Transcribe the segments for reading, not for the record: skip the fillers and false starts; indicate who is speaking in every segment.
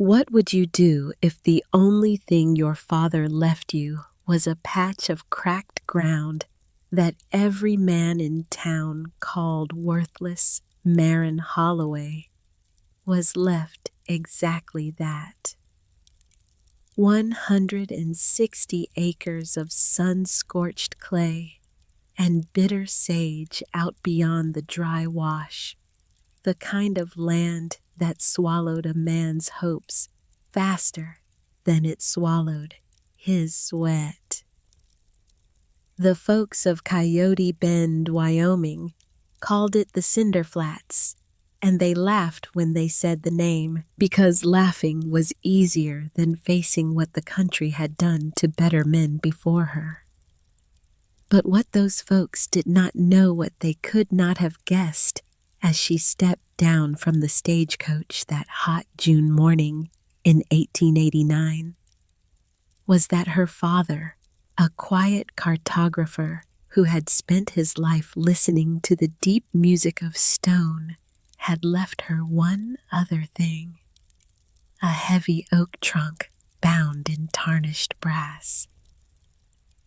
Speaker 1: What would you do if the only thing your father left you was a patch of cracked ground that every man in town called worthless Marin Holloway? Was left exactly that. 160 acres of sun-scorched clay and bitter sage out beyond the dry wash, the kind of land that swallowed a man's hopes faster than it swallowed his sweat. The folks of Coyote Bend, Wyoming, called it the Cinder Flats, and they laughed when they said the name because laughing was easier than facing what the country had done to better men before her. But what those folks did not know, what they could not have guessed as she stepped down from the stagecoach that hot June morning in 1889, was that her father, a quiet cartographer who had spent his life listening to the deep music of stone, had left her one other thing: a heavy oak trunk bound in tarnished brass.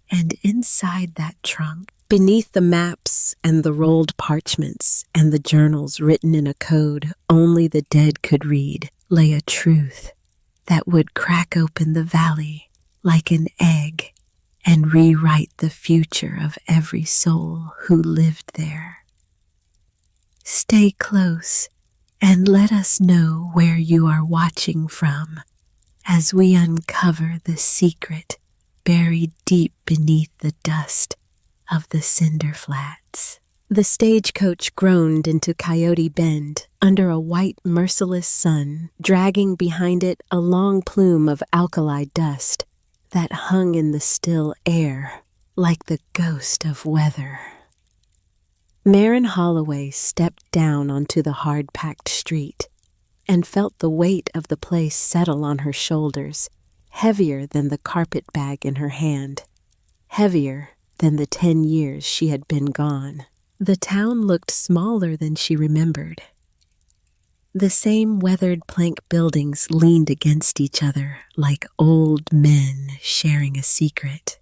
Speaker 1: And inside that trunk, beneath the maps and the rolled parchments and the journals written in a code only the dead could read, lay a truth that would crack open the valley like an egg and rewrite the future of every soul who lived there. Stay close and let us know where you are watching from as we uncover the secret buried deep beneath the dust of the Cinder Flats. The stagecoach groaned into Coyote Bend under a white, merciless sun, dragging behind it a long plume of alkali dust that hung in the still air like the ghost of weather. Marin Holloway stepped down onto the hard-packed street and felt the weight of the place settle on her shoulders, heavier than the carpet bag in her hand, heavier than the 10 years she had been gone. The town looked smaller than she remembered. The same weathered plank buildings leaned against each other like old men sharing a secret.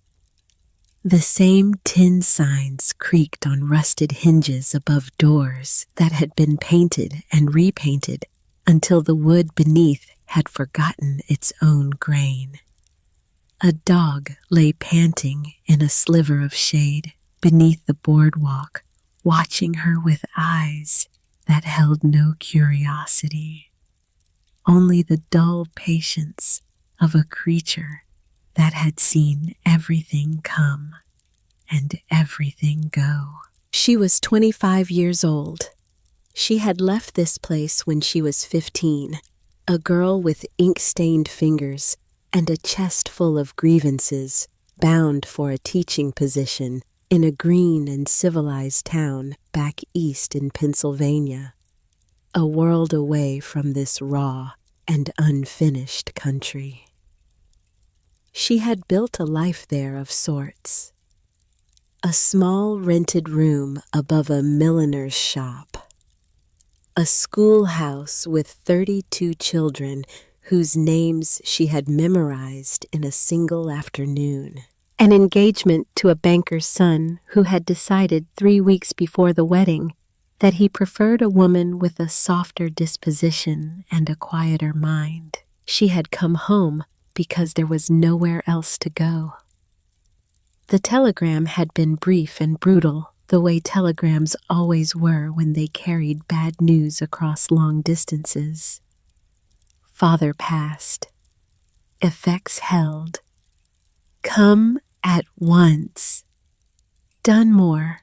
Speaker 1: The same tin signs creaked on rusted hinges above doors that had been painted and repainted until the wood beneath had forgotten its own grain. A dog lay panting in a sliver of shade beneath the boardwalk, watching her with eyes that held no curiosity, only the dull patience of a creature that had seen everything come and everything go. She was 25 years old. She had left this place when she was 15, a girl with ink-stained fingers and a chest full of grievances, bound for a teaching position in a green and civilized town back east in Pennsylvania, a world away from this raw and unfinished country. She had built a life there of sorts. A small rented room above a milliner's shop. A schoolhouse with 32 children whose names she had memorized in a single afternoon. An engagement to a banker's son who had decided 3 weeks before the wedding that he preferred a woman with a softer disposition and a quieter mind. She had come home because there was nowhere else to go. The telegram had been brief and brutal, the way telegrams always were when they carried bad news across long distances. Father passed. Effects held. Come at once. Dunmore.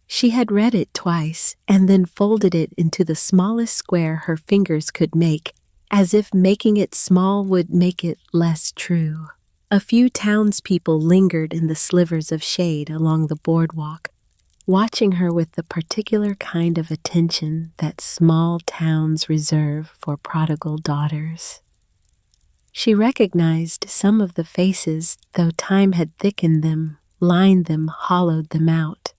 Speaker 1: She had read it twice and then folded it into the smallest square her fingers could make, as if making it small would make it less true. A few townspeople lingered in the slivers of shade along the boardwalk, watching her with the particular kind of attention that small towns reserve for prodigal daughters. She recognized some of the faces, though time had thickened them, lined them, hollowed them out.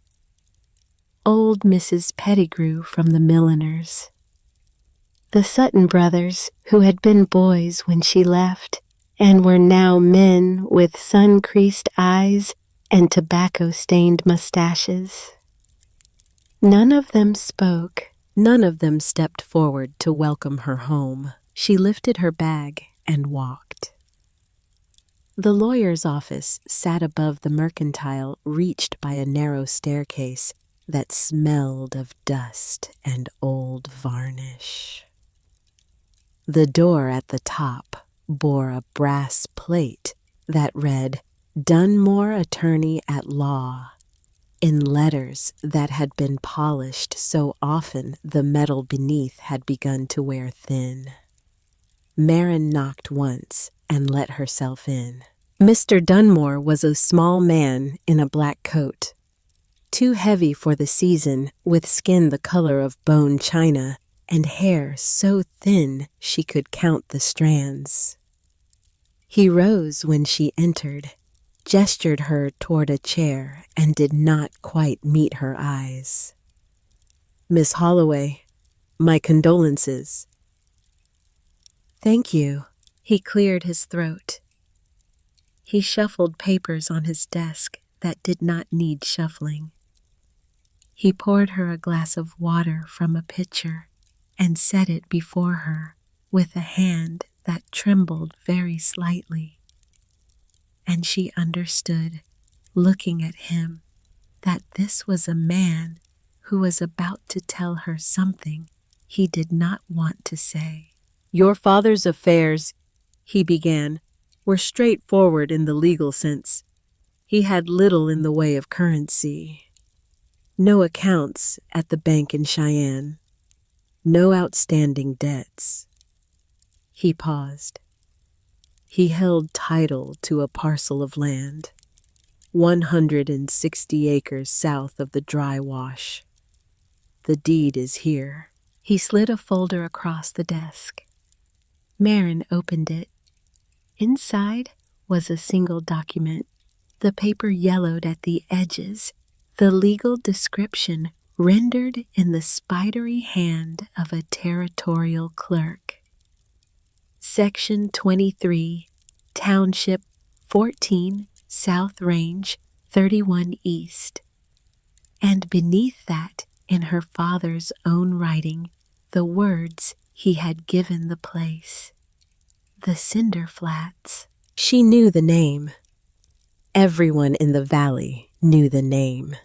Speaker 1: Old Mrs. Pettigrew from the milliners. The Sutton brothers, who had been boys when she left, and were now men with sun-creased eyes and tobacco-stained mustaches. None of them spoke. None of them stepped forward to welcome her home. She lifted her bag and walked. The lawyer's office sat above the mercantile, reached by a narrow staircase that smelled of dust and old varnish. The door at the top bore a brass plate that read, "Dunmore Attorney at Law," in letters that had been polished so often the metal beneath had begun to wear thin. Marin knocked once and let herself in. Mr. Dunmore was a small man in a black coat, too heavy for the season, with skin the color of bone china and hair so thin she could count the strands. He rose when she entered, gestured her toward a chair, and did not quite meet her eyes. "Miss Holloway, my condolences." "Thank you." He cleared his throat. He shuffled papers on his desk that did not need shuffling. He poured her a glass of water from a pitcher and set it before her with a hand that trembled very slightly. And she understood, looking at him, that this was a man who was about to tell her something he did not want to say. "Your father's affairs," he began, "were straightforward in the legal sense. He had little in the way of currency. No accounts at the bank in Cheyenne. No outstanding debts." He paused. He held title to a parcel of land, 160 acres south of the dry wash. The deed is here. He slid a folder across the desk. Marin opened it. Inside was a single document, the paper yellowed at the edges, the legal description rendered in the spidery hand of a territorial clerk. Section 23, Township 14, South Range, 31 East. And beneath that, in her father's own writing, the words he had given the place. The Cinder Flats. She knew the name. Everyone in the valley knew the name.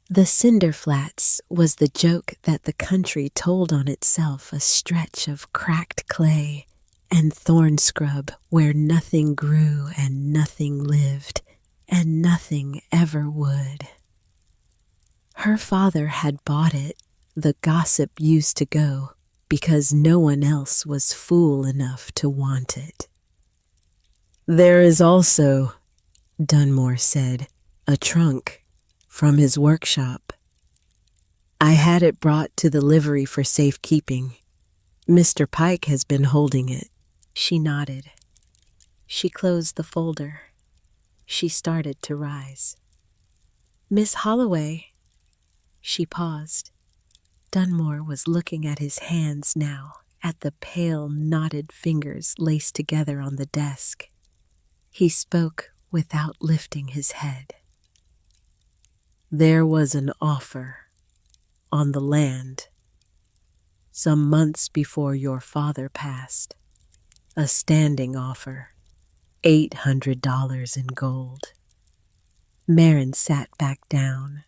Speaker 1: The Cinder Flats was the joke that the country told on itself, a stretch of cracked clay and thorn scrub where nothing grew and nothing lived and nothing ever would. Her father had bought it, the gossip used to go, because no one else was fool enough to want it. "There is also," Dunmore said, "a trunk from his workshop. I had it brought to the livery for safekeeping. Mr. Pike has been holding it." She nodded. She closed the folder. She started to rise. "Miss Holloway." She paused. Dunmore was looking at his hands now, at the pale, knotted fingers laced together on the desk. He spoke without lifting his head. "There was an offer on the land some months before your father passed. A standing offer, $800 in gold." Marin sat back down.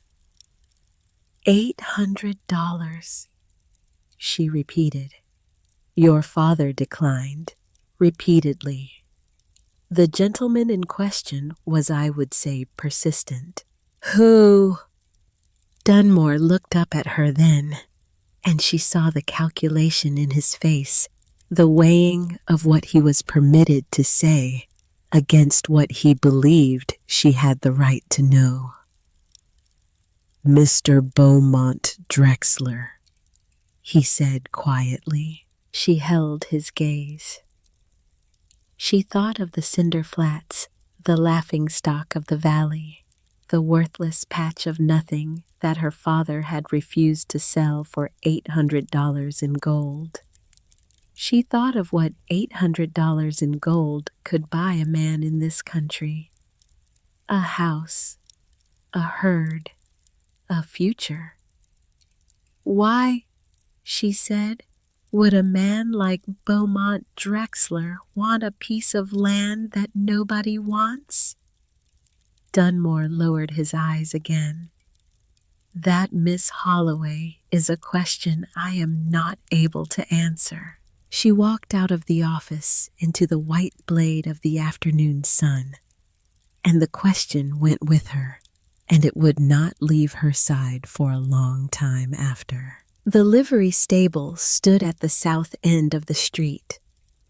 Speaker 1: $800, she repeated. "Your father declined, repeatedly. The gentleman in question was, I would say, persistent." "Who?" Dunmore looked up at her then, and she saw the calculation in his face, the weighing of what he was permitted to say against what he believed she had the right to know. "Mr. Beaumont Drexler," he said quietly. She held his gaze. She thought of the Cinder Flats, the laughingstock of the valley, the worthless patch of nothing that her father had refused to sell for $800 in gold. She thought of what $800 in gold could buy a man in this country. A house, a herd, a future. Why, she said, would a man like Beaumont Drexler want a piece of land that nobody wants? Dunmore lowered his eyes again. That, Miss Holloway, is a question I am not able to answer. She walked out of the office into the white blade of the afternoon sun, and the question went with her, and it would not leave her side for a long time after. The livery stable stood at the south end of the street,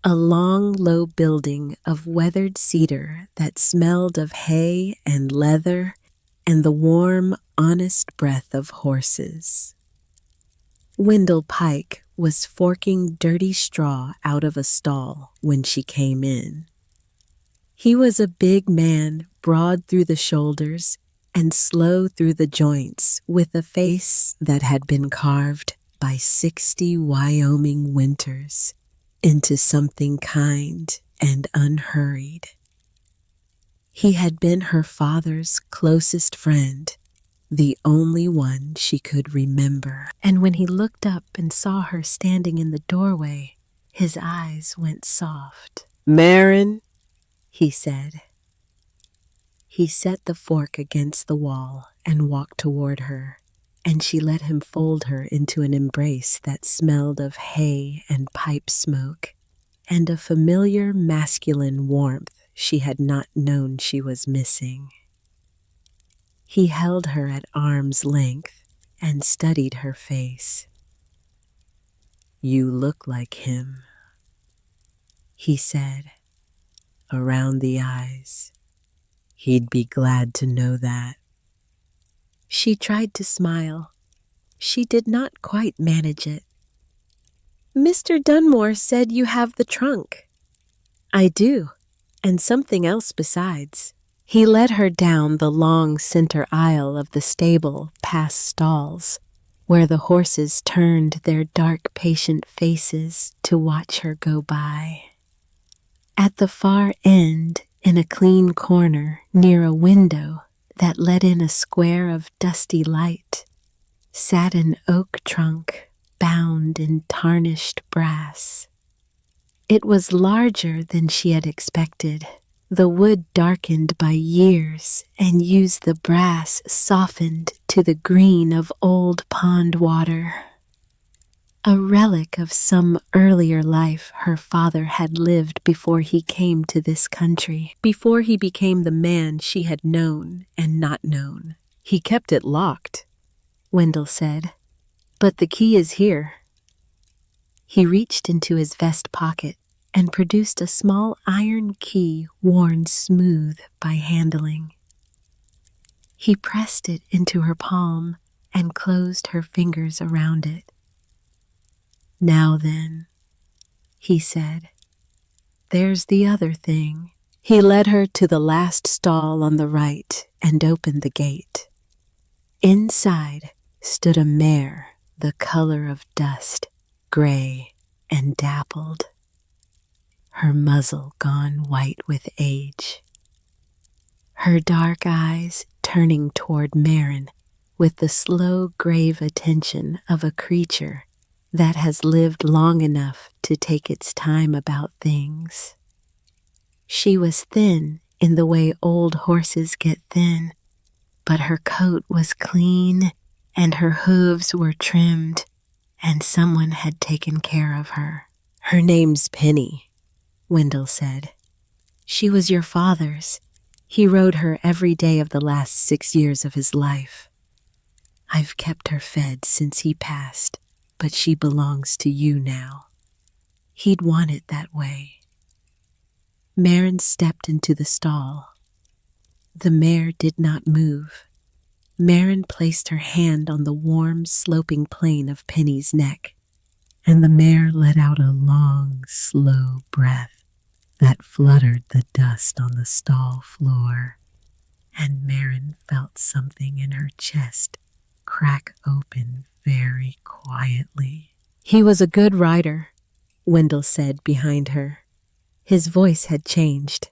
Speaker 1: a long, low building of weathered cedar that smelled of hay and leather and the warm, honest breath of horses. Wendell Pike was forking dirty straw out of a stall when she came in. He was a big man, broad through the shoulders and slow through the joints, with a face that had been carved by 60 Wyoming winters into something kind and unhurried. He had been her father's closest friend, the only one she could remember. And when he looked up and saw her standing in the doorway, his eyes went soft. "Marin," he said. He set the fork against the wall and walked toward her, and she let him fold her into an embrace that smelled of hay and pipe smoke, and a familiar masculine warmth she had not known she was missing. He held her at arm's length and studied her face. "You look like him," he said, "around the eyes. He'd be glad to know that." She tried to smile. She did not quite manage it. "Mr. Dunmore said you have the trunk." "I do, and something else besides." He led her down the long center aisle of the stable past stalls, where the horses turned their dark, patient faces to watch her go by. At the far end, in a clean corner near a window that let in a square of dusty light, sat an oak trunk bound in tarnished brass. It was larger than she had expected. The wood darkened by years and used the brass softened to the green of old pond water. A relic of some earlier life her father had lived before he came to this country, before he became the man she had known and not known. "He kept it locked," Wendell said, "but the key is here." He reached into his vest pocket and produced a small iron key worn smooth by handling. He pressed it into her palm and closed her fingers around it. "Now then," he said, "there's the other thing." He led her to the last stall on the right and opened the gate. Inside stood a mare the color of dust, gray and dappled, her muzzle gone white with age. Her dark eyes turning toward Marin with the slow, grave attention of a creature that has lived long enough to take its time about things. She was thin in the way old horses get thin, but her coat was clean and her hooves were trimmed, and someone had taken care of her. "Her name's Penny," Wendell said. "She was your father's. He rode her every day of the last 6 years of his life. I've kept her fed since he passed, but she belongs to you now. He'd want it that way." Marin stepped into the stall. The mare did not move. Marin placed her hand on the warm, sloping plane of Penny's neck, and the mare let out a long, slow breath that fluttered the dust on the stall floor, and Marin felt something in her chest crack open very quietly. "He was a good rider," Wendell said behind her. His voice had changed.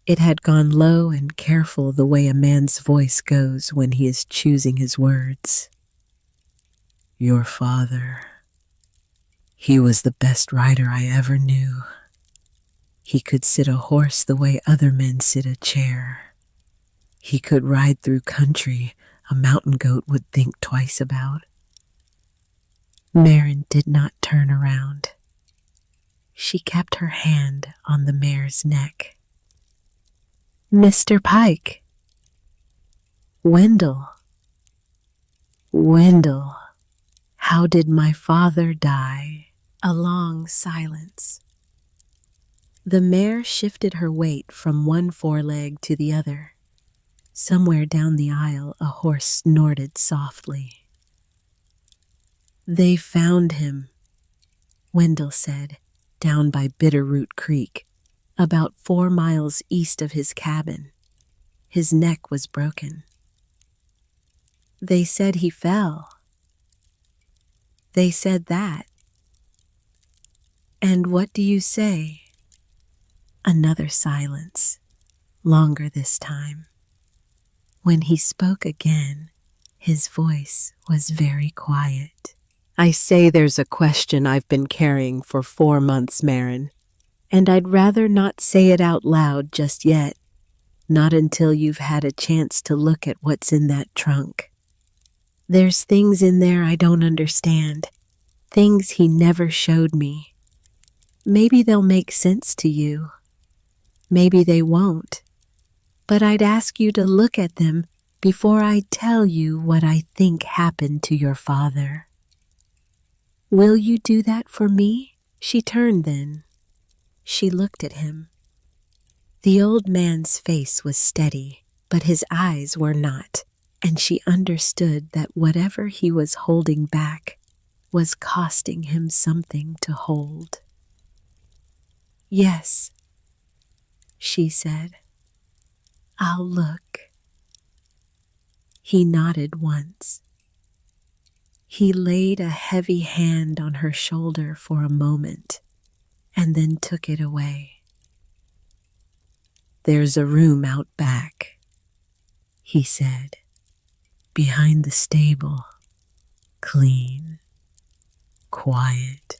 Speaker 1: It had gone low and careful the way a man's voice goes when he is choosing his words. Your father, he was the best rider I ever knew. He could sit a horse the way other men sit a chair. He could ride through country a mountain goat would think twice about. Marin did not turn around. She kept her hand on the mare's neck. Mr. Pike. Wendell. Wendell. How did my father die? A long silence. The mare shifted her weight from one foreleg to the other. Somewhere down the aisle, a horse snorted softly. They found him, Wendell said, down by Bitterroot Creek, about 4 miles east of his cabin. His neck was broken. They said he fell. They said that. And what do you say? Another silence, longer this time. When he spoke again, his voice was very quiet. I say there's a question I've been carrying for 4 months, Marin, and I'd rather not say it out loud just yet, not until you've had a chance to look at what's in that trunk. There's things in there I don't understand, things he never showed me. Maybe they'll make sense to you. Maybe they won't. But I'd ask you to look at them before I tell you what I think happened to your father. Will you do that for me? She turned then. She looked at him. The old man's face was steady, but his eyes were not, and she understood that whatever he was holding back was costing him something to hold. Yes, she said. I'll look. He nodded once. He laid a heavy hand on her shoulder for a moment and then took it away. There's a room out back, he said, behind the stable, clean, quiet.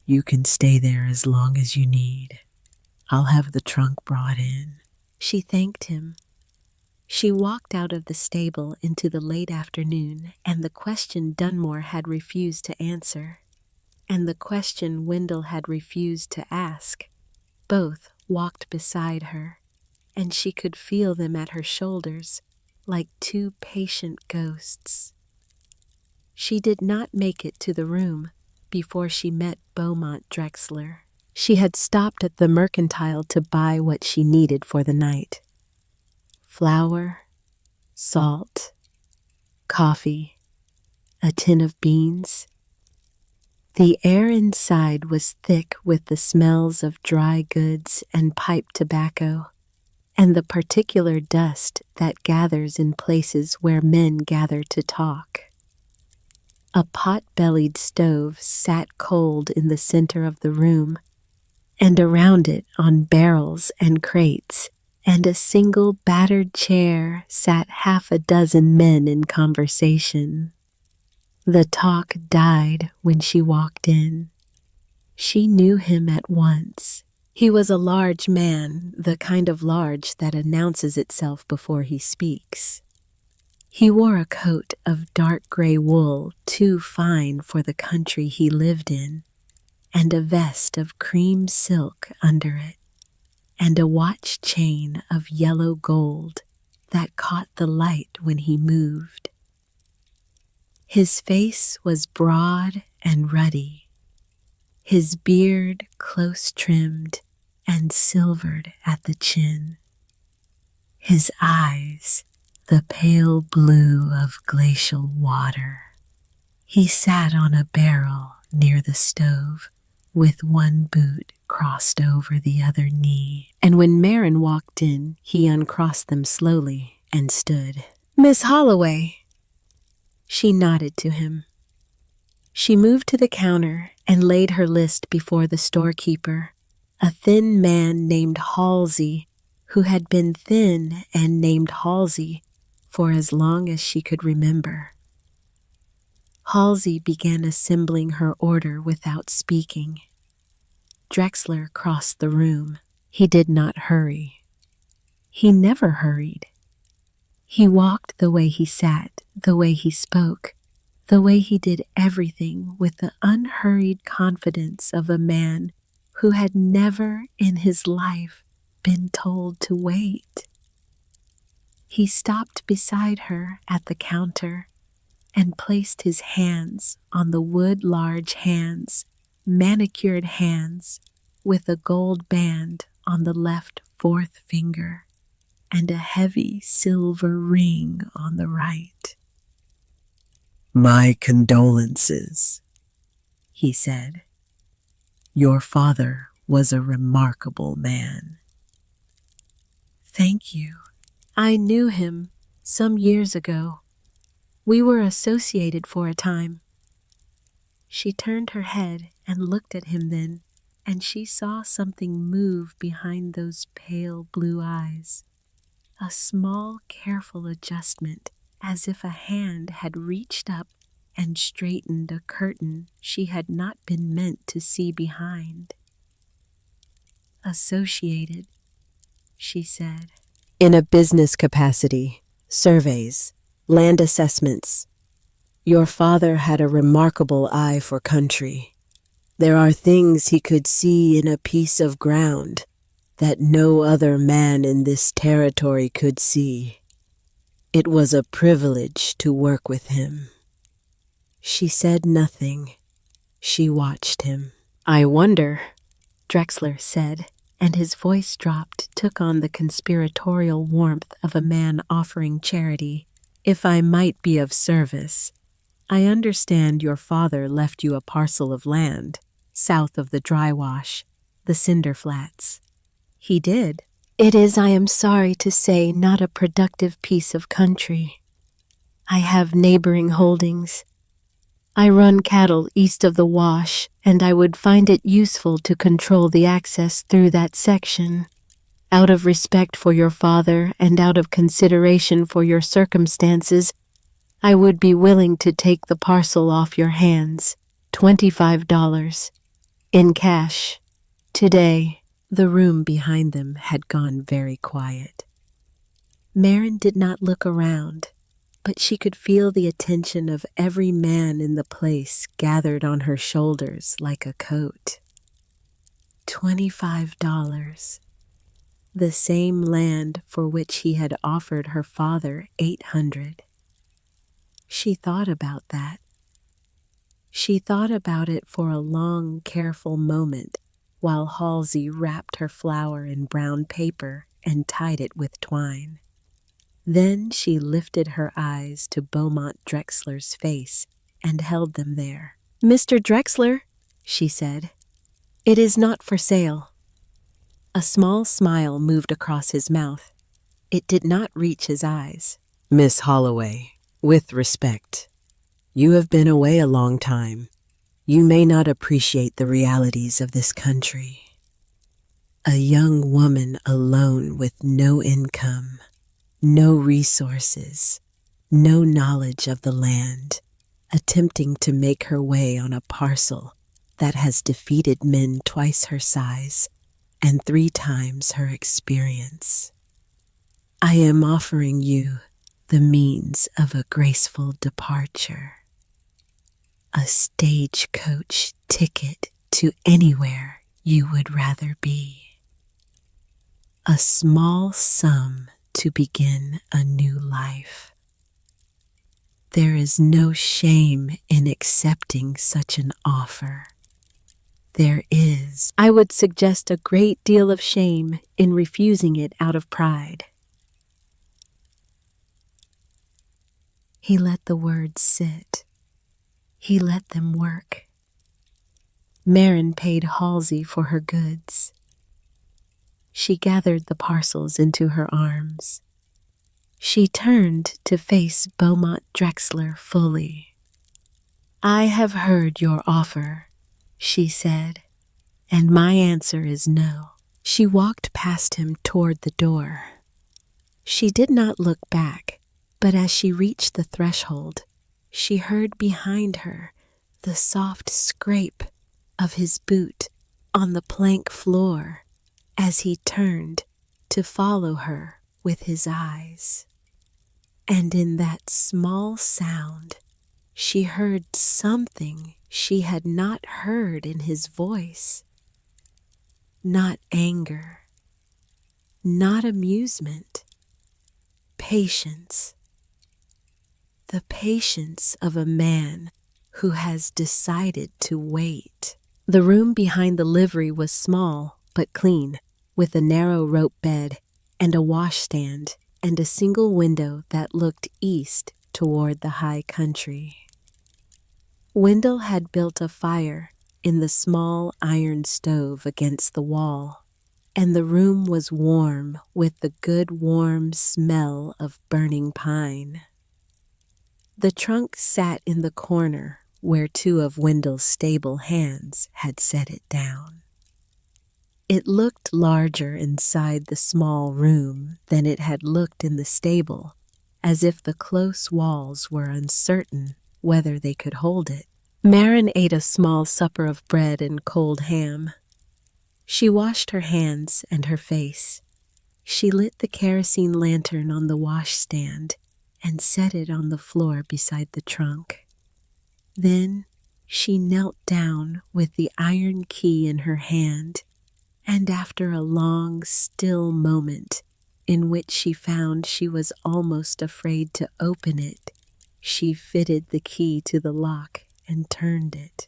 Speaker 1: You can stay there as long as you need. I'll have the trunk brought in. She thanked him. She walked out of the stable into the late afternoon, and the question Dunmore had refused to answer, and the question Wendell had refused to ask, both walked beside her, and she could feel them at her shoulders like 2 patient ghosts. She did not make it to the room before she met Beaumont Drexler. She had stopped at the mercantile to buy what she needed for the night. Flour, salt, coffee, a tin of beans. The air inside was thick with the smells of dry goods and pipe tobacco, and the particular dust that gathers in places where men gather to talk. A pot-bellied stove sat cold in the center of the room, and around it on barrels and crates, and a single battered chair sat 6 men in conversation. The talk died when she walked in. She knew him at once. He was a large man, the kind of large that announces itself before he speaks. He wore a coat of dark gray wool too fine for the country he lived in, and a vest of cream silk under it, and a watch chain of yellow gold that caught the light when he moved. His face was broad and ruddy, his beard close trimmed and silvered at the chin. His eyes, the pale blue of glacial water. He sat on a barrel near the stove, with one boot crossed over the other knee, and when Marin walked in, he uncrossed them slowly and stood. Miss Holloway. She nodded to him. She moved to the counter and laid her list before the storekeeper, a thin man named Halsey, who had been thin and named Halsey for as long as she could remember. Halsey began assembling her order without speaking. Drexler crossed the room. He did not hurry. He never hurried. He walked the way he sat, the way he spoke, the way he did everything with the unhurried confidence of a man who had never in his life been told to wait. He stopped beside her at the counter and placed his hands on the wood-large hands, manicured hands, with a gold band on the left fourth finger and a heavy silver ring on the right. "My condolences," he said. "Your father was a remarkable man." "Thank you. I knew him some years ago. We were associated for a time." She turned her head and looked at him then, and she saw something move behind those pale blue eyes. A small, careful adjustment, as if a hand had reached up and straightened a curtain she had not been meant to see behind. "Associated," she said. "In a business capacity, surveys, land assessments. Your father had a remarkable eye for country. There are things he could see in a piece of ground that no other man in this territory could see. It was a privilege to work with him." She said nothing. She watched him. "I wonder," Drexler said, and his voice took on the conspiratorial warmth of a man offering charity, "if I might be of service. I understand your father left you a parcel of land south of the dry wash, the cinder flats." "He did. It is, I am sorry to say, not a productive piece of country. I have neighboring holdings. I run cattle east of the wash, and I would find it useful to control the access through that section. Out of respect for your father and out of consideration for your circumstances, I would be willing to take the parcel off your hands, $25, in cash, today." The room behind them had gone very quiet. Marin did not look around, but she could feel the attention of every man in the place gathered on her shoulders like a coat. $25. The same land for which he had offered her father $800. She thought about that. She thought about it for a long, careful moment while Halsey wrapped her flower in brown paper and tied it with twine. Then she lifted her eyes to Beaumont Drexler's face and held them there. "Mr. Drexler," she said, "it is not for sale." A small smile moved across his mouth. It did not reach his eyes. "Miss Holloway, with respect, you have been away a long time. You may not appreciate the realities of this country. A young woman alone with no income, no resources, no knowledge of the land, attempting to make her way on a parcel that has defeated men twice her size and 3 times her experience. I am offering you the means of a graceful departure. A stagecoach ticket to anywhere you would rather be. A small sum to begin a new life. There is no shame in accepting such an offer. There is, I would suggest, a great deal of shame in refusing it out of pride." He let the words sit. He let them work. Marin paid Halsey for her goods. She gathered the parcels into her arms. She turned to face Beaumont Drexler fully. "I have heard your offer," she said, and my answer is no. She walked past him toward the door. She did not look back, but as she reached the threshold, she heard behind her the soft scrape of his boot on the plank floor as he turned to follow her with his eyes. And in that small sound, she heard something she had not heard in his voice. Not anger, not amusement, patience. The patience of a man who has decided to wait. The room behind the livery was small but clean, with a narrow rope bed and a washstand and a single window that looked east toward the high country. Wendell had built a fire in the small iron stove against the wall, and the room was warm with the good warm smell of burning pine. The trunk sat in the corner where two of Wendell's stable hands had set it down. It looked larger inside the small room than it had looked in the stable, as if the close walls were uncertain whether they could hold it. Marin ate a small supper of bread and cold ham. She washed her hands and her face. She lit the kerosene lantern on the washstand and set it on the floor beside the trunk. Then she knelt down with the iron key in her hand, and after a long, still moment in which she found she was almost afraid to open it, she fitted the key to the lock and turned it.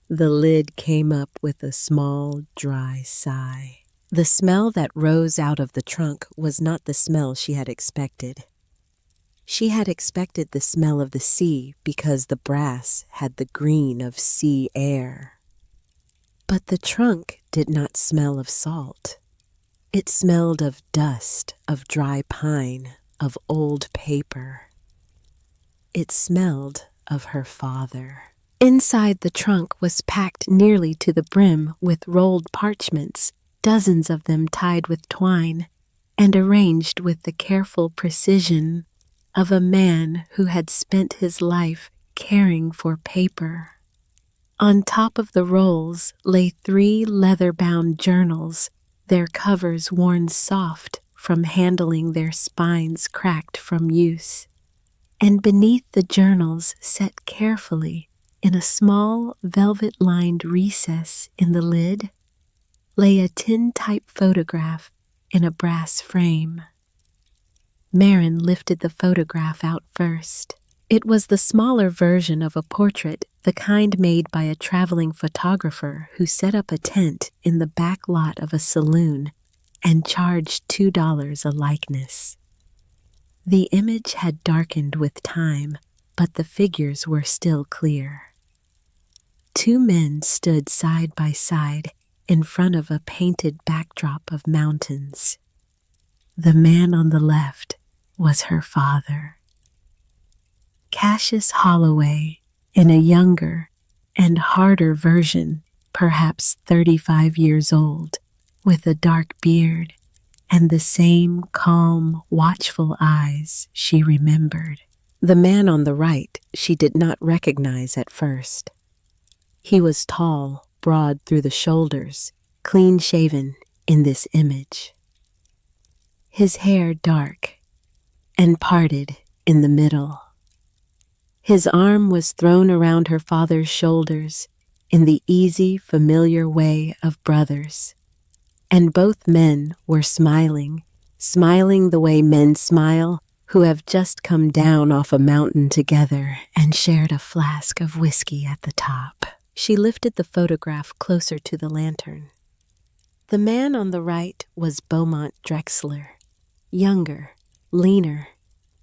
Speaker 1: The lid came up with a small, dry sigh. The smell that rose out of the trunk was not the smell she had expected. She had expected the smell of the sea because the brass had the green of sea air. But the trunk did not smell of salt. It smelled of dust, of dry pine, of old paper. It smelled of her father. Inside the trunk was packed nearly to the brim with rolled parchments, dozens of them tied with twine, and arranged with the careful precision of a man who had spent his life caring for paper. On top of the rolls lay 3 leather-bound journals, their covers worn soft from handling their spines cracked from use. And beneath the journals, set carefully in a small velvet-lined recess in the lid, lay a tin-type photograph in a brass frame. Marin lifted the photograph out first. It was the smaller version of a portrait, the kind made by a traveling photographer who set up a tent in the back lot of a saloon and charged $2 a likeness. The image had darkened with time, but the figures were still clear. 2 men stood side by side in front of a painted backdrop of mountains. The man on the left was her father. Cassius Holloway, in a younger and harder version, perhaps 35 years old, with a dark beard and the same calm, watchful eyes she remembered. The man on the right she did not recognize at first. He was tall, broad through the shoulders, clean-shaven in this image. His hair dark and parted in the middle. His arm was thrown around her father's shoulders in the easy, familiar way of brothers. And both men were smiling the way men smile who have just come down off a mountain together and shared a flask of whiskey at the top. She lifted the photograph closer to the lantern. The man on the right was Beaumont Drexler, younger, leaner,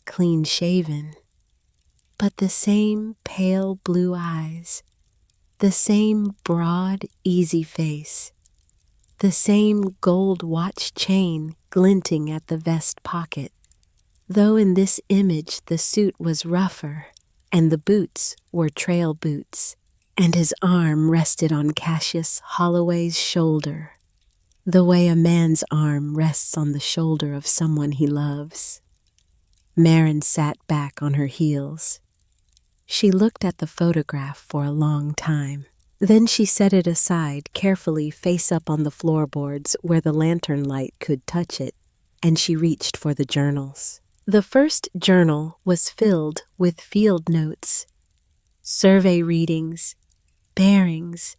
Speaker 1: clean-shaven, but the same pale blue eyes, the same broad, easy face, the same gold watch chain glinting at the vest pocket, though in this image the suit was rougher and the boots were trail boots and his arm rested on Cassius Holloway's shoulder, the way a man's arm rests on the shoulder of someone he loves. Marin sat back on her heels. She looked at the photograph for a long time. Then she set it aside, carefully face up on the floorboards where the lantern light could touch it, and she reached for the journals. The first journal was filled with field notes, survey readings, bearings,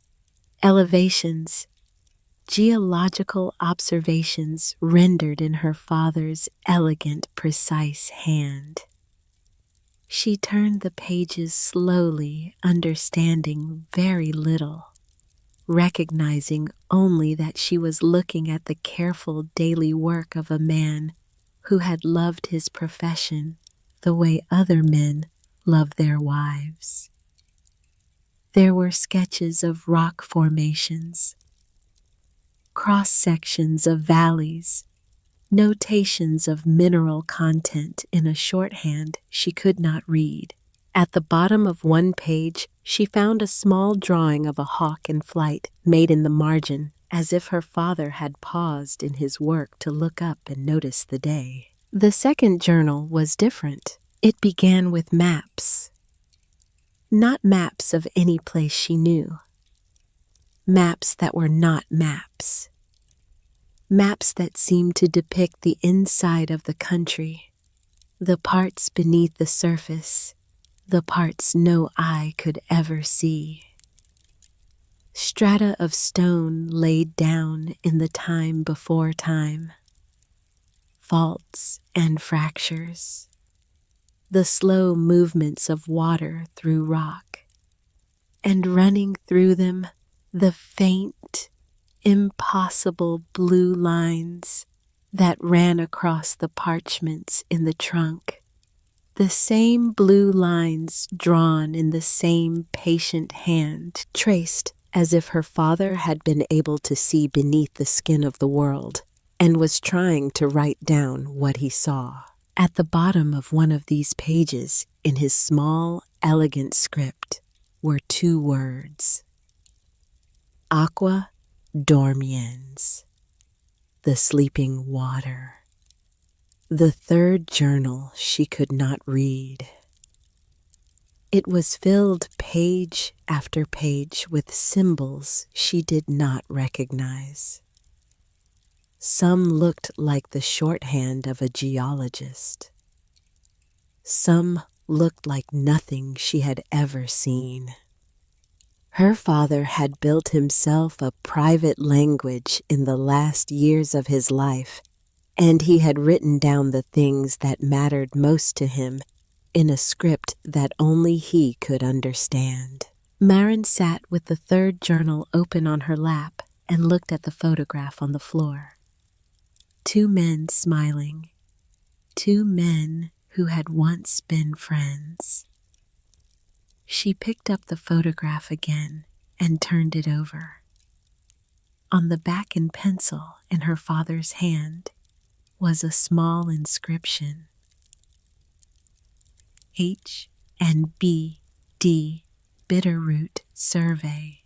Speaker 1: elevations, geological observations rendered in her father's elegant, precise hand. She turned the pages slowly, understanding very little, recognizing only that she was looking at the careful daily work of a man who had loved his profession the way other men love their wives. There were sketches of rock formations, cross-sections of valleys, notations of mineral content in a shorthand she could not read. At the bottom of one page, she found a small drawing of a hawk in flight made in the margin, as if her father had paused in his work to look up and notice the day. The second journal was different. It began with maps. Not maps of any place she knew. Maps that were not maps. Maps that seemed to depict the inside of the country, the parts beneath the surface, the parts no eye could ever see. Strata of stone laid down in the time before time. Faults and fractures. The slow movements of water through rock, and running through them, the faint, impossible blue lines that ran across the parchments in the trunk. The same blue lines drawn in the same patient hand, traced as if her father had been able to see beneath the skin of the world and was trying to write down what he saw. At the bottom of one of these pages, in his small, elegant script, were 2 words: Aqua dormiens, the sleeping water. The third journal she could not read. It was filled page after page with symbols she did not recognize. Some looked like the shorthand of a geologist. Some looked like nothing she had ever seen. Her father had built himself a private language in the last years of his life, and he had written down the things that mattered most to him in a script that only he could understand. Marin sat with the third journal open on her lap and looked at the photograph on the floor. 2 men smiling, 2 men who had once been friends. She picked up the photograph again and turned it over. On the back in pencil in her father's hand was a small inscription: H&B D Bitterroot Survey,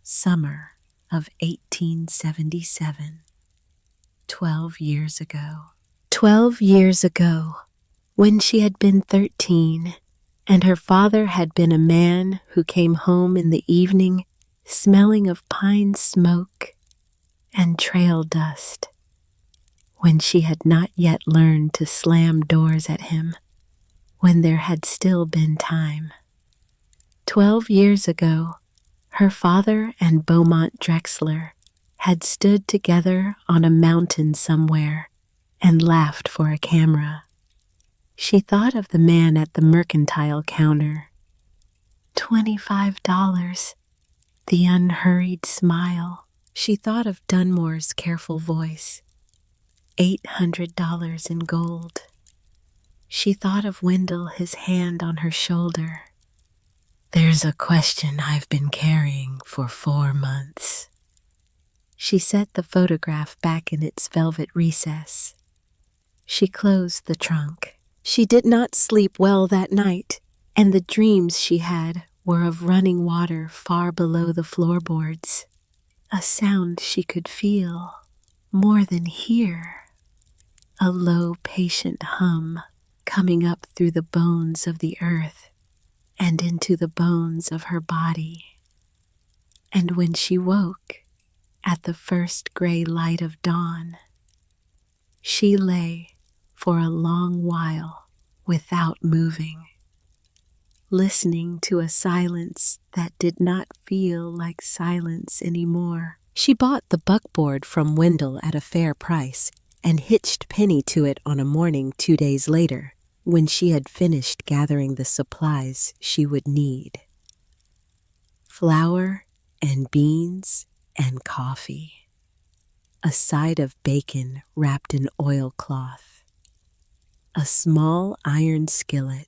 Speaker 1: Summer of 1877. 12 years ago. 12 years ago, when she had been 13, and her father had been a man who came home in the evening smelling of pine smoke and trail dust, when she had not yet learned to slam doors at him, when there had still been time. 12 years ago, her father and Beaumont Drexler had stood together on a mountain somewhere and laughed for a camera. She thought of the man at the mercantile counter. $25, the unhurried smile. She thought of Dunmore's careful voice. $800 in gold. She thought of Wendell, his hand on her shoulder. There's a question I've been carrying for 4 months. She set the photograph back in its velvet recess. She closed the trunk. She did not sleep well that night, and the dreams she had were of running water far below the floorboards, a sound she could feel more than hear, a low, patient hum coming up through the bones of the earth and into the bones of her body. And when she woke at the first gray light of dawn, she lay for a long while without moving, listening to a silence that did not feel like silence anymore. She bought the buckboard from Wendell at a fair price and hitched Penny to it on a morning 2 days later, when she had finished gathering the supplies she would need. Flour and beans and coffee, a side of bacon wrapped in oilcloth, a small iron skillet,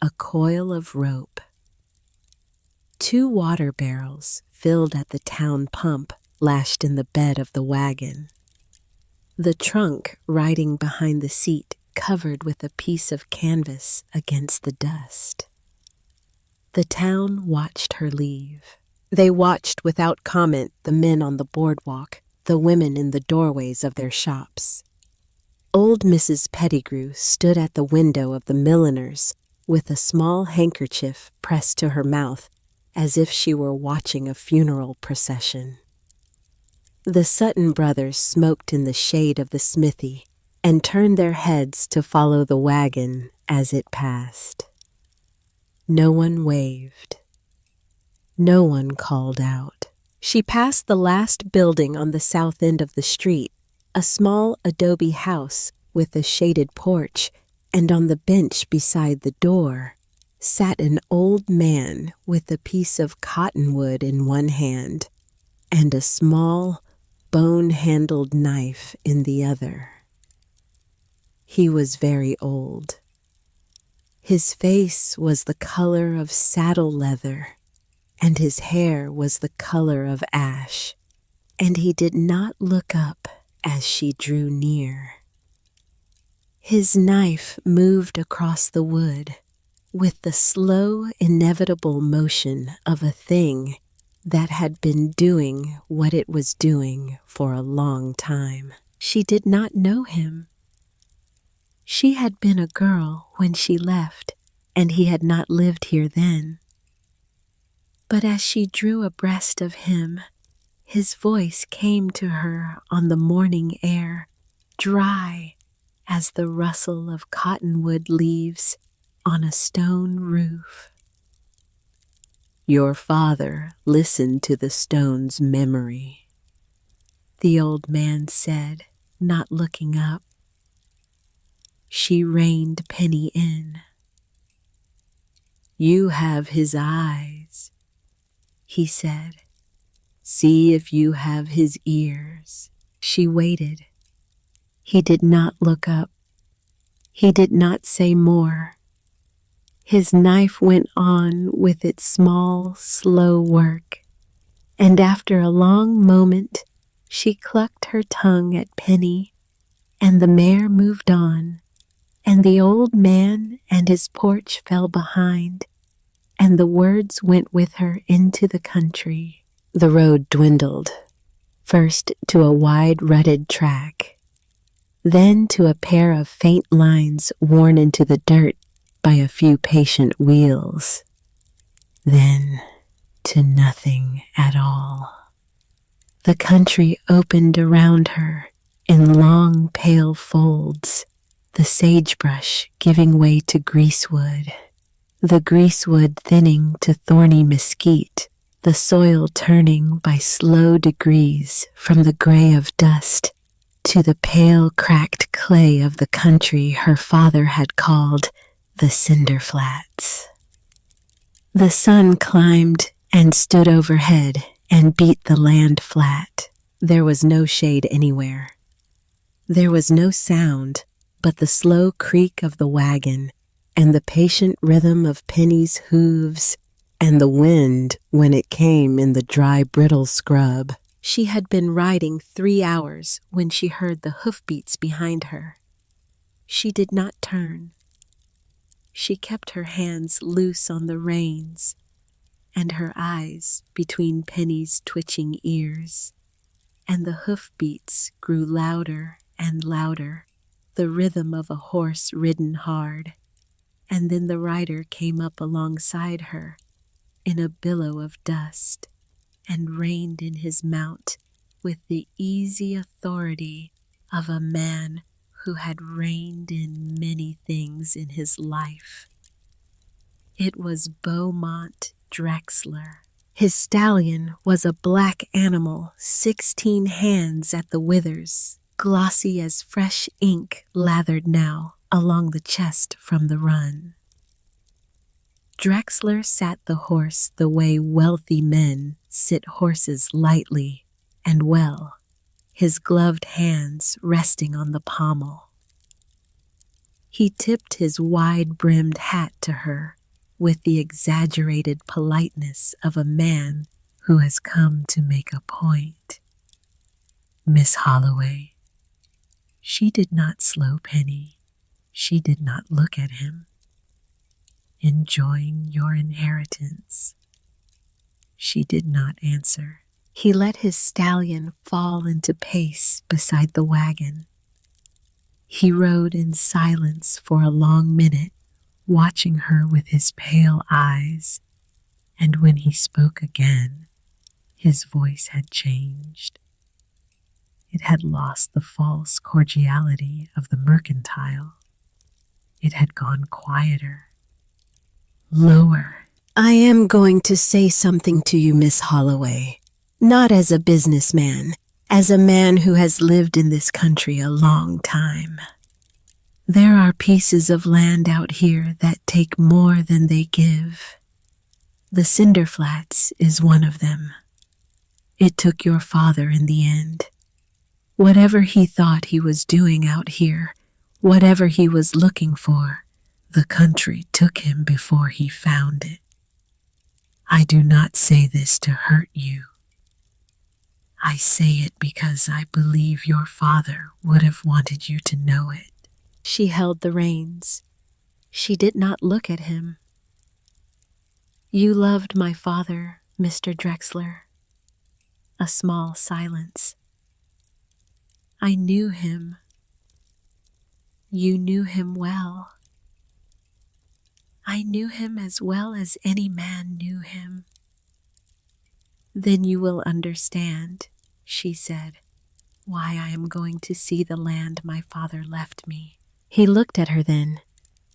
Speaker 1: a coil of rope, 2 water barrels filled at the town pump lashed in the bed of the wagon, the trunk riding behind the seat covered with a piece of canvas against the dust. The town watched her leave. They watched without comment the men on the boardwalk, the women in the doorways of their shops. Old Mrs. Pettigrew stood at the window of the milliner's with a small handkerchief pressed to her mouth as if she were watching a funeral procession. The Sutton brothers smoked in the shade of the smithy and turned their heads to follow the wagon as it passed. No one waved. No one called out. She passed the last building on the south end of the street, a small adobe house with a shaded porch, and on the bench beside the door sat an old man with a piece of cottonwood in one hand and a small, bone-handled knife in the other. He was very old. His face was the color of saddle leather, and his hair was the color of ash, and he did not look up as she drew near. His knife moved across the wood with the slow, inevitable motion of a thing that had been doing what it was doing for a long time. She did not know him. She had been a girl when she left, and he had not lived here then. But as she drew abreast of him, his voice came to her on the morning air, dry as the rustle of cottonwood leaves on a stone roof. Your father listened to the stone's memory, the old man said, not looking up. She reined Penny in. You have his eyes, he said. See if you have his ears. She waited. He did not look up. He did not say more. His knife went on with its small, slow work, and after a long moment, she clucked her tongue at Penny, and the mare moved on, and the old man and his porch fell behind, and the words went with her into the country. The road dwindled, first to a wide rutted track, then to a pair of faint lines worn into the dirt by a few patient wheels, then to nothing at all. The country opened around her in long, pale folds, the sagebrush giving way to greasewood, the greasewood thinning to thorny mesquite, the soil turning by slow degrees from the gray of dust to the pale, cracked clay of the country her father had called the Cinder Flats. The sun climbed and stood overhead and beat the land flat. There was no shade anywhere. There was no sound but the slow creak of the wagon and the patient rhythm of Penny's hooves and the wind when it came in the dry, brittle scrub. She had been riding 3 hours when she heard the hoofbeats behind her. She did not turn. She kept her hands loose on the reins, and her eyes between Penny's twitching ears, and the hoofbeats grew louder and louder, the rhythm of a horse ridden hard, and then the rider came up alongside her in a billow of dust and reined in his mount with the easy authority of a man who had reined in many things in his life. It was Beaumont Drexler. His stallion was a black animal, 16 hands at the withers, glossy as fresh ink lathered now along the chest from the run. Drexler sat the horse the way wealthy men sit horses lightly and well, his gloved hands resting on the pommel. He tipped his wide-brimmed hat to her with the exaggerated politeness of a man who has come to make a point. Miss Holloway. She did not slow Penny. She did not look at him. Enjoying your inheritance. She did not answer. He let his stallion fall into pace beside the wagon. He rode in silence for a long minute, watching her with his pale eyes, and when he spoke again, his voice had changed. It had lost the false cordiality of the mercantile. It had gone quieter, lower. I am going to say something to you, Miss Holloway, not as a businessman, as a man who has lived in this country a long time. There are pieces of land out here that take more than they give. The Cinder Flats is one of them. It took your father in the end. Whatever he thought he was doing out here, whatever he was looking for, the country took him before he found it. I do not say this to hurt you. I say it because I believe your father would have wanted you to know it. She held the reins. She did not look at him. You loved my father, Mr. Drexler. A small silence. I knew him. You knew him well. I knew him as well as any man knew him. Then you will understand, she said, why I am going to see the land my father left me. He looked at her then.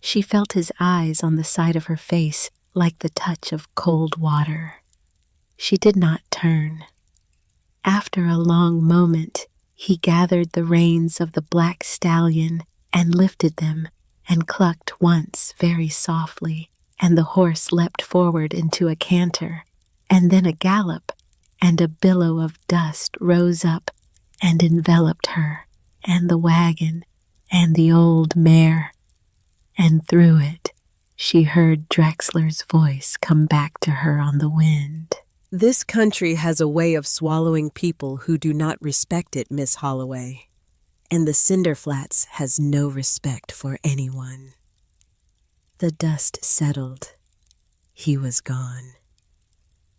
Speaker 1: She felt his eyes on the side of her face like the touch of cold water. She did not turn. After a long moment, he gathered the reins of the black stallion and lifted them and clucked once very softly, and the horse leapt forward into a canter, and then a gallop, and a billow of dust rose up and enveloped her, and the wagon, and the old mare, and through it she heard Drexler's voice come back to her on the wind. This country has a way of swallowing people who do not respect it, Miss Holloway, and the Cinder Flats has no respect for anyone. The dust settled. He was gone.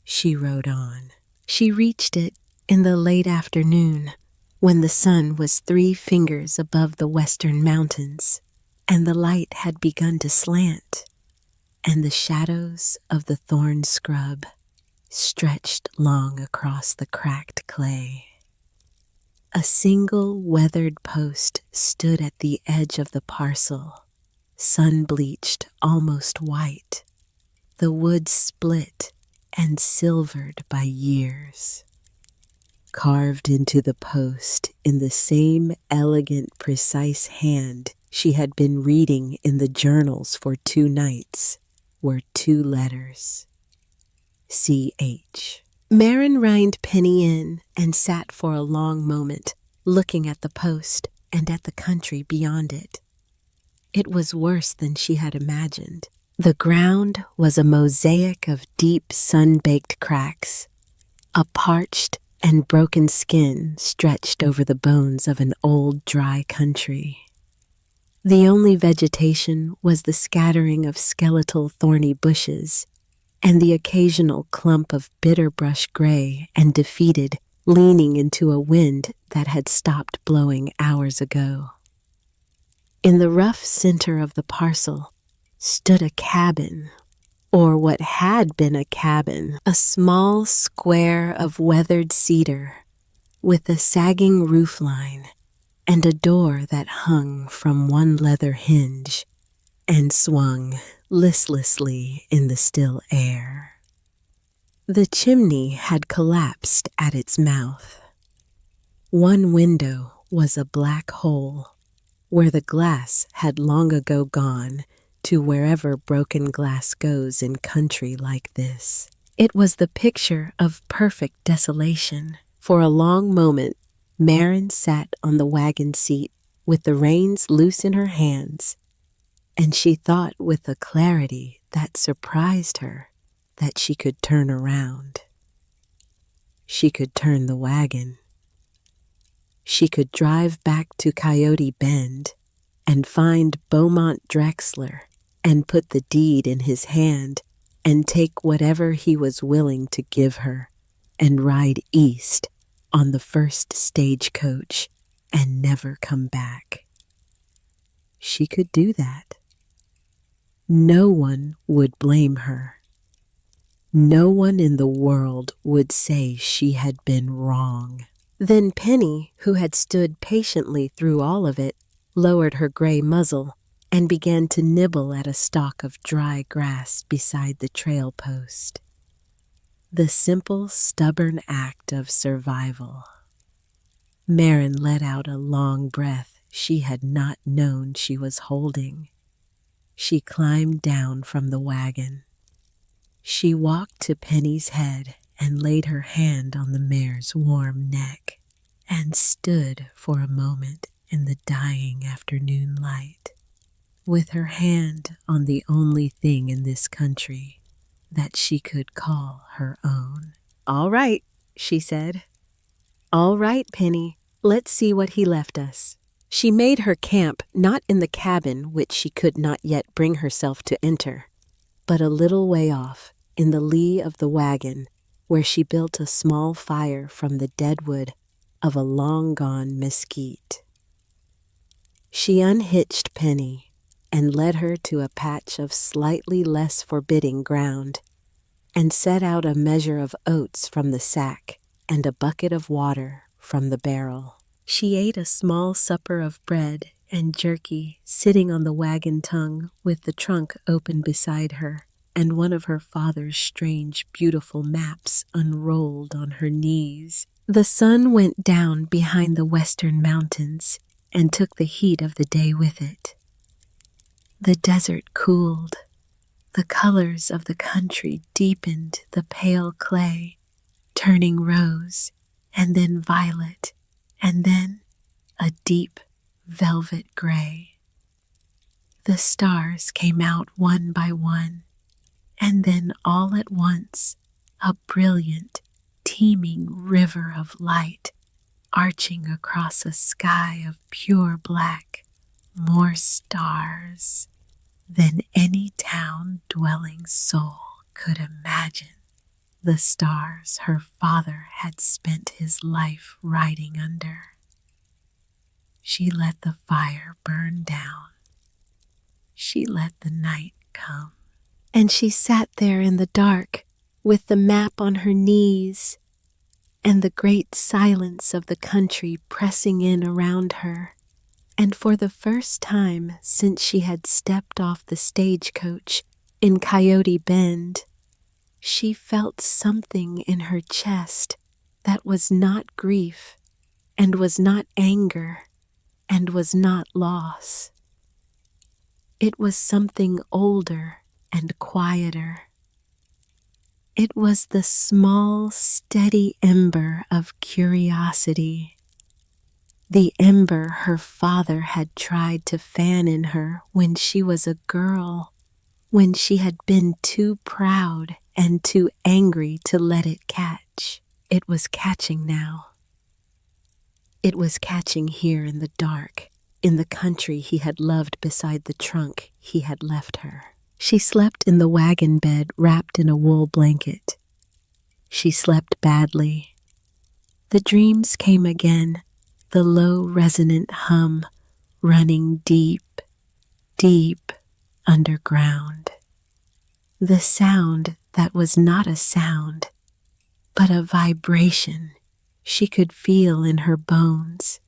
Speaker 1: She rode on. She reached it in the late afternoon, when the sun was 3 fingers above the western mountains, and the light had begun to slant, and the shadows of the thorn scrub stretched long across the cracked clay. A single weathered post stood at the edge of the parcel, sun-bleached almost white, the wood split and silvered by years. Carved into the post in the same elegant, precise hand she had been reading in the journals for 2 nights were 2 letters. C.H. Marin reined Penny in and sat for a long moment, looking at the post and at the country beyond it. It was worse than she had imagined. The ground was a mosaic of deep sun-baked cracks. A parched and broken skin stretched over the bones of an old dry country. The only vegetation was the scattering of skeletal thorny bushes and the occasional clump of bitterbrush gray and defeated, leaning into a wind that had stopped blowing hours ago. In the rough center of the parcel stood a cabin, or what had been a cabin, a small square of weathered cedar with a sagging roofline and a door that hung from one leather hinge and swung listlessly in the still air. The chimney had collapsed at its mouth. One window was a black hole where the glass had long ago gone to wherever broken glass goes in country like this. It was the picture of perfect desolation. For a long moment, Marin sat on the wagon seat with the reins loose in her hands, and she thought with a clarity that surprised her that she could turn around. She could turn the wagon. She could drive back to Coyote Bend and find Beaumont Drexler and put the deed in his hand and take whatever he was willing to give her and ride east on the first stagecoach and never come back. She could do that. No one would blame her. No one in the world would say she had been wrong. Then Penny, who had stood patiently through all of it, lowered her gray muzzle and began to nibble at a stalk of dry grass beside the trail post. The simple, stubborn act of survival. Marin let out a long breath she had not known she was holding. She climbed down from the wagon. She walked to Penny's head and laid her hand on the mare's warm neck and stood for a moment in the dying afternoon light, with her hand on the only thing in this country that she could call her own. "All right," she said. "All right, Penny, let's see what he left us." She made her camp not in the cabin which she could not yet bring herself to enter, but a little way off, in the lee of the wagon, where she built a small fire from the dead wood of a long-gone mesquite. She unhitched Penny and led her to a patch of slightly less forbidding ground and set out a measure of oats from the sack and a bucket of water from the barrel. She ate a small supper of bread and jerky sitting on the wagon tongue with the trunk open beside her and one of her father's strange, beautiful maps unrolled on her knees. The sun went down behind the western mountains and took the heat of the day with it. The desert cooled. The colors of the country deepened the pale clay, turning rose and then violet and then a deep velvet gray. The stars came out one by one, and then all at once a brilliant, teeming river of light arching across a sky of pure black, more stars than any town-dwelling soul could imagine. The stars her father had spent his life riding under. She let the fire burn down. She let the night come. And she sat there in the dark with the map on her knees and the great silence of the country pressing in around her. And for the first time since she had stepped off the stagecoach in Coyote Bend, she felt something in her chest that was not grief and was not anger and was not loss. It was something older and quieter. It was the small, steady ember of curiosity, the ember her father had tried to fan in her when she was a girl, when she had been too proud and too angry to let it catch. It was catching now. It was catching here in the dark, in the country he had loved beside the trunk he had left her. She slept in the wagon bed wrapped in a wool blanket. She slept badly. The dreams came again, the low resonant hum running deep, deep underground. The sound that was not a sound, but a vibration she could feel in her bones.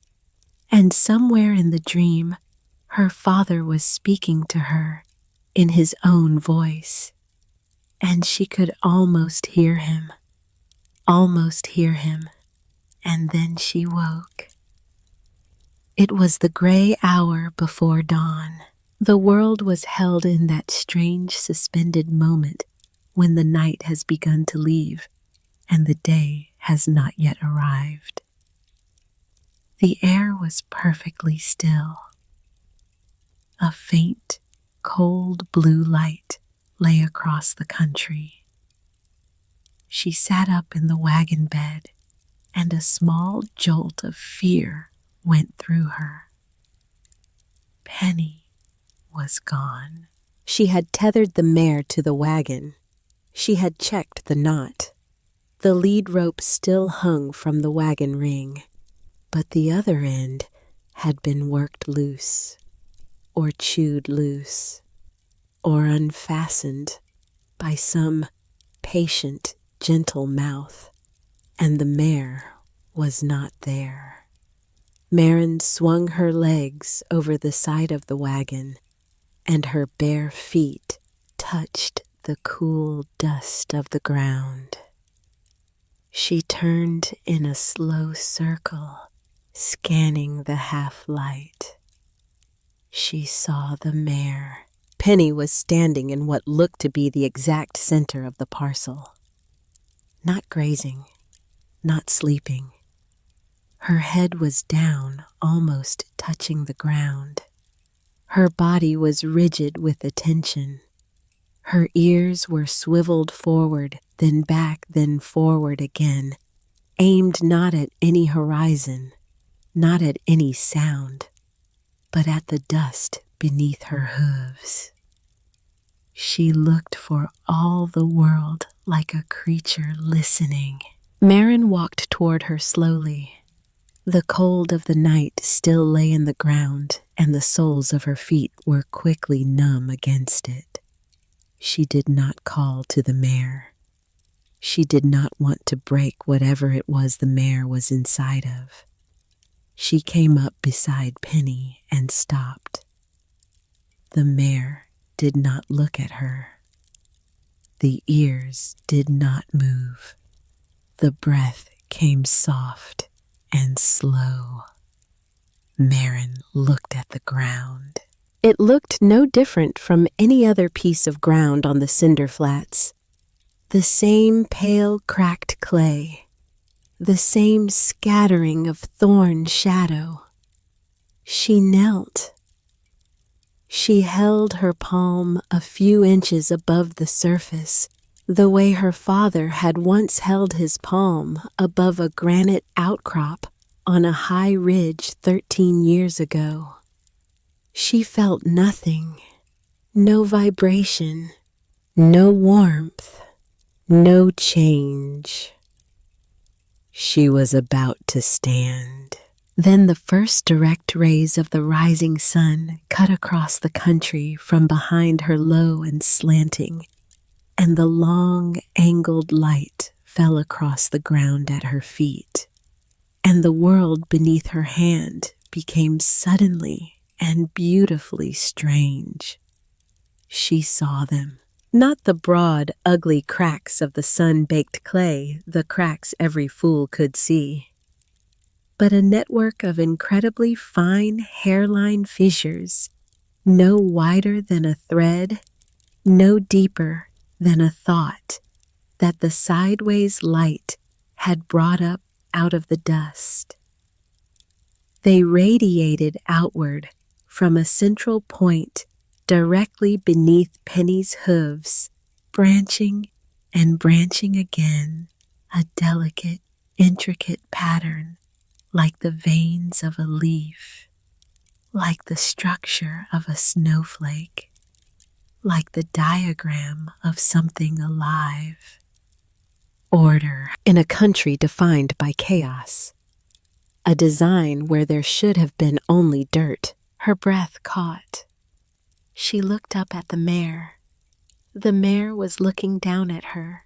Speaker 1: And somewhere in the dream, her father was speaking to her in his own voice. And she could almost hear him, and then she woke. It was the gray hour before dawn. The world was held in that strange suspended moment when the night has begun to leave and the day has not yet arrived. The air was perfectly still. A faint, cold blue light lay across the country. She sat up in the wagon bed, and a small jolt of fear went through her. Penny was gone. She had tethered the mare to the wagon. She had checked the knot. The lead rope still hung from the wagon ring, but the other end had been worked loose, or chewed loose, or unfastened by some patient, gentle mouth, and the mare was not there. Marin swung her legs over the side of the wagon, and her bare feet touched the cool dust of the ground. She turned in a slow circle, scanning the half-light. She saw the mare. Penny was standing in what looked to be the exact center of the parcel. Not grazing, not sleeping. Her head was down, almost touching the ground. Her body was rigid with attention. Her ears were swiveled forward, then back, then forward again, aimed not at any horizon, not at any sound, but at the dust beneath her hooves. She looked for all the world like a creature listening. Marin walked toward her slowly. The cold of the night still lay in the ground, and the soles of her feet were quickly numb against it. She did not call to the mare. She did not want to break whatever it was the mare was inside of. She came up beside Penny and stopped. The mare did not look at her. The ears did not move. The breath came soft and slow. Marin looked at the ground. It looked no different from any other piece of ground on the cinder flats. The same pale cracked clay, the same scattering of thorn shadow. She knelt. She held her palm a few inches above the surface, the way her father had once held his palm above a granite outcrop on a high ridge 13 years ago. She felt nothing, no vibration, no warmth, no change. She was about to stand. Then the first direct rays of the rising sun cut across the country from behind her low and slanting, and the long, angled light fell across the ground at her feet, and the world beneath her hand became suddenly and beautifully strange. She saw them. Not the broad, ugly cracks of the sun-baked clay, the cracks every fool could see, but a network of incredibly fine hairline fissures, no wider than a thread, no deeper than a thought, that the sideways light had brought up out of the dust. They radiated outward from a central point directly beneath Penny's hooves, branching and branching again, a delicate, intricate pattern like the veins of a leaf. like the structure of a snowflake, like the diagram of something alive. Order in a country defined by chaos. A design where there should have been only dirt. Her breath caught. She looked up at the mare. The mare was looking down at her.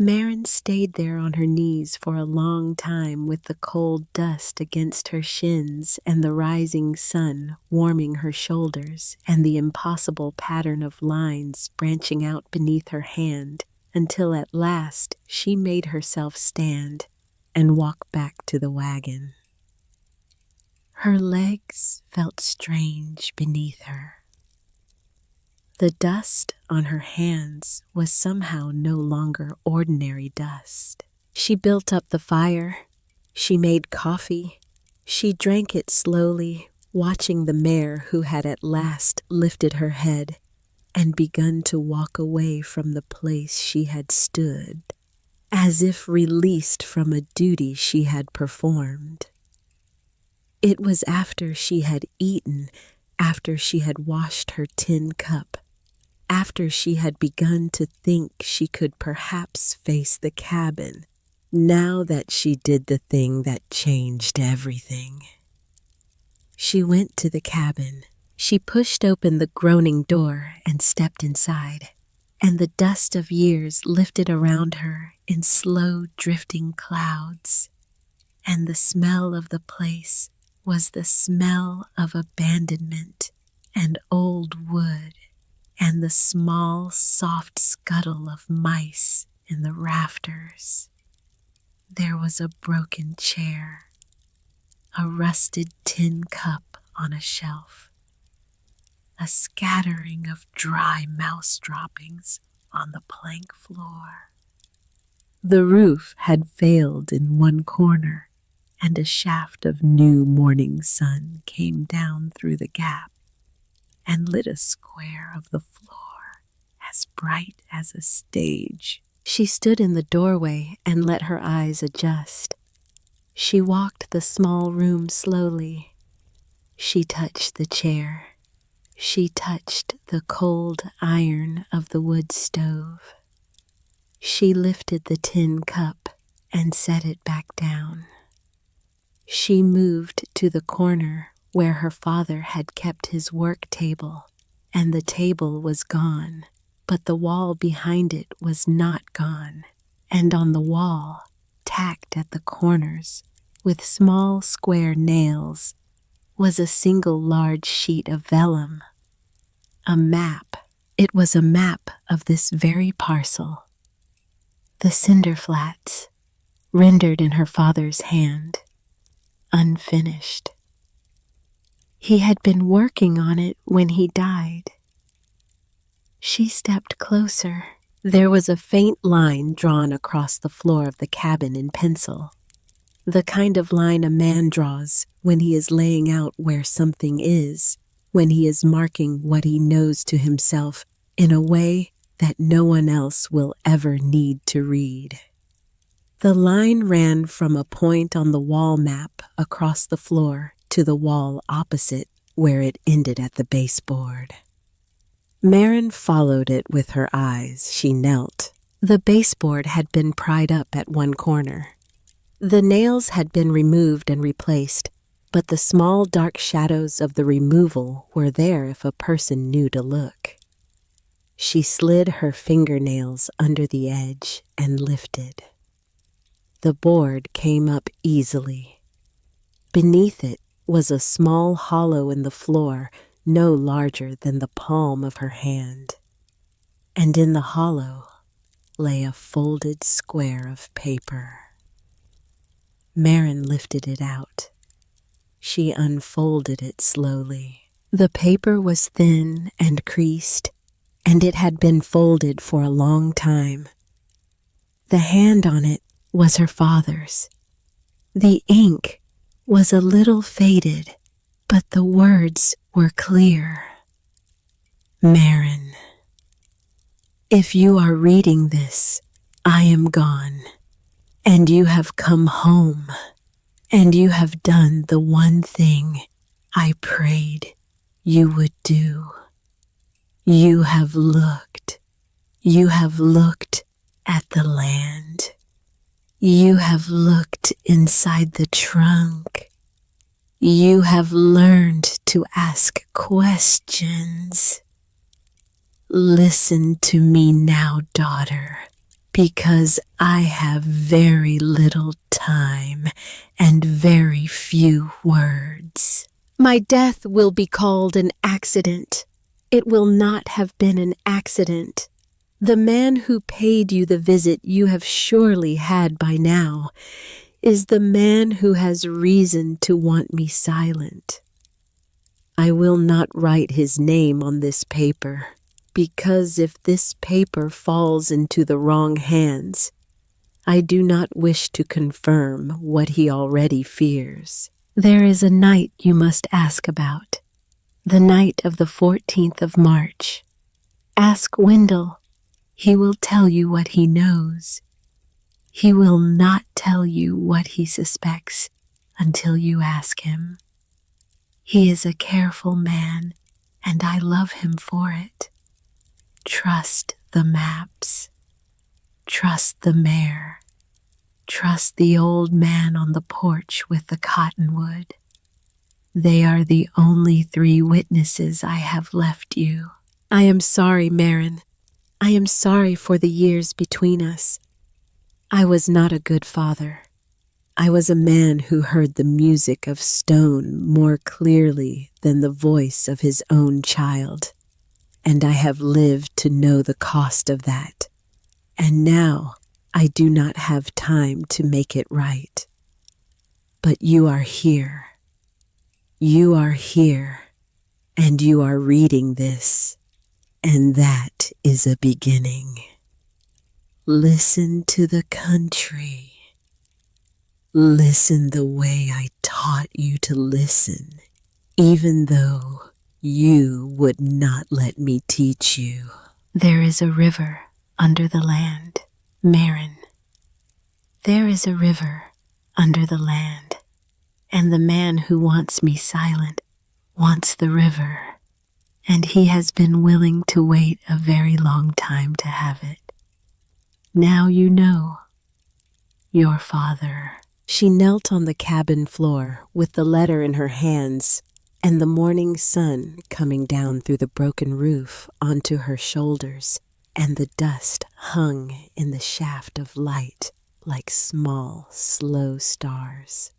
Speaker 1: Marin stayed there on her knees for a long time with the cold dust against her shins and the rising sun warming her shoulders and the impossible pattern of lines branching out beneath her hand until at last she made herself stand and walk back to the wagon. Her legs felt strange beneath her. The dust on her hands was somehow no longer ordinary dust. She built up the fire. She made coffee. She drank it slowly, watching the mare who had at last lifted her head and begun to walk away from the place she had stood, as if released from a duty she had performed. It was after she had eaten, after she had washed her tin cup, after she had begun to think she could perhaps face the cabin, now that she did the thing that changed everything. She went to the cabin. She pushed open the groaning door and stepped inside, and the dust of years lifted around her in slow drifting clouds, and the smell of the place was the smell of abandonment and old wood and the small, soft scuttle of mice in the rafters. There was a broken chair, a rusted tin cup on a shelf, a scattering of dry mouse droppings on the plank floor. The roof had failed in one corner, and a shaft of new morning sun came down through the gap and lit a square of the floor as bright as a stage. She stood in the doorway and let her eyes adjust. She walked the small room slowly. She touched the chair. She touched the cold iron of the wood stove. She lifted the tin cup and set it back down. She moved to the corner where her father had kept his work table, and the table was gone, but the wall behind it was not gone, and on the wall, tacked at the corners, with small square nails, was a single large sheet of vellum. A map. It was a map of this very parcel. The cinder flats, rendered in her father's hand, unfinished. He had been working on it when he died. She stepped closer. There was a faint line drawn across the floor of the cabin in pencil, the kind of line a man draws when he is laying out where something is, when he is marking what he knows to himself in a way that no one else will ever need to read. The line ran from a point on the wall map across the floor to the wall opposite where it ended at the baseboard. Marin followed it with her eyes. She knelt. The baseboard had been pried up at one corner. The nails had been removed and replaced, but the small dark shadows of the removal were there if a person knew to look. She slid her fingernails under the edge and lifted. The board came up easily. Beneath it was a small hollow in the floor, no larger than the palm of her hand. And in the hollow lay a folded square of paper. Marin lifted it out. She unfolded it slowly. The paper was thin and creased, and it had been folded for a long time. The hand on it was her father's. The ink was a little faded, but the words were clear. Marin, if you are reading this, I am gone, and you have come home, and you have done the one thing I prayed you would do. You have looked at the land. You have looked inside the trunk. You have learned to ask questions. Listen to me now, daughter, because I have very little time and very few words. My death will be called an accident. It will not have been an accident. The man who paid you the visit you have surely had by now is the man who has reason to want me silent. I will not write his name on this paper, because if this paper falls into the wrong hands, I do not wish to confirm what he already fears. There is a night you must ask about, the night of the 14th of March. Ask Wendell. He will tell you what he knows. He will not tell you what he suspects until you ask him. He is a careful man, and I love him for it. Trust the maps. Trust the mare. Trust the old man on the porch with the cottonwood. They are the only 3 witnesses I have left you. I am sorry, Marin. I am sorry for the years between us. I was not a good father. I was a man who heard the music of stone more clearly than the voice of his own child, and I have lived to know the cost of that. And now I do not have time to make it right. But you are here. You are here, and you are reading this. And that is a beginning. Listen to the country. Listen the way I taught you to listen, even though you would not let me teach you. There is a river under the land, Marin. There is a river under the land, and the man who wants me silent wants the river. And he has been willing to wait a very long time to have it. Now you know. Your father. She knelt on the cabin floor with the letter in her hands and the morning sun coming down through the broken roof onto her shoulders, and the dust hung in the shaft of light like small, slow stars.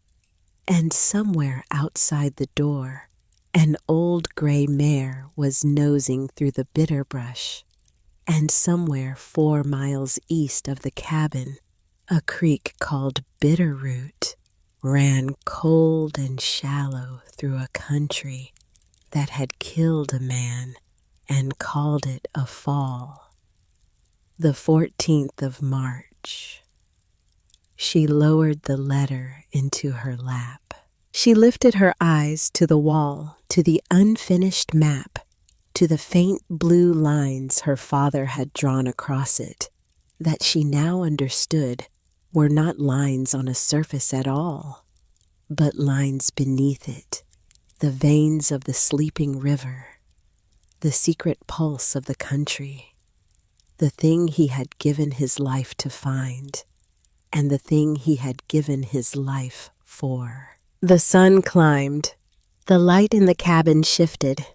Speaker 1: And somewhere outside the door, an old gray mare was nosing through the bitter brush, and somewhere 4 miles east of the cabin, a creek called Bitterroot ran cold and shallow through a country that had killed a man and called it a fall. The 14th of March. She lowered the letter into her lap. She lifted her eyes to the wall, to the unfinished map, to the faint blue lines her father had drawn across it, that she now understood were not lines on a surface at all, but lines beneath it, the veins of the sleeping river, the secret pulse of the country, the thing he had given his life to find, and the thing he had given his life for. The sun climbed. The light in the cabin shifted.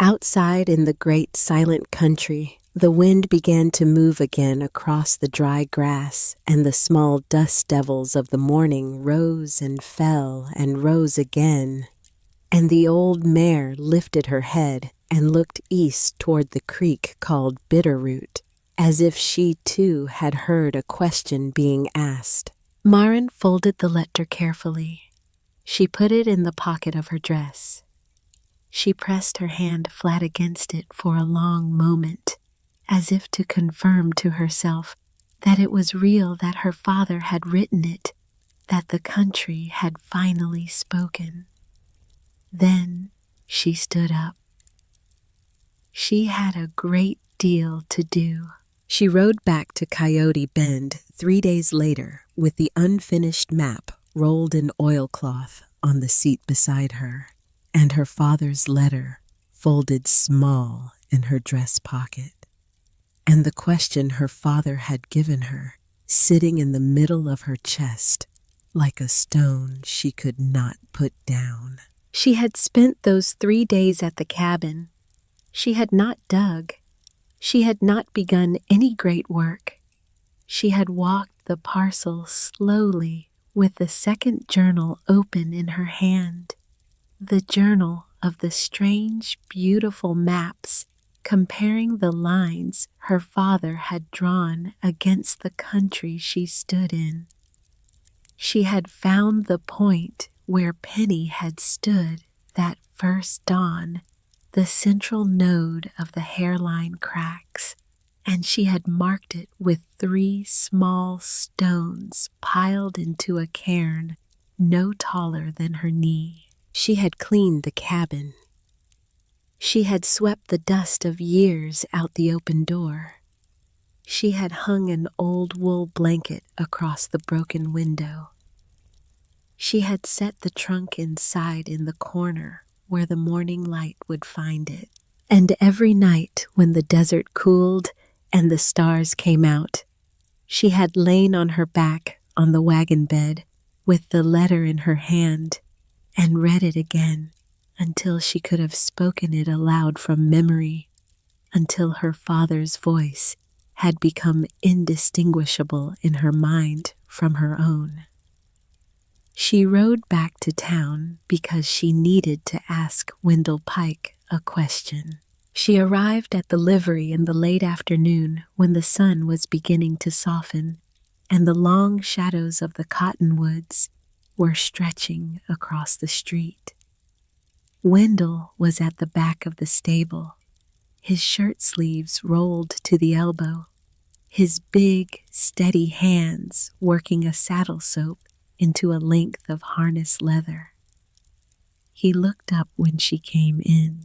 Speaker 1: Outside in the great silent country, the wind began to move again across the dry grass, and the small dust devils of the morning rose and fell and rose again. And the old mare lifted her head and looked east toward the creek called Bitterroot, as if she too had heard a question being asked. Marin folded the letter carefully. She put it in the pocket of her dress. She pressed her hand flat against it for a long moment, as if to confirm to herself that it was real, that her father had written it, that the country had finally spoken. Then she stood up. She had a great deal to do. She rode back to Coyote Bend 3 days later with the unfinished map rolled in oilcloth on the seat beside her, and her father's letter folded small in her dress pocket, and the question her father had given her sitting in the middle of her chest like a stone she could not put down. She had spent those 3 days at the cabin. She had not dug. She had not begun any great work. She had walked the parcel slowly with the second journal open in her hand, the journal of the strange, beautiful maps comparing the lines her father had drawn against the country she stood in. She had found the point where Penny had stood that first dawn, the central node of the hairline cracks, and she had marked it with 3 small stones piled into a cairn no taller than her knee. She had cleaned the cabin. She had swept the dust of years out the open door. She had hung an old wool blanket across the broken window. She had set the trunk inside in the corner where the morning light would find it. And every night when the desert cooled and the stars came out, she had lain on her back on the wagon bed with the letter in her hand and read it again until she could have spoken it aloud from memory, until her father's voice had become indistinguishable in her mind from her own. She rode back to town because she needed to ask Wendell Pike a question. She arrived at the livery in the late afternoon when the sun was beginning to soften and the long shadows of the cottonwoods were stretching across the street. Wendell was at the back of the stable, his shirt sleeves rolled to the elbow, his big, steady hands working a saddle soap into a length of harness leather. He looked up when she came in.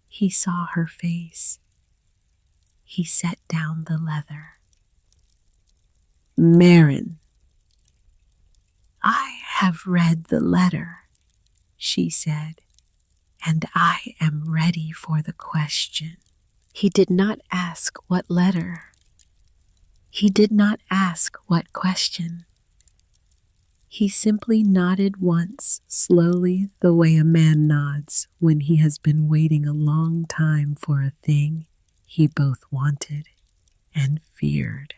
Speaker 1: He saw her face. He set down the leather. "Marin, I have read the letter," she said, "and I am ready for the question." He did not ask what letter. He did not ask what question. He simply nodded once, slowly, the way a man nods when he has been waiting a long time for a thing he both wanted and feared.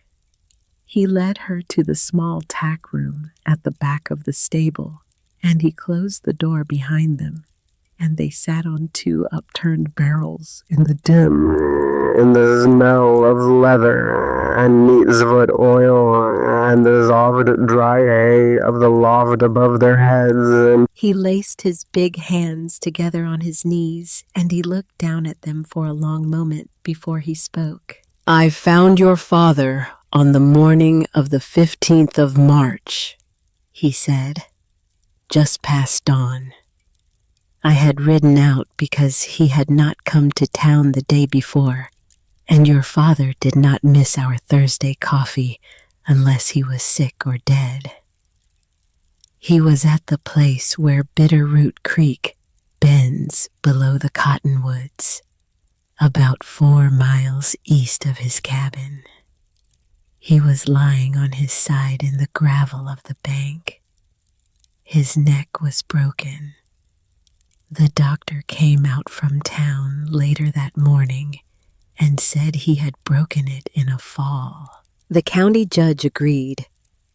Speaker 1: He led her to the small tack room at the back of the stable, and he closed the door behind them, and they sat on 2 upturned barrels in the smell of leather and neat's-foot oil and the soft dry hay of the loft above their heads. He laced his big hands together on his knees, and he looked down at them for a long moment before he spoke. "I found your father on the morning of the 15th of March, he said, "just past dawn. I had ridden out because he had not come to town the day before, and your father did not miss our Thursday coffee unless he was sick or dead. He was at the place where Bitterroot Creek bends below the cottonwoods, about 4 miles east of his cabin. He was lying on his side in the gravel of the bank. His neck was broken. The doctor came out from town later that morning and said he had broken it in a fall." The county judge agreed.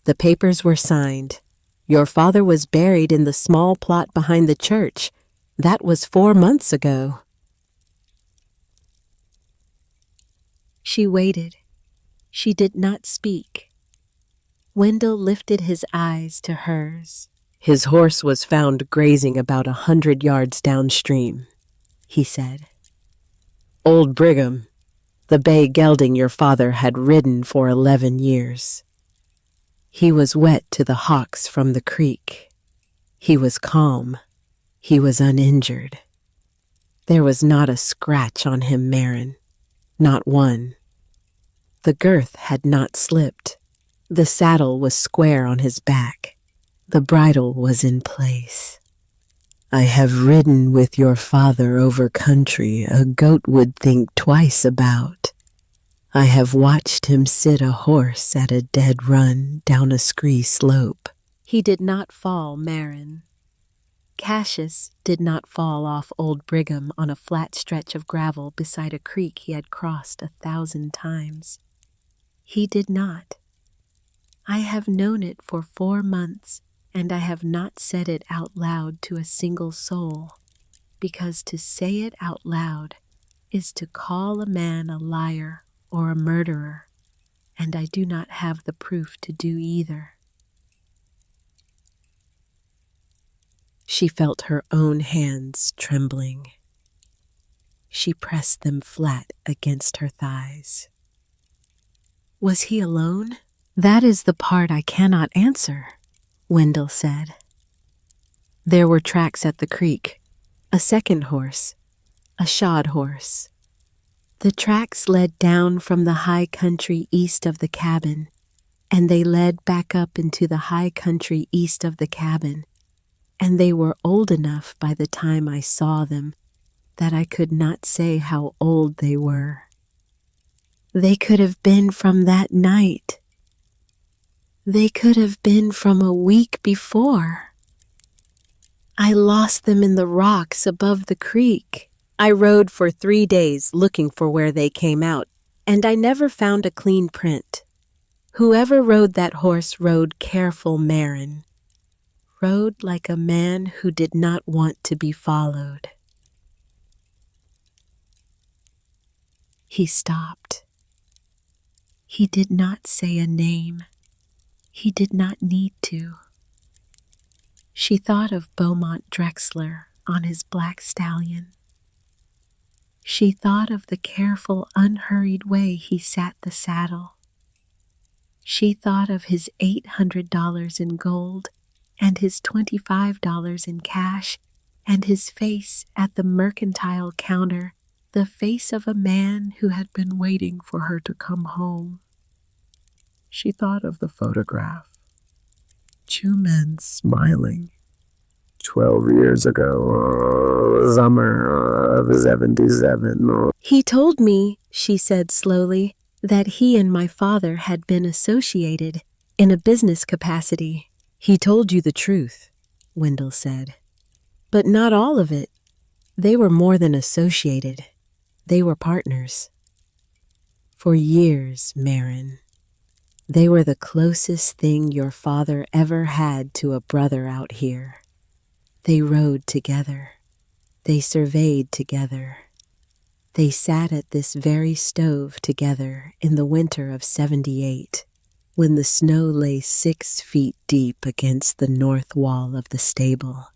Speaker 1: The papers were signed. Your father was buried in the small plot behind the church. That was 4 months ago. She waited. She did not speak. Wendell lifted his eyes to hers. "His horse was found grazing about 100 yards downstream," he said. "Old Brigham, the bay gelding your father had ridden for 11 years. He was wet to the hocks from the creek. He was calm. He was uninjured. There was not a scratch on him, Marin. Not one. The girth had not slipped. The saddle was square on his back. The bridle was in place. I have ridden with your father over country a goat would think twice about. I have watched him sit a horse at a dead run down a scree slope. He did not fall, Marin. Cassius did not fall off Old Brigham on a flat stretch of gravel beside a creek he had crossed 1,000 times. He did not. I have known it for 4 months, and I have not said it out loud to a single soul, because to say it out loud is to call a man a liar or a murderer, and I do not have the proof to do either. She felt her own hands trembling. She pressed them flat against her thighs. Was he alone? That is the part I cannot answer, Wendell said. There were tracks at the creek, a second horse, a shod horse. The tracks led down from the high country east of the cabin, and they led back up into the high country east of the cabin, and they were old enough by the time I saw them that I could not say how old they were. They could have been from that night. They could have been from a week before. I lost them in the rocks above the creek. I rode for 3 days looking for where they came out, and I never found a clean print. Whoever rode that horse rode careful, Marin. Rode like a man who did not want to be followed. He stopped. He did not say a name. He did not need to. She thought of Beaumont Drexler on his black stallion. She thought of the careful, unhurried way he sat the saddle. She thought of his $800 in gold and his $25 in cash and his face at the mercantile counter, the face of a man who had been waiting for her to come home. She thought of the photograph. 2 men smiling. 12 years ago, summer of 77. He told me, she said slowly, that he and my father had been associated in a business capacity. He told you the truth, Wendell said. But not all of it. They were more than associated. They were partners. For years, Marin. They were the closest thing your father ever had to a brother out here. They rode together. They surveyed together. They sat at this very stove together in the winter of 78, when the snow lay 6 feet deep against the north wall of the stable,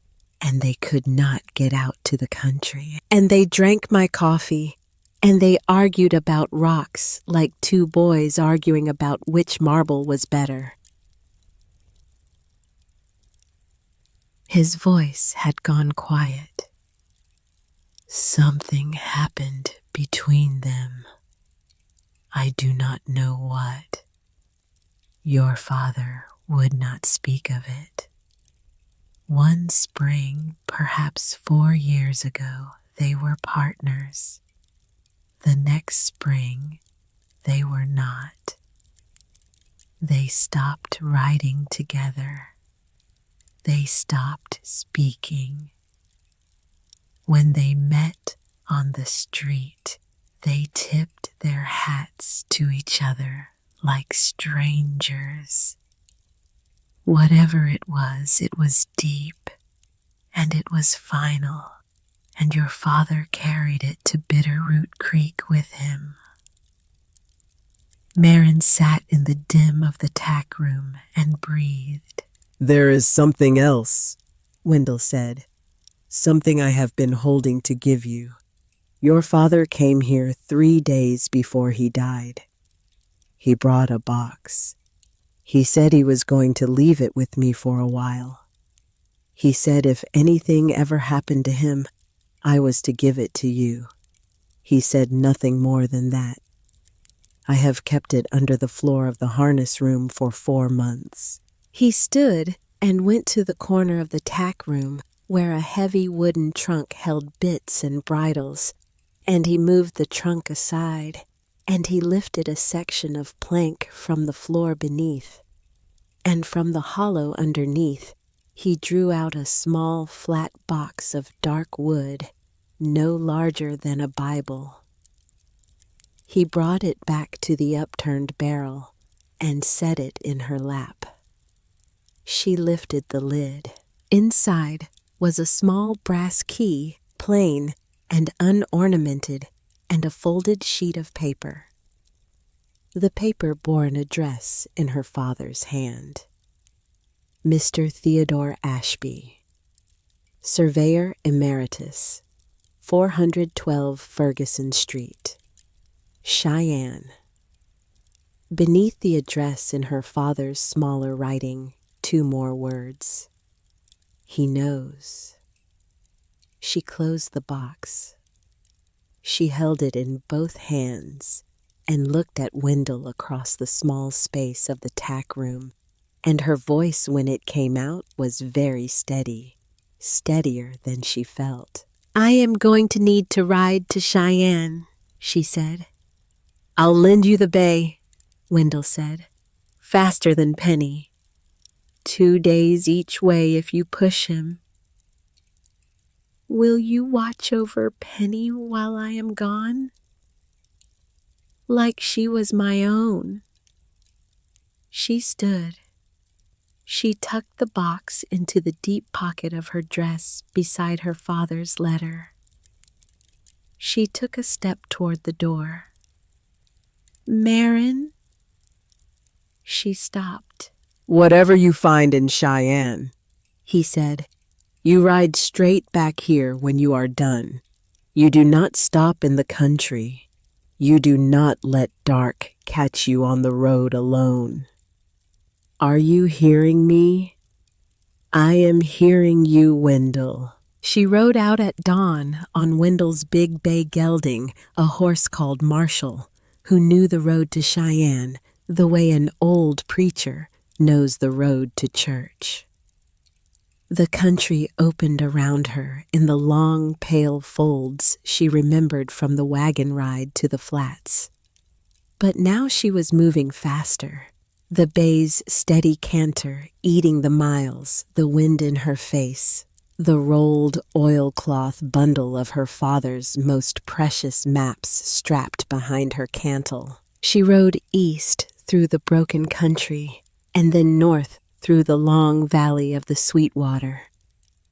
Speaker 1: and they could not get out to the country. And they drank my coffee, and they argued about rocks like 2 boys arguing about which marble was better. His voice had gone quiet. Something happened between them. I do not know what. Your father would not speak of it. One spring, perhaps 4 years ago, they were partners. The next spring, they were not. They stopped riding together. They stopped speaking. When they met on the street, they tipped their hats to each other like strangers. Whatever it was deep, and it was final, and your father carried it to Bitterroot Creek with him. Marin sat in the dim of the tack room and breathed. There is something else, Wendell said. Something I have been holding to give you. Your father came here 3 days before he died. He brought a box. He said he was going to leave it with me for a while. He said if anything ever happened to him, I was to give it to you. He said nothing more than that. I have kept it under the floor of the harness room for 4 months. He stood and went to the corner of the tack room where a heavy wooden trunk held bits and bridles, and he moved the trunk aside, and he lifted a section of plank from the floor beneath, and from the hollow underneath he drew out a small flat box of dark wood, no larger than a Bible. He brought it back to the upturned barrel and set it in her lap. She lifted the lid. Inside was a small brass key, plain and unornamented, and a folded sheet of paper. The paper bore an address in her father's hand. Mr. Theodore Ashby, Surveyor Emeritus, 412 Ferguson Street, Cheyenne. Beneath the address in her father's smaller writing, 2 more words. He knows. She closed the box. She held it in both hands and looked at Wendell across the small space of the tack room, and her voice when it came out was very steady, steadier than she felt. "I am going to need to ride to Cheyenne," she said. "I'll lend you the bay," Wendell said. "Faster than Penny. 2 days each way if you push him." "Will you watch over Penny while I am gone?" "Like she was my own." She stood. She tucked the box into the deep pocket of her dress beside her father's letter. She took a step toward the door. "Marin?" She stopped. "Whatever you find in Cheyenne," he said, "you ride straight back here when you are done. You do not stop in the country. You do not let dark catch you on the road alone. Are you hearing me? I am hearing you, Wendell." She rode out at dawn on Wendell's big bay gelding, a horse called Marshall, who knew the road to Cheyenne the way an old preacher knows the road to church. The country opened around her in the long, pale folds she remembered from the wagon ride to the flats. But now she was moving faster, the bay's steady canter eating the miles, the wind in her face, the rolled oilcloth bundle of her father's most precious maps strapped behind her cantle. She rode east through the broken country, and then north through the long valley of the Sweetwater,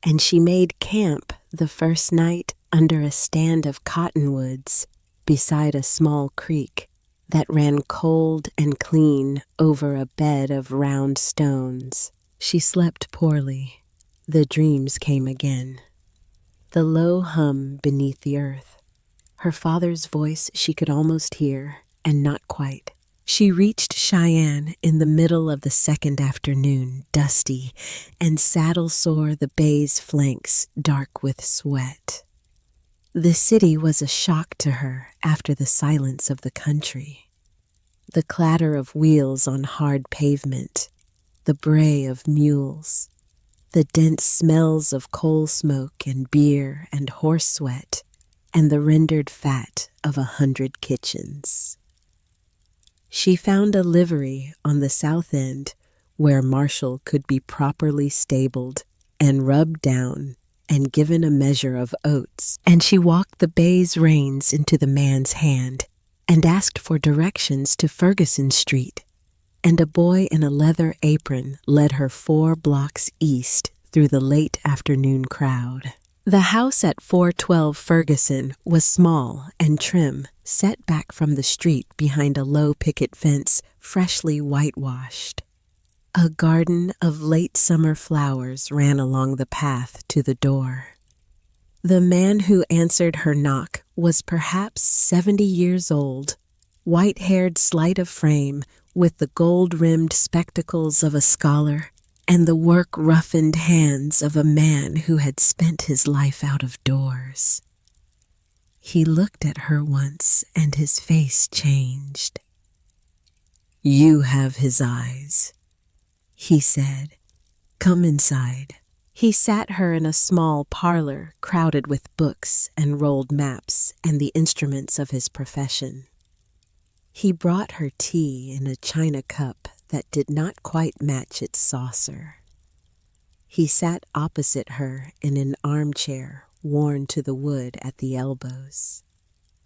Speaker 1: and she made camp the first night under a stand of cottonwoods beside a small creek that ran cold and clean over a bed of round stones. She slept poorly. The dreams came again. The low hum beneath the earth. Her father's voice she could almost hear, and not quite. She reached Cheyenne in the middle of the second afternoon, dusty, and saddle-sore the bay's flanks, dark with sweat. The city was a shock to her after the silence of the country. The clatter of wheels on hard pavement, the bray of mules, the dense smells of coal smoke and beer and horse sweat, and the rendered fat of 100 kitchens. She found a livery on the south end where Marshall could be properly stabled and rubbed down and given a measure of oats, and she walked the bay's reins into the man's hand and asked for directions to Ferguson Street, and a boy in a leather apron led her 4 blocks east through the late afternoon crowd. The house at 412 Ferguson was small and trim, set back from the street behind a low picket fence, freshly whitewashed. A garden of late summer flowers ran along the path to the door. The man who answered her knock was perhaps 70 years old, white-haired, slight of frame, with the gold-rimmed spectacles of a scholar and the work-roughened hands of a man who had spent his life out of doors. He looked at her once, and his face changed. "You have his eyes," he said. "Come inside." He sat her in a small parlor crowded with books and rolled maps and the instruments of his profession. He brought her tea in a china cup that did not quite match its saucer. He sat opposite her in an armchair worn to the wood at the elbows,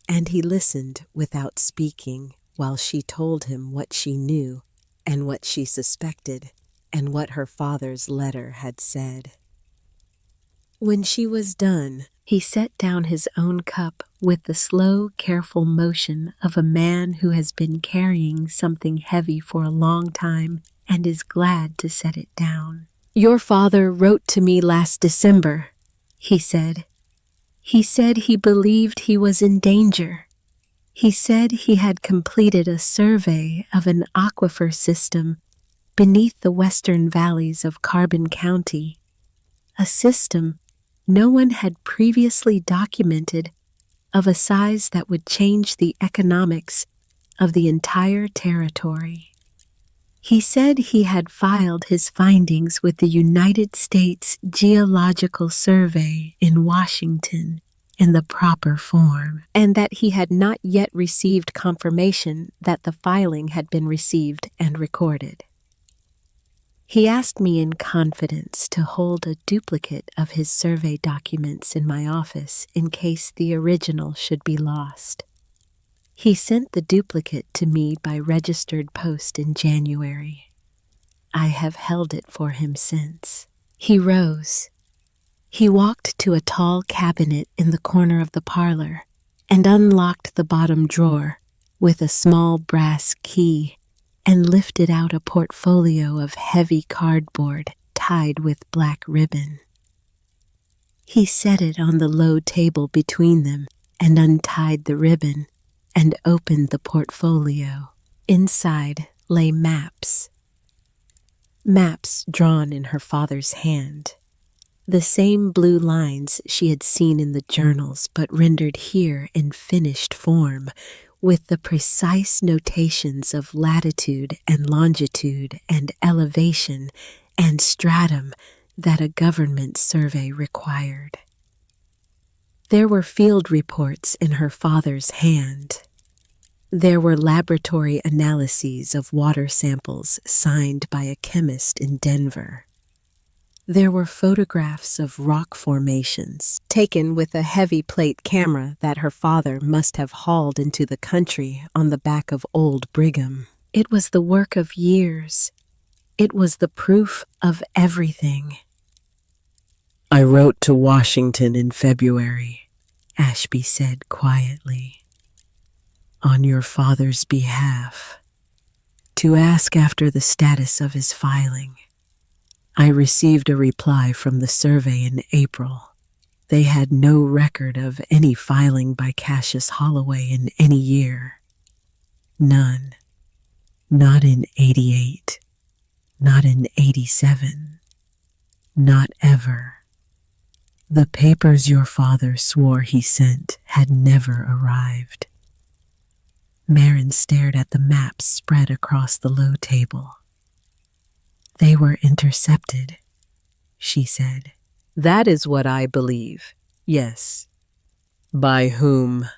Speaker 1: and he listened without speaking while she told him what she knew and what she suspected and what her father's letter had said. When she was done, he set down his own cup with the slow, careful motion of a man who has been carrying something heavy for a long time and is glad to set it down. "Your father wrote to me last December," he said. "He said he believed he was in danger. He said he had completed a survey of an aquifer system beneath the western valleys of Carbon County, a system no one had previously documented of a size that would change the economics of the entire territory. He said he had filed his findings with the United States Geological Survey in Washington in the proper form, and that he had not yet received confirmation that the filing had been received and recorded. He asked me in confidence to hold a duplicate of his survey documents in my office in case the original should be lost. He sent the duplicate to me by registered post in January. I have held it for him since. He rose. He walked to a tall cabinet in the corner of the parlor and unlocked the bottom drawer with a small brass key and lifted out a portfolio of heavy cardboard tied with black ribbon. He set it on the low table between them and untied the ribbon and opened the portfolio. Inside lay maps. Maps drawn in her father's hand. The same blue lines she had seen in the journals, but rendered here in finished form, with the precise notations of latitude and longitude and elevation and stratum that a government survey required. There were field reports in her father's hand. There were laboratory analyses of water samples signed by a chemist in Denver. There were photographs of rock formations taken with a heavy plate camera that her father must have hauled into the country on the back of Old Brigham. It was the work of years. It was the proof of everything. "I wrote to Washington in February," Ashby said quietly, "on your father's behalf, to ask after the status of his filing. I received a reply from the survey in April. They had no record of any filing by Cassius Holloway in any year. None. Not in 88. Not in 87. Not ever. The papers your father swore he sent had never arrived." Marin stared at the maps spread across the low table. "They were intercepted," she said. "That is what I believe, yes." "By whom?"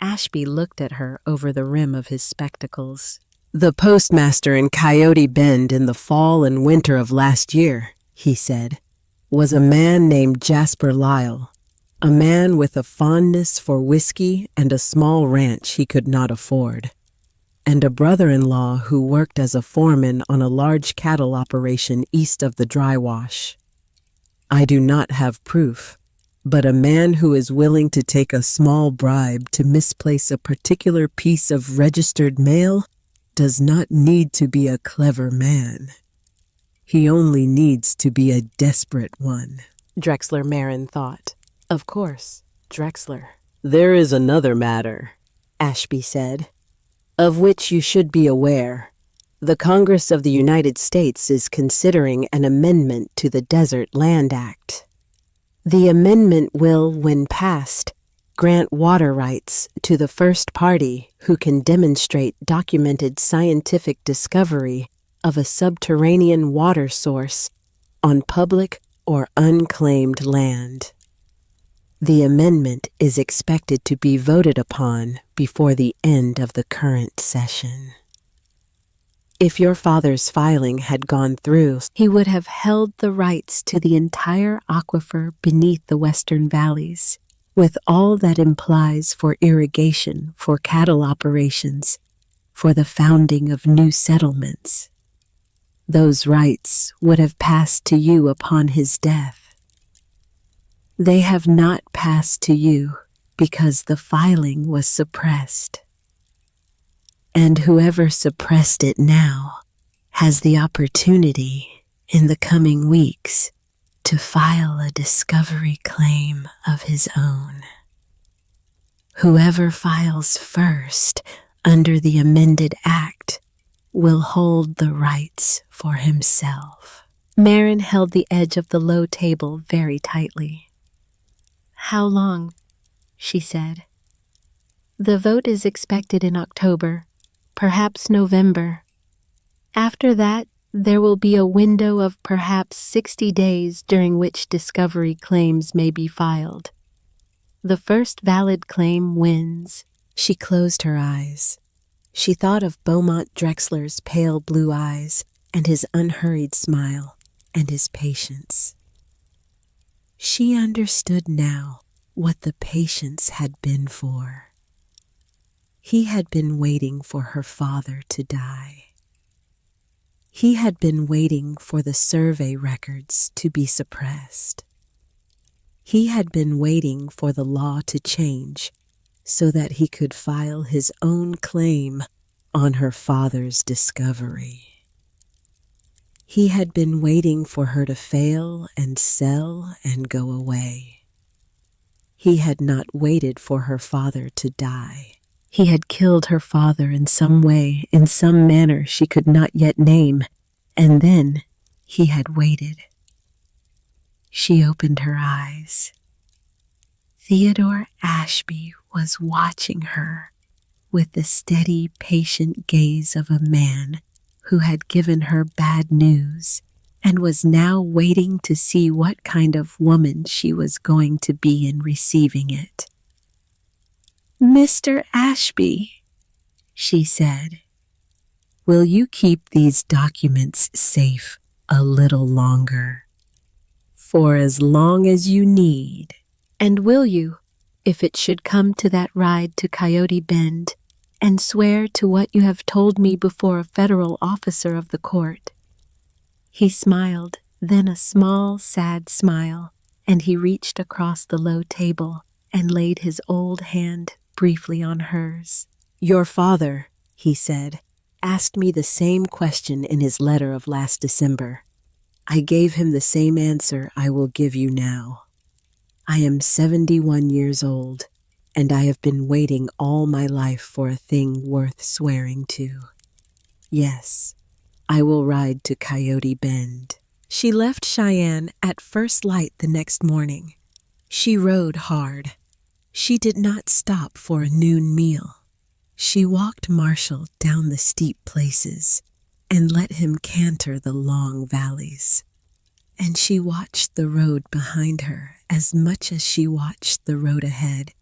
Speaker 1: Ashby looked at her over the rim of his spectacles. "The postmaster in Coyote Bend in the fall and winter of last year," he said, "was a man named Jasper Lyle, a man with a fondness for whiskey and a small ranch he could not afford, and a brother-in-law who worked as a foreman on a large cattle operation east of the dry wash. I do not have proof, but a man who is willing to take a small bribe to misplace a particular piece of registered mail does not need to be a clever man. He only needs to be a desperate one." Drexler Marin thought. Of course, Drexler. "There is another matter," Ashby said, "of which you should be aware. The Congress of the United States is considering an amendment to the Desert Land Act. The amendment will, when passed, grant water rights to the first party who can demonstrate documented scientific discovery of a subterranean water source on public or unclaimed land. The amendment is expected to be voted upon before the end of the current session. If your father's filing had gone through, he would have held the rights to the entire aquifer beneath the western valleys, with all that implies for irrigation, for cattle operations, for the founding of new settlements. Those rights would have passed to you upon his death. They have not passed to you because the filing was suppressed. And whoever suppressed it now has the opportunity in the coming weeks to file a discovery claim of his own. Whoever files first under the amended act will hold the rights for himself. Marin held the edge of the low table very tightly. "How long?" she said. "The vote is expected in October, perhaps November. After that, there will be a window of perhaps 60 days during which discovery claims may be filed. The first valid claim wins." She closed her eyes. She thought of Beaumont Drexler's pale blue eyes and his unhurried smile and his patience. She understood now what the patience had been for. He had been waiting for her father to die. He had been waiting for the survey records to be suppressed. He had been waiting for the law to change so that he could file his own claim on her father's discovery. He had been waiting for her to fail and sell and go away. He had not waited for her father to die. He had killed her father in some way, in some manner she could not yet name, and then he had waited. She opened her eyes. Theodore Ashby was watching her with the steady, patient gaze of a man who had given her bad news and was now waiting to see what kind of woman she was going to be in receiving it. "Mr. Ashby," she said, "will you keep these documents safe a little longer?" "For as long as you need." "And will you, if it should come to that ride to Coyote Bend, and swear to what you have told me before a federal officer of the court?" He smiled, then a small, sad smile, and he reached across the low table and laid his old hand briefly on hers. "Your father," he said, "asked me the same question in his letter of last December. I gave him the same answer I will give you now. I am 71 years old, and I have been waiting all my life for a thing worth swearing to. Yes, I will ride to Coyote Bend." She left Cheyenne at first light the next morning. She rode hard. She did not stop for a noon meal. She walked Marshall down the steep places and let him canter the long valleys. And she watched the road behind her as much as she watched the road ahead,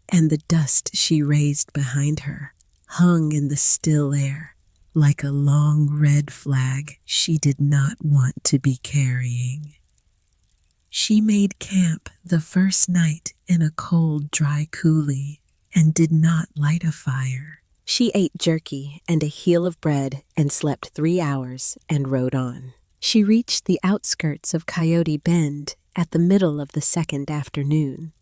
Speaker 1: and the dust she raised behind her hung in the still air like a long red flag she did not want to be carrying. She made camp the first night in a cold, dry coulee and did not light a fire. She ate jerky and a heel of bread and slept 3 hours and rode on. She reached the outskirts of Coyote Bend at the middle of the second afternoon.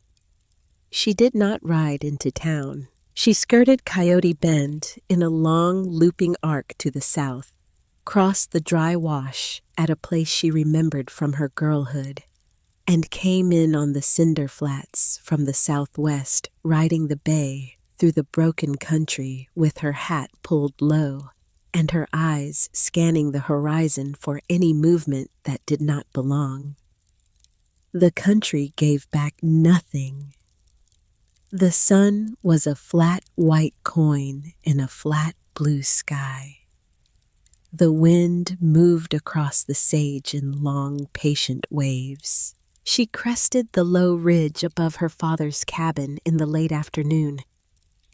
Speaker 1: She did not ride into town. She skirted Coyote Bend in a long, looping arc to the south, crossed the dry wash at a place she remembered from her girlhood, and came in on the cinder flats from the southwest, riding the bay through the broken country with her hat pulled low and her eyes scanning the horizon for any movement that did not belong. The country gave back nothing. The sun was a flat white coin in a flat blue sky. The wind moved across the sage in long, patient waves. She crested the low ridge above her father's cabin in the late afternoon,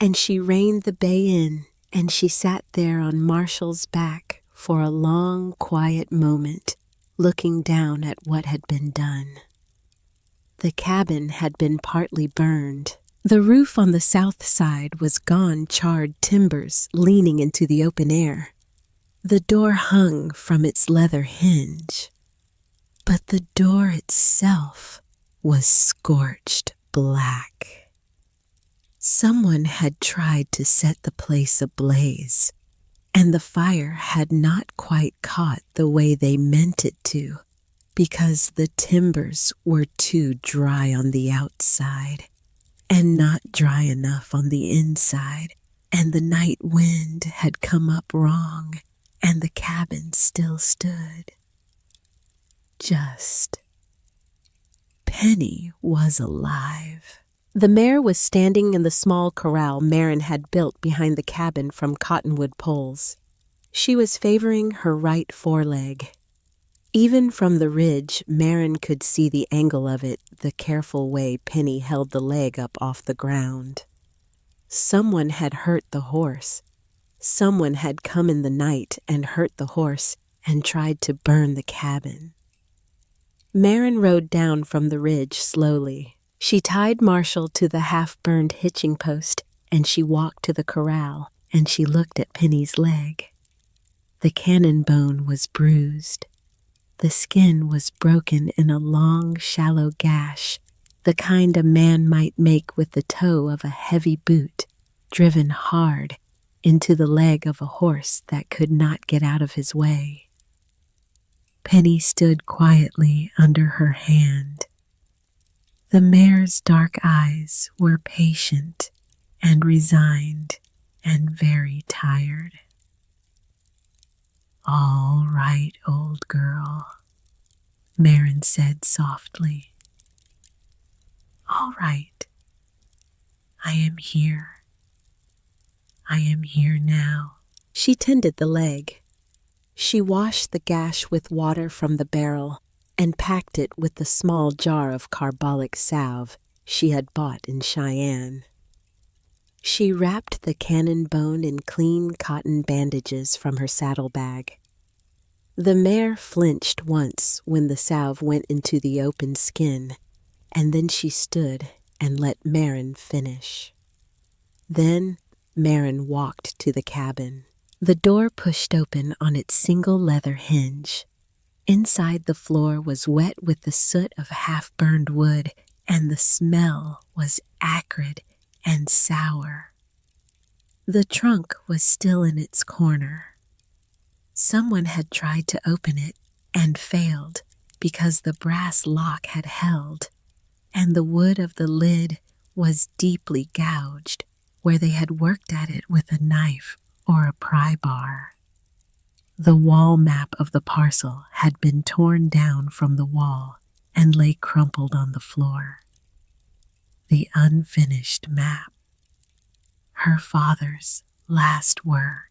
Speaker 1: and she reined the bay in, and she sat there on Marshall's back for a long, quiet moment, looking down at what had been done. The cabin had been partly burned. The roof on the south side was gone, charred timbers leaning into the open air. The door hung from its leather hinge, but the door itself was scorched black. Someone had tried to set the place ablaze, and the fire had not quite caught the way they meant it to, because the timbers were too dry on the outside and not dry enough on the inside, and the night wind had come up wrong, and the cabin still stood. Just. Penny was alive. The mare was standing in the small corral Marin had built behind the cabin from cottonwood poles. She was favoring her right foreleg. Even from the ridge, Marin could see the angle of it, the careful way Penny held the leg up off the ground. Someone had hurt the horse. Someone had come in the night and hurt the horse and tried to burn the cabin. Marin rode down from the ridge slowly. She tied Marshall to the half-burned hitching post, and she walked to the corral, and she looked at Penny's leg. The cannon bone was bruised. The skin was broken in a long, shallow gash, the kind a man might make with the toe of a heavy boot, driven hard into the leg of a horse that could not get out of his way. Penny stood quietly under her hand. The mare's dark eyes were patient and resigned and very tired. "All right, old girl," Marin said softly. "All right. I am here. I am here now." She tended the leg. She washed the gash with water from the barrel and packed it with the small jar of carbolic salve she had bought in Cheyenne. She wrapped the cannon bone in clean cotton bandages from her saddlebag. The mare flinched once when the salve went into the open skin, and then she stood and let Marin finish. Then Marin walked to the cabin. The door pushed open on its single leather hinge. Inside, the floor was wet with the soot of half-burned wood, and the smell was acrid and sour. The trunk was still in its corner. Someone had tried to open it and failed because the brass lock had held, and the wood of the lid was deeply gouged where they had worked at it with a knife or a pry bar. The wall map of the parcel had been torn down from the wall and lay crumpled on the floor. The unfinished map. Her father's last work.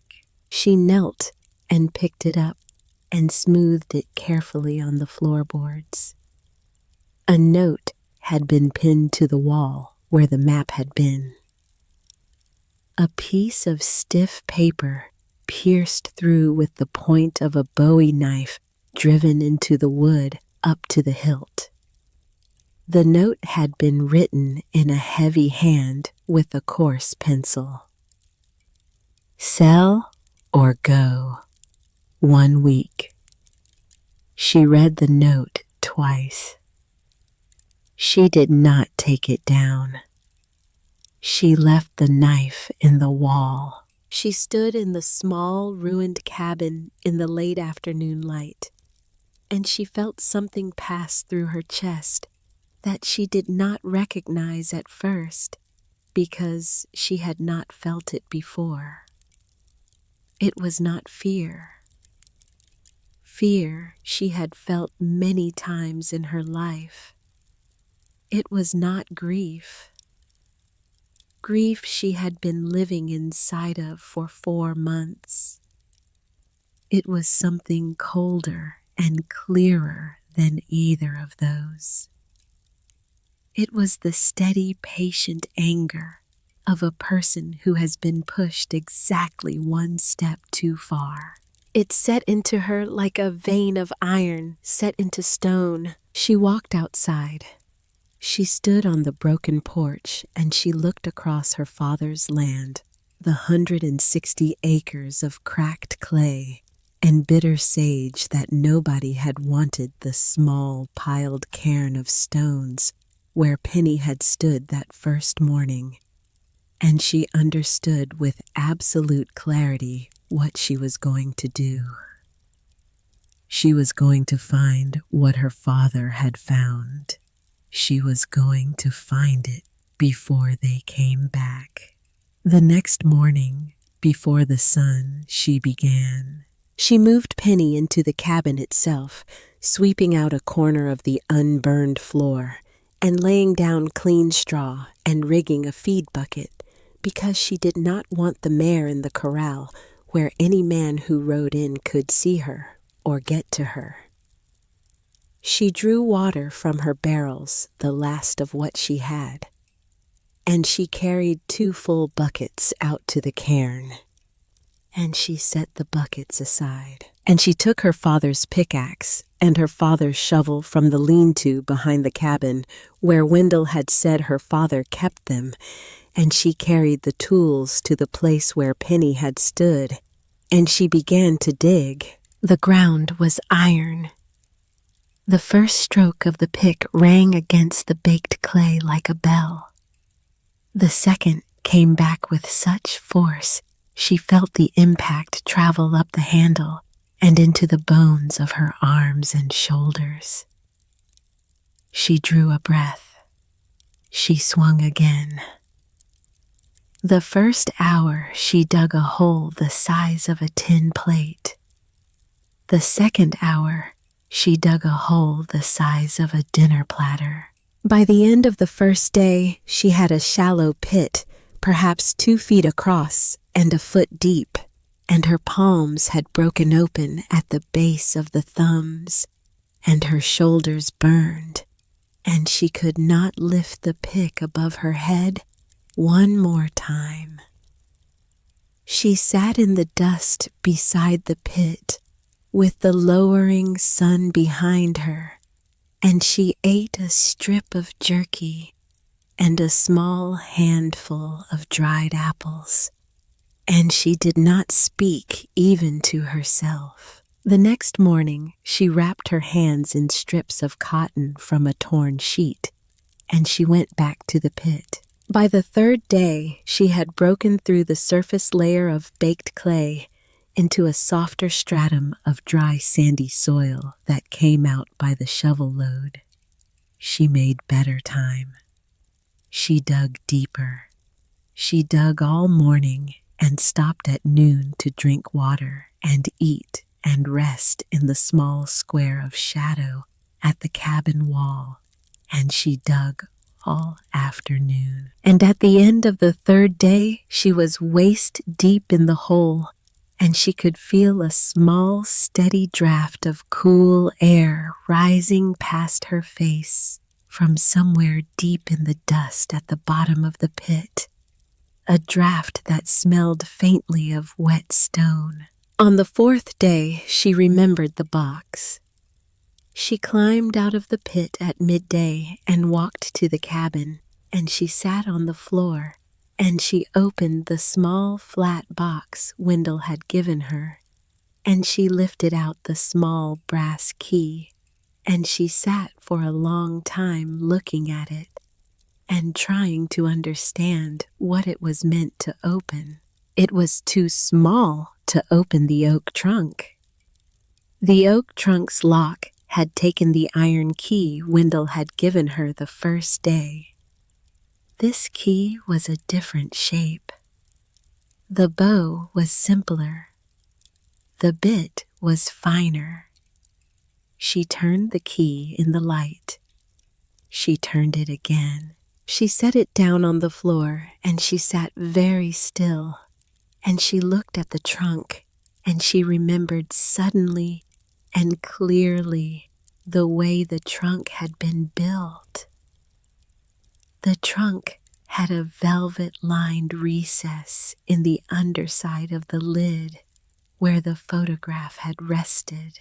Speaker 1: She knelt and picked it up and smoothed it carefully on the floorboards. A note had been pinned to the wall where the map had been. A piece of stiff paper pierced through with the point of a bowie knife driven into the wood up to the hilt. The note had been written in a heavy hand with a coarse pencil. "Sell or go. 1 week." She read the note twice. She did not take it down. She left the knife in the wall. She stood in the small, ruined cabin in the late afternoon light, and she felt something pass through her chest that she did not recognize at first because she had not felt it before. It was not fear. Fear she had felt many times in her life. It was not grief. Grief she had been living inside of for 4 months. It was something colder and clearer than either of those. It was the steady, patient anger of a person who has been pushed exactly one step too far. It set into her like a vein of iron set into stone. She walked outside. She stood on the broken porch and she looked across her father's land, the 160 acres of cracked clay and bitter sage that nobody had wanted, the small piled cairn of stones where Penny had stood that first morning. And she understood with absolute clarity what she was going to do. She was going to find what her father had found. She was going to find it before they came back. The next morning, before the sun, she began. She moved Penny into the cabin itself, sweeping out a corner of the unburned floor and laying down clean straw and rigging a feed bucket, because she did not want the mare in the corral where any man who rode in could see her or get to her. She drew water from her barrels, the last of what she had, and she carried 2 full buckets out to the cairn. And she set the buckets aside. And she took her father's pickaxe and her father's shovel from the lean-to behind the cabin where Wendell had said her father kept them, and she carried the tools to the place where Penny had stood, and she began to dig. The ground was iron. The first stroke of the pick rang against the baked clay like a bell. The second came back with such force she felt the impact travel up the handle and into the bones of her arms and shoulders. She drew a breath. She swung again. The first hour she dug a hole the size of a tin plate. The second hour she dug a hole the size of a dinner platter. By the end of the first day, she had a shallow pit, perhaps 2 feet across and a foot deep, and her palms had broken open at the base of the thumbs, and her shoulders burned, and she could not lift the pick above her head one more time. She sat in the dust beside the pit, with the lowering sun behind her, and she ate a strip of jerky and a small handful of dried apples, and she did not speak even to herself. The next morning, she wrapped her hands in strips of cotton from a torn sheet, and she went back to the pit. By the 3rd day, she had broken through the surface layer of baked clay into a softer stratum of dry sandy soil that came out by the shovel load. She made better time. She dug deeper. She dug all morning and stopped at noon to drink water and eat and rest in the small square of shadow at the cabin wall, and she dug all afternoon. And at the end of the 3rd day, she was waist deep in the hole, and she could feel a small, steady draft of cool air rising past her face from somewhere deep in the dust at the bottom of the pit, a draft that smelled faintly of wet stone. On the 4th day, she remembered the box. She climbed out of the pit at midday and walked to the cabin, and she sat on the floor, and she opened the small flat box Wendell had given her, and she lifted out the small brass key, and she sat for a long time looking at it and trying to understand what it was meant to open. It was too small to open the oak trunk. The oak trunk's lock had taken the iron key Wendell had given her the first day. This key was a different shape. The bow was simpler. The bit was finer. She turned the key in the light. She turned it again. She set it down on the floor, and she sat very still, and she looked at the trunk, and she remembered suddenly and clearly the way the trunk had been built. The trunk had a velvet-lined recess in the underside of the lid where the photograph had rested.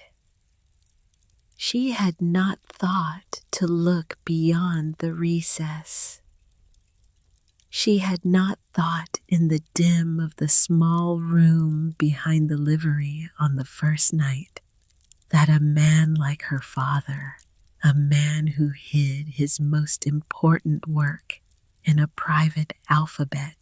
Speaker 1: She had not thought to look beyond the recess. She had not thought in the dim of the small room behind the livery on the first night that a man like her father, a man who hid his most important work in a private alphabet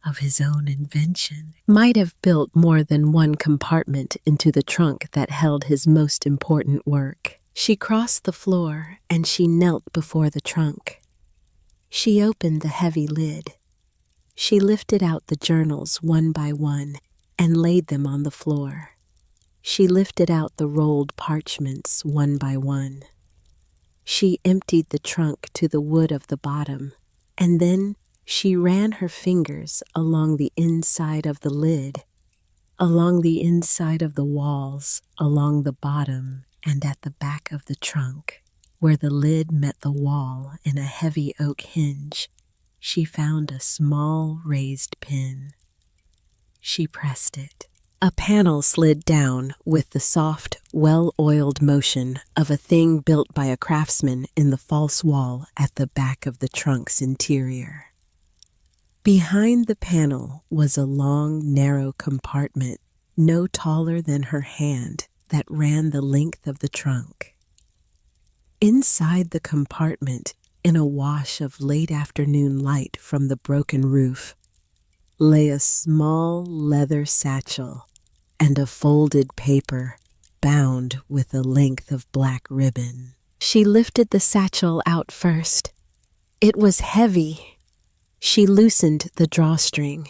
Speaker 1: of his own invention, might have built more than one compartment into the trunk that held his most important work. She crossed the floor and she knelt before the trunk. She opened the heavy lid. She lifted out the journals one by one and laid them on the floor. She lifted out the rolled parchments one by one. She emptied the trunk to the wood of the bottom, and then she ran her fingers along the inside of the lid, along the inside of the walls, along the bottom, and at the back of the trunk, where the lid met the wall in a heavy oak hinge. She found a small raised pin. She pressed it. A panel slid down with the soft, well-oiled motion of a thing built by a craftsman in the false wall at the back of the trunk's interior. Behind the panel was a long, narrow compartment, no taller than her hand, that ran the length of the trunk. Inside the compartment, in a wash of late afternoon light from the broken roof, lay a small leather satchel and a folded paper bound with a length of black ribbon. She lifted the satchel out first. It was heavy. She loosened the drawstring.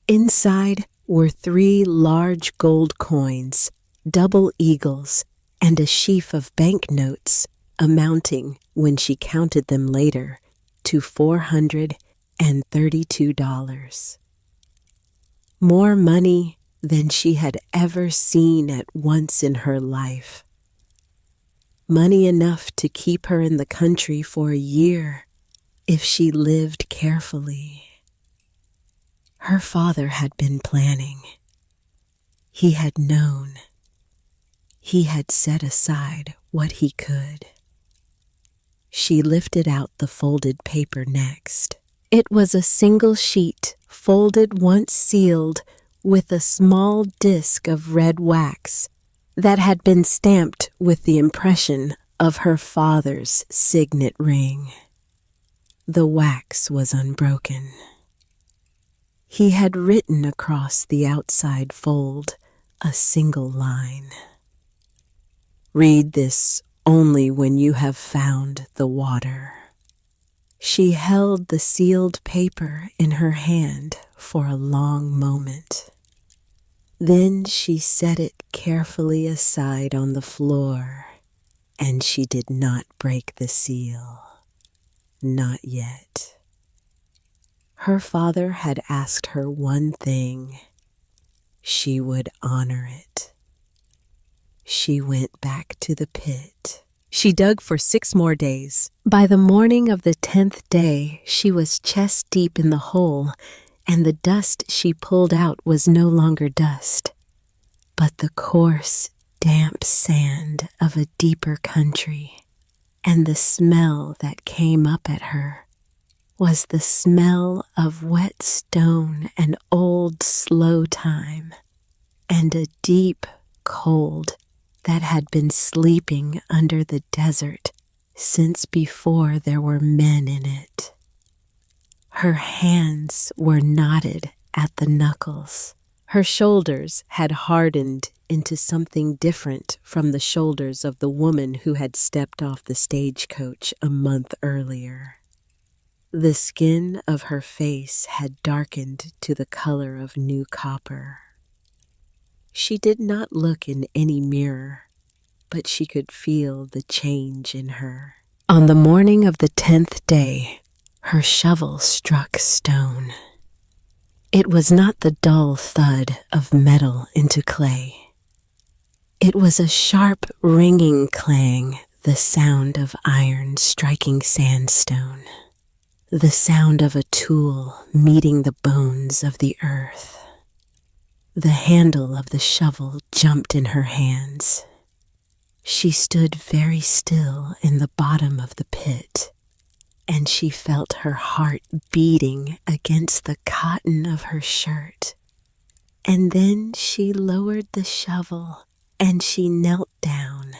Speaker 1: Inside were 3 large gold coins, double eagles, and a sheaf of banknotes, amounting, when she counted them later, to $432. More money than she had ever seen at once in her life. Money enough to keep her in the country for a year if she lived carefully. Her father had been planning. He had known. He had set aside what he could. She lifted out the folded paper next. It was a single sheet, folded once sealed, with a small disc of red wax that had been stamped with the impression of her father's signet ring. The wax was unbroken. He had written across the outside fold a single line. "Read this only when you have found the water." She held the sealed paper in her hand for a long moment. Then she set it carefully aside on the floor, and she did not break the seal. Not yet. Her father had asked her one thing. She would honor it. She went back to the pit. She dug for 6 more days. By the morning of the 10th day, she was chest deep in the hole, and the dust she pulled out was no longer dust, but the coarse, damp sand of a deeper country, and the smell that came up at her was the smell of wet stone and old slow time, and a deep cold that had been sleeping under the desert since before there were men in it. Her hands were knotted at the knuckles. Her shoulders had hardened into something different from the shoulders of the woman who had stepped off the stagecoach a month earlier. The skin of her face had darkened to the color of new copper. She did not look in any mirror, but she could feel the change in her. On the morning of the 10th day, her shovel struck stone. It was not the dull thud of metal into clay. It was a sharp, ringing clang, the sound of iron striking sandstone, the sound of a tool meeting the bones of the earth. The handle of the shovel jumped in her hands. She stood very still in the bottom of the pit, and she felt her heart beating against the cotton of her shirt. And then she lowered the shovel, and she knelt down,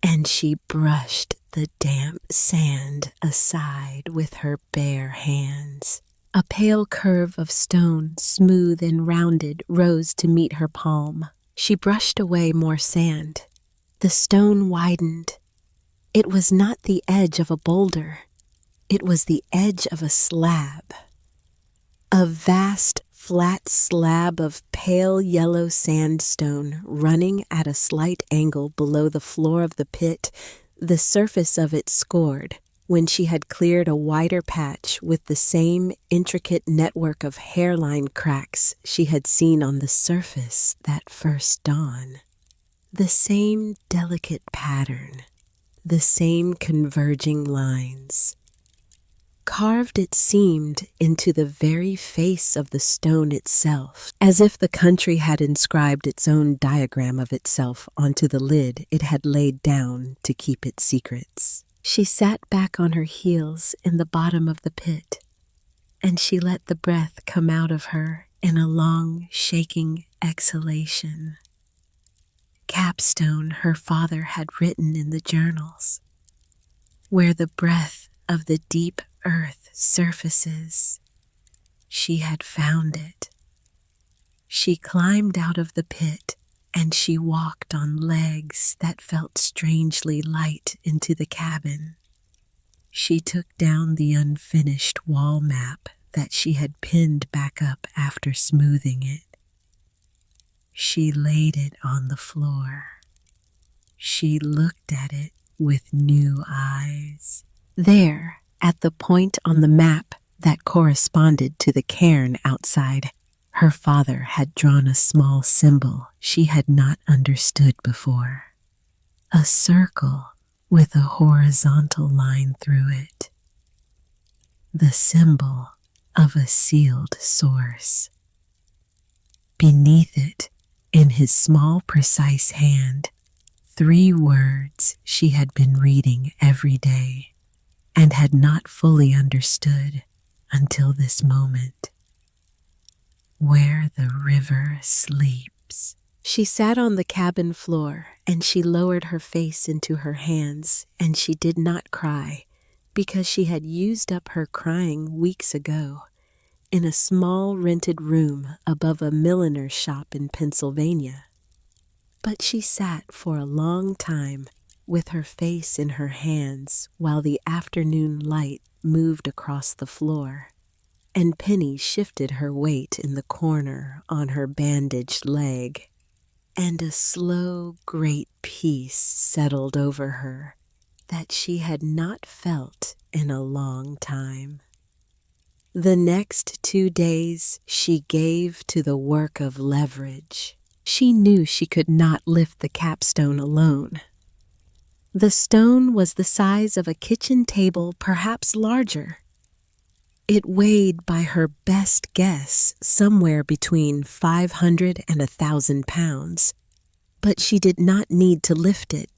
Speaker 1: and she brushed the damp sand aside with her bare hands. A pale curve of stone, smooth and rounded, rose to meet her palm. She brushed away more sand. The stone widened. It was not the edge of a boulder. It was the edge of a slab. A vast, flat slab of pale yellow sandstone running at a slight angle below the floor of the pit, the surface of it scored, when she had cleared a wider patch with the same intricate network of hairline cracks she had seen on the surface that first dawn. The same delicate pattern, the same converging lines. Carved it seemed into the very face of the stone itself, as if the country had inscribed its own diagram of itself onto the lid it had laid down to keep its secrets. She sat back on her heels in the bottom of the pit, and she let the breath come out of her in a long, shaking exhalation. Capstone her father had written in the journals, where the breath of the deep earth surfaces. She had found it. She climbed out of the pit, and she walked on legs that felt strangely light into the cabin. She took down the unfinished wall map that she had pinned back up after smoothing it. She laid it on the floor. She looked at it with new eyes. There, at the point on the map that corresponded to the cairn outside, her father had drawn a small symbol she had not understood before. A circle with a horizontal line through it. The symbol of a sealed source. Beneath it, in his small, precise hand, 3 words she had been reading every day and had not fully understood until this moment. Where the river sleeps. She sat on the cabin floor, and she lowered her face into her hands, and she did not cry, because she had used up her crying weeks ago in a small rented room above a milliner's shop in Pennsylvania. But she sat for a long time with her face in her hands while the afternoon light moved across the floor, and Penny shifted her weight in the corner on her bandaged leg, and a slow, great peace settled over her that she had not felt in a long time. The next 2 days she gave to the work of leverage. She knew she could not lift the capstone alone. The stone was the size of a kitchen table, perhaps larger. It weighed, by her best guess, somewhere between 500 and 1,000 pounds. But she did not need to lift it.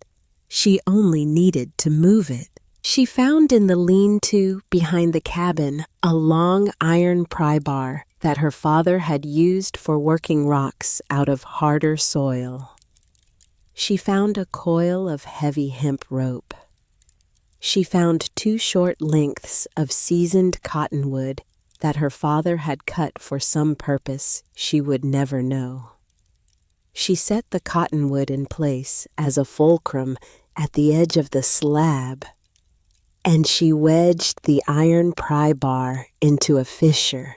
Speaker 1: She only needed to move it. She found in the lean-to behind the cabin a long iron pry bar that her father had used for working rocks out of harder soil. She found a coil of heavy hemp rope. She found 2 short lengths of seasoned cottonwood that her father had cut for some purpose she would never know. She set the cottonwood in place as a fulcrum at the edge of the slab, and she wedged the iron pry bar into a fissure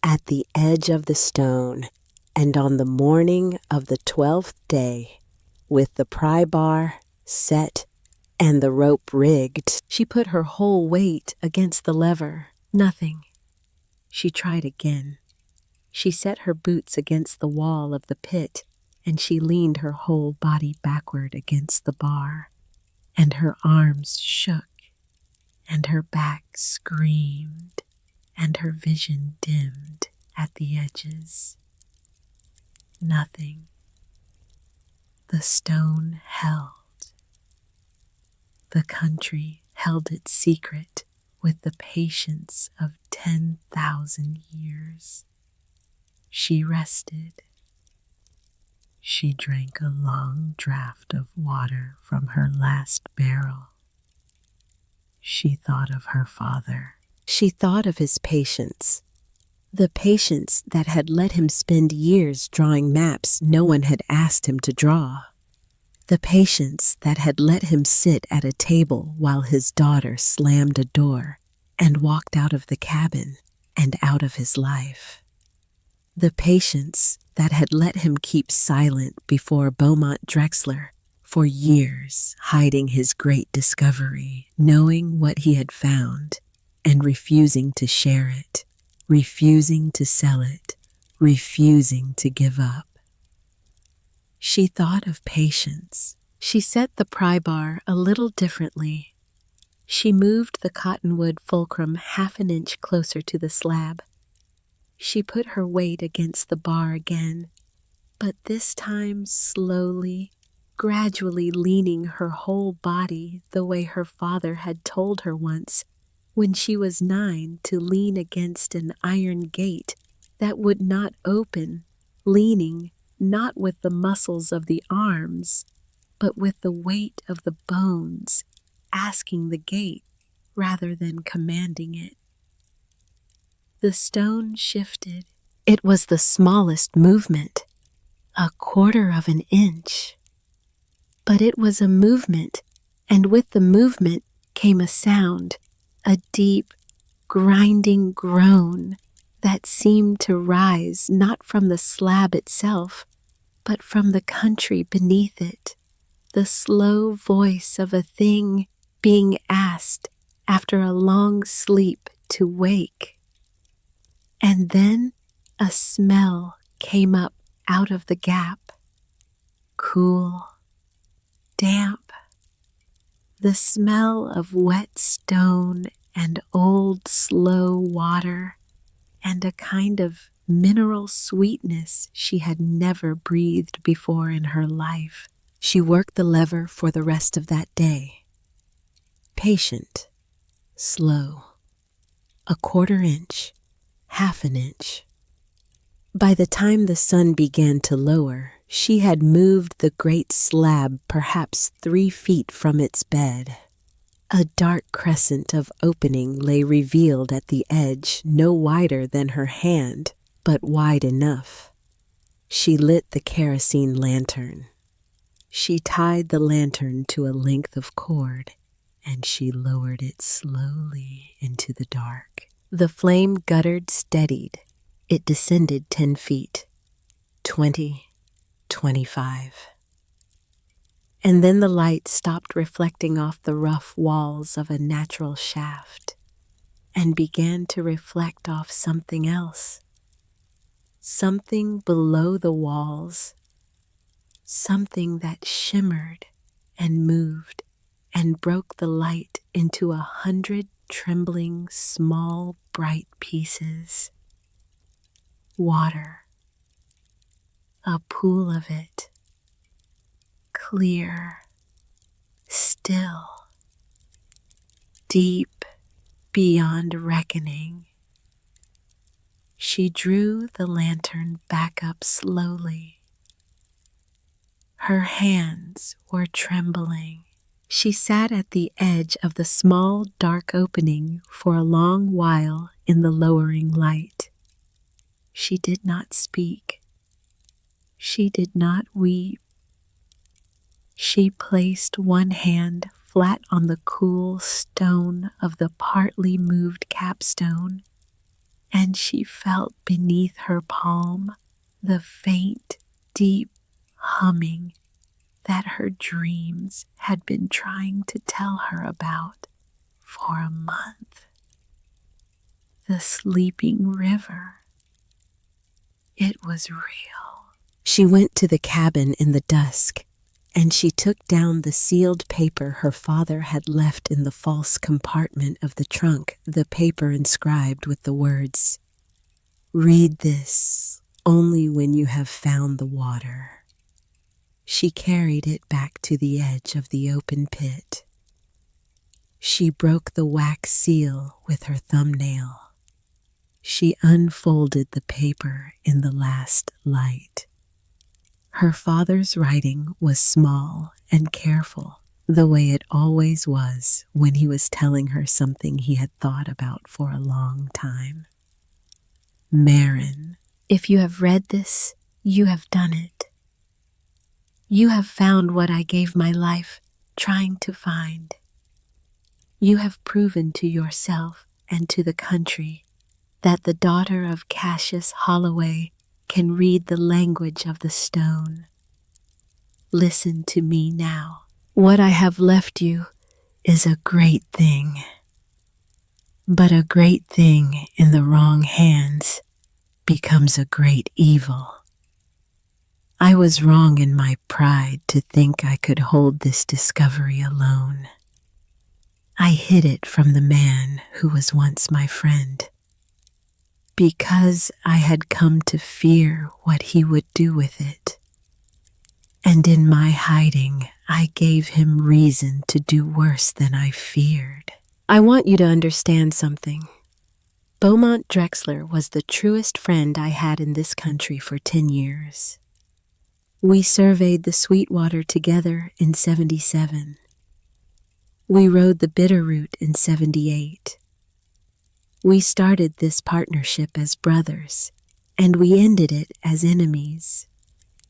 Speaker 1: at the edge of the stone, and on the morning of the 12th day, with the pry bar set and the rope rigged, she put her whole weight against the lever. Nothing. She tried again. She set her boots against the wall of the pit, and she leaned her whole body backward against the bar, and her arms shook, and her back screamed, and her vision dimmed at the edges. Nothing. The stone held. The country held its secret with the patience of 10,000 years. She rested. She drank a long draught of water from her last barrel. She thought of her father. She thought of his patience, the patience that had let him spend years drawing maps no one had asked him to draw. The patience that had let him sit at a table while his daughter slammed a door and walked out of the cabin and out of his life. The patience that had let him keep silent before Beaumont Drexler for years, hiding his great discovery, knowing what he had found, and refusing to share it, refusing to sell it, refusing to give up. She thought of patience. She set the pry bar a little differently. She moved the cottonwood fulcrum half an inch closer to the slab. She put her weight against the bar again, but this time slowly, gradually leaning her whole body the way her father had told her once when she was 9 to lean against an iron gate that would not open, leaning not with the muscles of the arms, but with the weight of the bones, asking the gate rather than commanding it. The stone shifted. It was the smallest movement, a quarter of an inch. But it was a movement, and with the movement came a sound, a deep, grinding groan that seemed to rise not from the slab itself, but from the country beneath it, the slow voice of a thing being asked after a long sleep to wake. And then a smell came up out of the gap, cool, damp, the smell of wet stone and old slow water, and a kind of mineral sweetness she had never breathed before in her life. She worked the lever for the rest of that day. Patient, slow, a quarter inch, half an inch. By the time the sun began to lower, she had moved the great slab perhaps 3 feet from its bed. A dark crescent of opening lay revealed at the edge, no wider than her hand, but wide enough. She lit the kerosene lantern. She tied the lantern to a length of cord, and she lowered it slowly into the dark. The flame guttered, steadied. It descended 10 feet, 20, 25. And then the light stopped reflecting off the rough walls of a natural shaft and began to reflect off something else. Something below the walls, something that shimmered and moved and broke the light into 100 trembling, small, bright pieces. Water, a pool of it, clear, still, deep beyond reckoning. She drew the lantern back up slowly. Her hands were trembling. She sat at the edge of the small, dark opening for a long while in the lowering light. She did not speak. She did not weep. She placed one hand flat on the cool stone of the partly moved capstone, and she felt beneath her palm the faint, deep humming that her dreams had been trying to tell her about for a month. The sleeping river, It was real. She went to the cabin in the dusk, and she took down the sealed paper her father had left in the false compartment of the trunk, the paper inscribed with the words, "Read this only when you have found the water." She carried it back to the edge of the open pit. She broke the wax seal with her thumbnail. She unfolded the paper in the last light. Her father's writing was small and careful, the way it always was when he was telling her something he had thought about for a long time. Marin, if you have read this, you have done it. You have found what I gave my life trying to find. You have proven to yourself and to the country that the daughter of Cassius Holloway can read the language of the stone. Listen to me now. What I have left you is a great thing. But a great thing in the wrong hands becomes a great evil. I was wrong in my pride to think I could hold this discovery alone. I hid it from the man who was once my friend, because I had come to fear what he would do with it. And in my hiding, I gave him reason to do worse than I feared. I want you to understand something. Beaumont Drexler was the truest friend I had in this country for 10 years. We surveyed the Sweetwater together in 77. We rode the Bitterroot in 78. We started this partnership as brothers, and we ended it as enemies.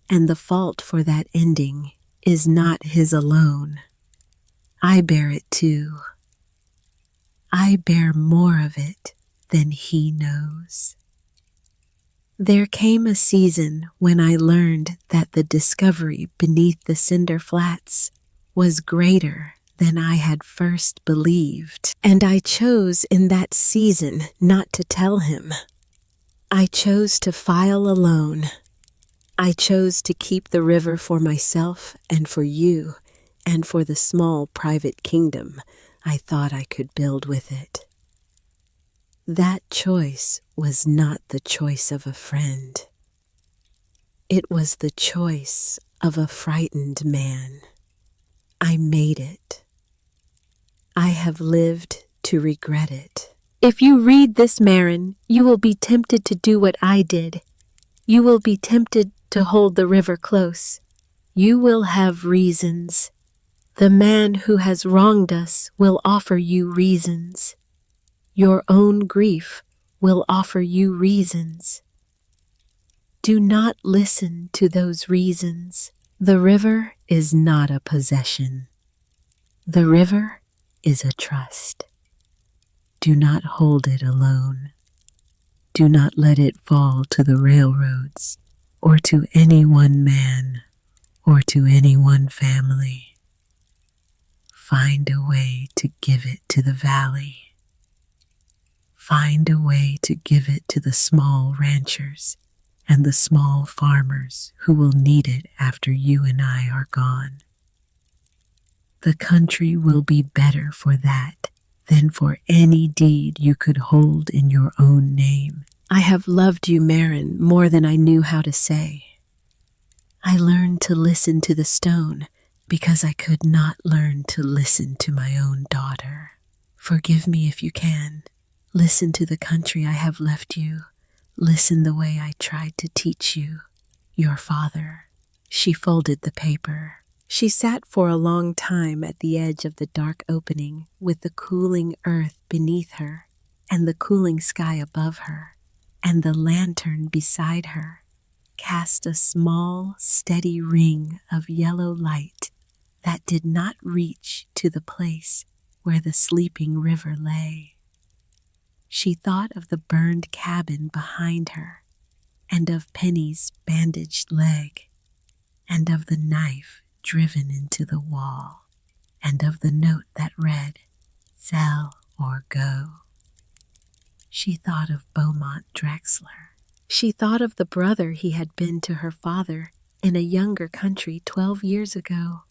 Speaker 1: And the fault for that ending is not his alone. I bear it too. I bear more of it than he knows. There came a season when I learned that the discovery beneath the cinder flats was greater than I had first believed, and I chose in that season not to tell him. I chose to file alone. I chose to keep the river for myself and for you, and for the small private kingdom I thought I could build with it. That choice was not the choice of a friend. It was the choice of a frightened man. I made it. I have lived to regret it. If you read this, Marin, you will be tempted to do what I did. You will be tempted to hold the river close. You will have reasons. The man who has wronged us will offer you reasons. Your own grief will offer you reasons. Do not listen to those reasons. The river is not a possession. The river is a trust. Do not hold it alone. Do not let it fall to the railroads, or to any one man, or to any one family. Find a way to give it to the valley. Find a way to give it to the small ranchers and the small farmers who will need it after you and I are gone. The country will be better for that than for any deed you could hold in your own name. I have loved you, Marin, more than I knew how to say. I learned to listen to the stone because I could not learn to listen to my own daughter. Forgive me if you can. Listen to the country I have left you. Listen the way I tried to teach you, your father. She folded the paper. She sat for a long time at the edge of the dark opening with the cooling earth beneath her and the cooling sky above her, and the lantern beside her cast a small, steady ring of yellow light that did not reach to the place where the sleeping river lay. She thought of the burned cabin behind her, and of Penny's bandaged leg, and of the knife driven into the wall, and of the note that read, "Sell or go." She thought of Beaumont Drexler. She thought of the brother he had been to her father in a younger country 12 years ago,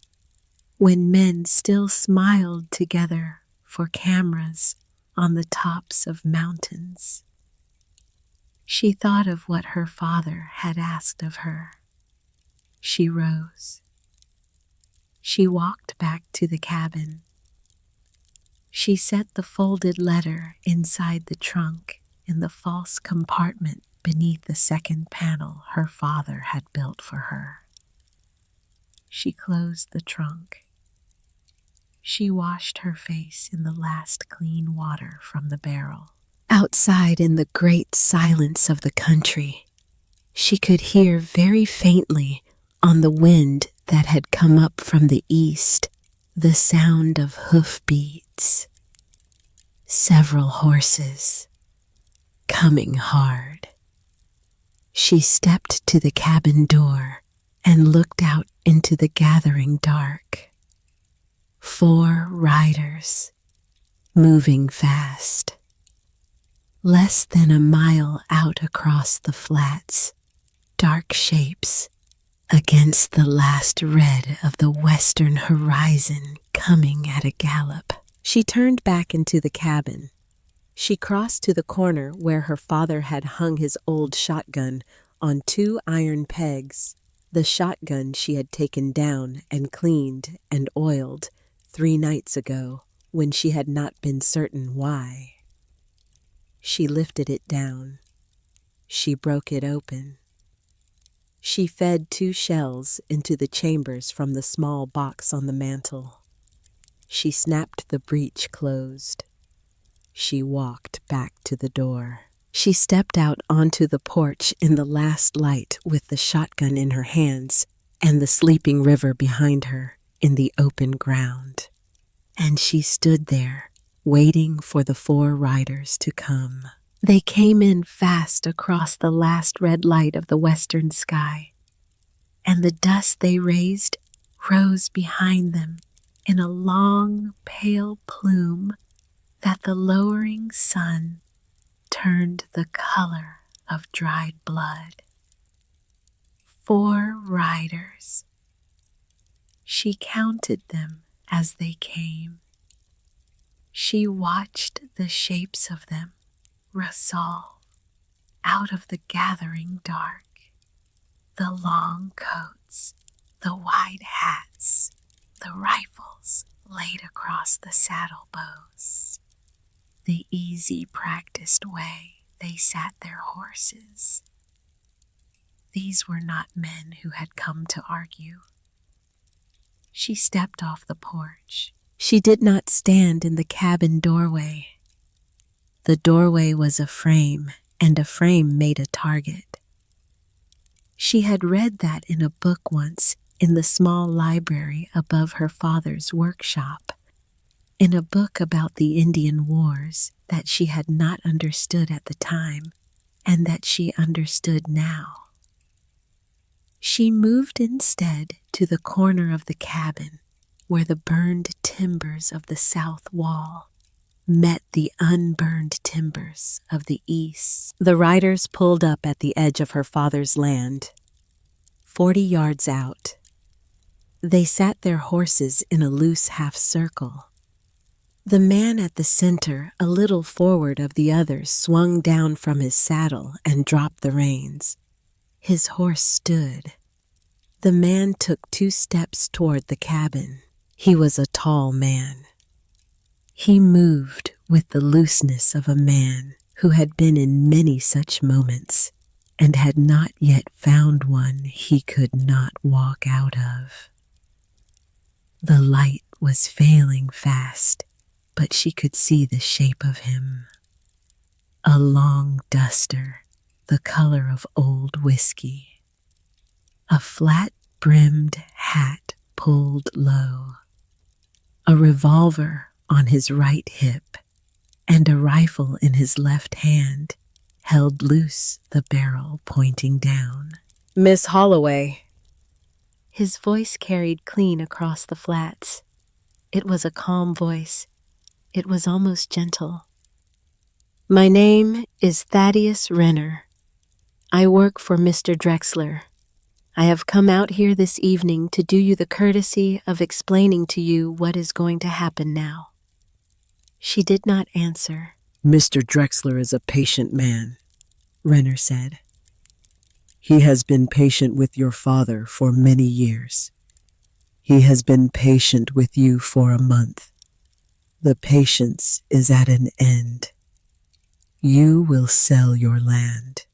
Speaker 1: when men still smiled together for cameras on the tops of mountains. She thought of what her father had asked of her. She rose. She walked back to the cabin. She set the folded letter inside the trunk in the false compartment beneath the second panel her father had built for her. She closed the trunk. She washed her face in the last clean water from the barrel. Outside in the great silence of the country, she could hear very faintly on the wind that had come up from the east the sound of hoofbeats. Several horses, coming hard. She stepped to the cabin door and looked out into the gathering dark. 4 riders, moving fast. Less than a mile out across the flats, dark shapes against the last red of the western horizon coming at a gallop. She turned back into the cabin. She crossed to the corner where her father had hung his old shotgun on 2 iron pegs, the shotgun she had taken down and cleaned and oiled 3 nights ago when she had not been certain why. She lifted it down. She broke it open. She fed 2 shells into the chambers from the small box on the mantel. She snapped the breech closed. She walked back to the door. She stepped out onto the porch in the last light with the shotgun in her hands and the sleeping river behind her in the open ground. And she stood there, waiting for the 4 riders to come. They came in fast across the last red light of the western sky, and the dust they raised rose behind them in a long, pale plume that the lowering sun turned the color of dried blood. 4 riders. She counted them as they came. She watched the shapes of them resolve out of the gathering dark. The long coats, the wide hats, the rifles laid across the saddle bows. The easy, practiced way they sat their horses. These were not men who had come to argue. She stepped off the porch. She did not stand in the cabin doorway. The doorway was a frame, and a frame made a target. She had read that in a book once in the small library above her father's workshop, in a book about the Indian Wars that she had not understood at the time and that she understood now. She moved instead to the corner of the cabin where the burned timbers of the south wall met the unburned timbers of the east. The riders pulled up at the edge of her father's land, 40 yards out. They sat their horses in a loose half circle. The man at the center, a little forward of the others, swung down from his saddle and dropped the reins. His horse stood. The man took 2 steps toward the cabin. He was a tall man. He moved with the looseness of a man who had been in many such moments and had not yet found one he could not walk out of. The light was failing fast, but she could see the shape of him. A long duster, the color of old whiskey. A flat-brimmed hat pulled low. A revolver on his right hip, and a rifle in his left hand held loose, the barrel pointing down. "Miss Holloway." His voice carried clean across the flats. It was a calm voice. It was almost gentle. "My name is Thaddeus Renner. I work for Mr. Drexler. I have come out here this evening to do you the courtesy of explaining to you what is going to happen now." She did not answer.
Speaker 2: "Mr. Drexler is a patient man," Renner said. "He has been patient with your father for many years. He has been patient with you for a month. The patience is at an end. You will sell your land.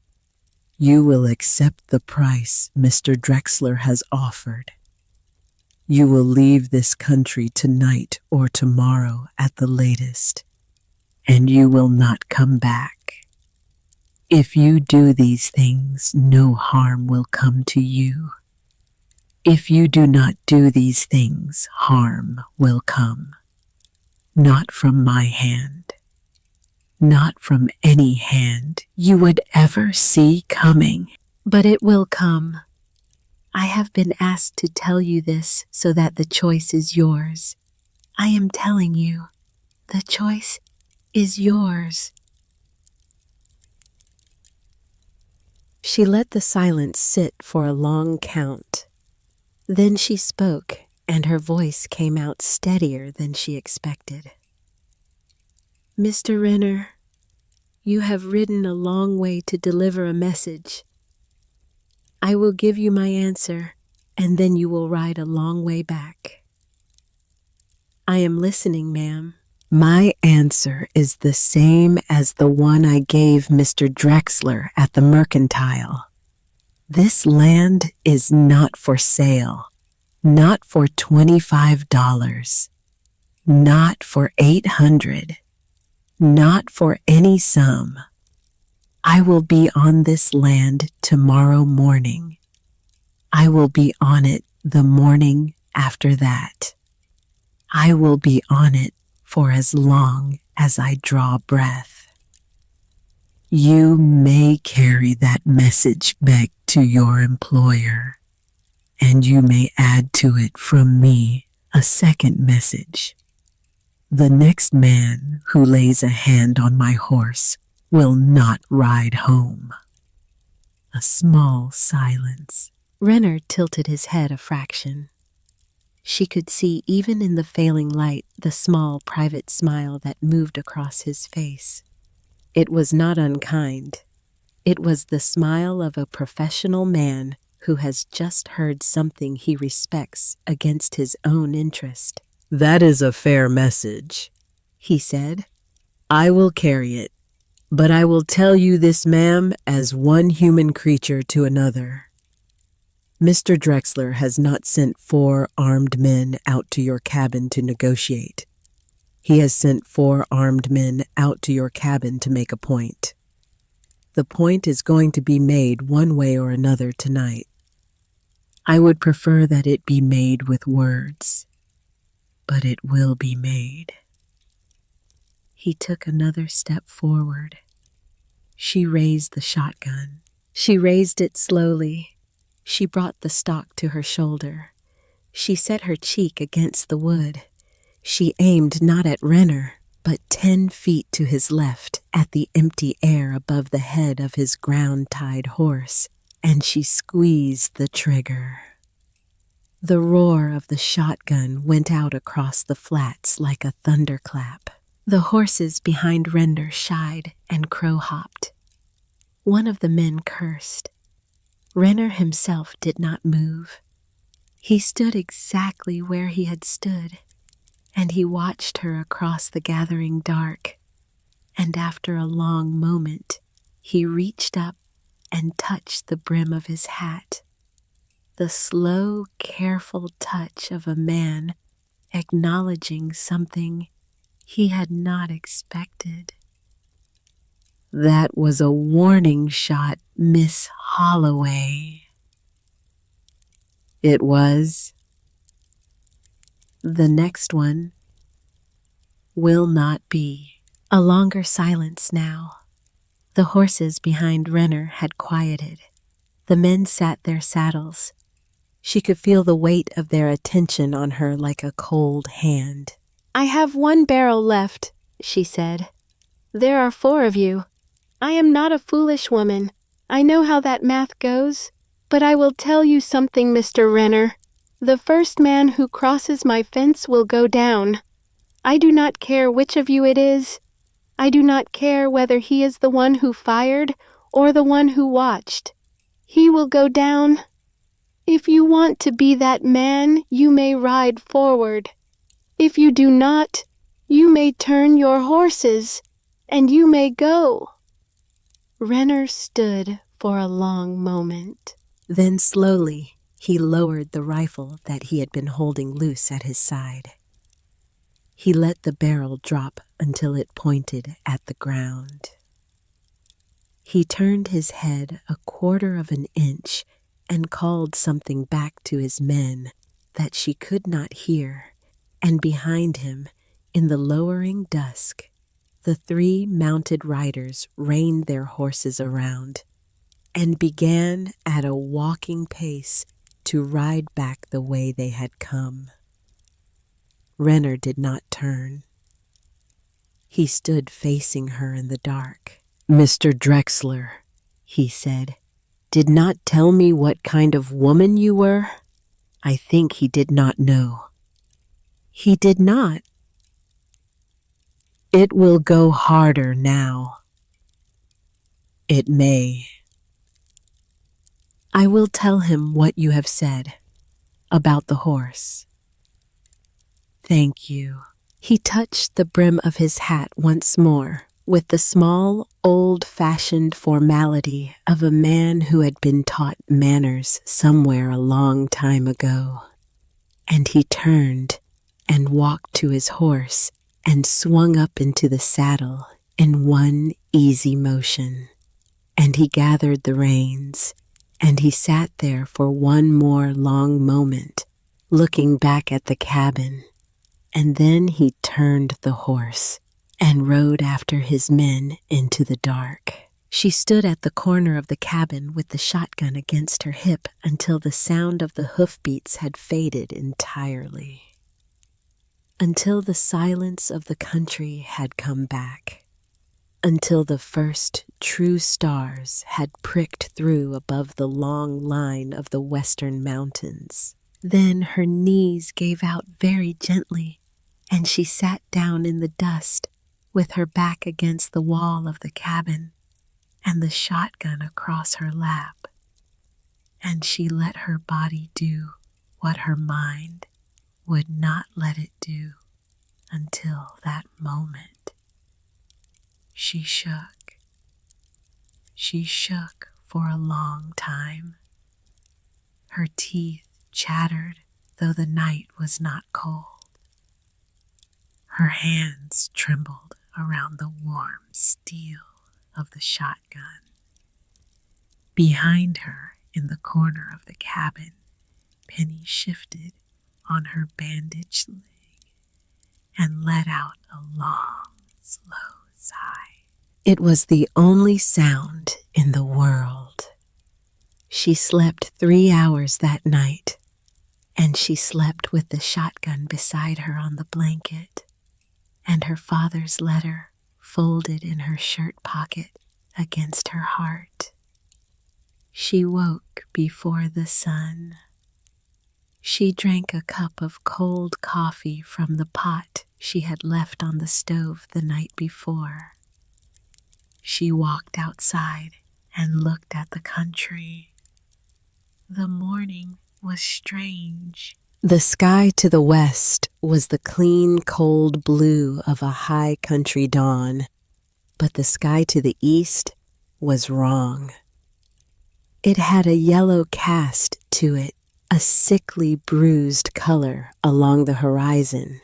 Speaker 2: You will accept the price Mr. Drexler has offered. You will leave this country tonight or tomorrow at the latest, and you will not come back. If you do these things, no harm will come to you. If you do not do these things, harm will come. Not from my hand. Not from any hand you would ever see coming.
Speaker 1: But it will come. I have been asked to tell you this so that the choice is yours. I am telling you, the choice is yours." She let the silence sit for a long count. Then she spoke, and her voice came out steadier than she expected. "Mr. Renner, you have ridden a long way to deliver a message. I will give you my answer, and then you will ride a long way back." "I am listening, ma'am."
Speaker 2: "My answer is the same as the one I gave Mr. Drexler at the mercantile. This land is not for sale, not for $25, not for $800, not for any sum. I will be on this land tomorrow morning. I will be on it the morning after that. I will be on it for as long as I draw breath. You may carry that message back to your employer, and you may add to it from me a second message. The next man who lays a hand on my horse will not ride home." A small silence.
Speaker 1: Renner tilted his head a fraction. She could see even in the failing light the small private smile that moved across his face. It was not unkind. It was the smile of a professional man who has just heard something he respects against his own interest.
Speaker 2: "That is a fair message,"
Speaker 1: he said.
Speaker 2: "I will carry it, but I will tell you this, ma'am, as one human creature to another. Mr. Drexler has not sent 4 armed men out to your cabin to negotiate. He has sent 4 armed men out to your cabin to make a point. The point is going to be made one way or another tonight. I would prefer that it be made with words, but it will be made." He took another step forward. She raised the shotgun. She raised it slowly. She brought the stock to her shoulder. She set her cheek against the wood. She aimed not at Renner, but 10 feet to his left, at the empty air above the head of his ground-tied horse, and she squeezed the trigger. The roar of the shotgun went out across the flats like a thunderclap. The horses behind Renner shied and crow-hopped. One of the men cursed. Renner himself did not move. He stood exactly where he had stood, and he watched her across the gathering dark, and after a long moment, he reached up and touched the brim of his hat. The slow, careful touch of a man acknowledging something he had not expected. "That was a warning shot, Miss Holloway." "It was." "The next one will not be." A longer silence now. The horses behind Renner had quieted. The men sat their saddles. She could feel the weight of their attention on her like a cold hand. "I have 1 barrel left," she said. "There are 4 of you. I am not a foolish woman.
Speaker 3: I know how that math goes, but I will tell you something, Mr. Renner. The first man who crosses my fence will go down. I do not care which of you it is. I do not care whether he is the one who fired or the one who watched. He will go down. If you want to be that man, you may ride forward. If you do not, you may turn your horses, and you may go. Renner stood for a long moment.
Speaker 1: Then slowly he lowered the rifle that he had been holding loose at his side. He let the barrel drop until it pointed at the ground. He turned his head a quarter of an inch and called something back to his men that she could not hear, and behind him, in the lowering dusk, the 3 mounted riders reined their horses around and began at a walking pace to ride back the way they had come. Renner did not turn. He stood facing her in the dark.
Speaker 2: Mr. Drexler, he said, did not tell me what kind of woman you were. I think he did not know.
Speaker 1: He did not.
Speaker 2: It will go harder now. It may.
Speaker 1: I will tell him what you have said about the horse. Thank you. He touched the brim of his hat once more with the small, old-fashioned formality of a man who had been taught manners somewhere a long time ago. And he turned and walked to his horse and swung up into the saddle in one easy motion. And he gathered the reins, and he sat there for one more long moment, looking back at the cabin. And then he turned the horse and rode after his men into the dark. She stood at the corner of the cabin with the shotgun against her hip until the sound of the hoofbeats had faded entirely. Until the silence of the country had come back. Until the first true stars had pricked through above the long line of the western mountains. Then her knees gave out very gently, and she sat down in the dust with her back against the wall of the cabin and the shotgun across her lap. And she let her body do what her mind would not let it do until that moment. She shook. She shook for a long time. Her teeth chattered, though the night was not cold. Her hands trembled around the warm steel of the shotgun. Behind her, in the corner of the cabin, Penny shifted on her bandaged leg and let out a long, slow sigh. It was the only sound in the world. She slept 3 hours that night, and she slept with the shotgun beside her on the blanket, and her father's letter folded in her shirt pocket against her heart. She woke before the sun. She drank a cup of cold coffee from the pot she had left on the stove the night before. She walked outside and looked at the country. The morning was strange. The sky to the west was the clean, cold blue of a high country dawn, but the sky to the east was wrong. It had a yellow cast to it, a sickly bruised color along the horizon,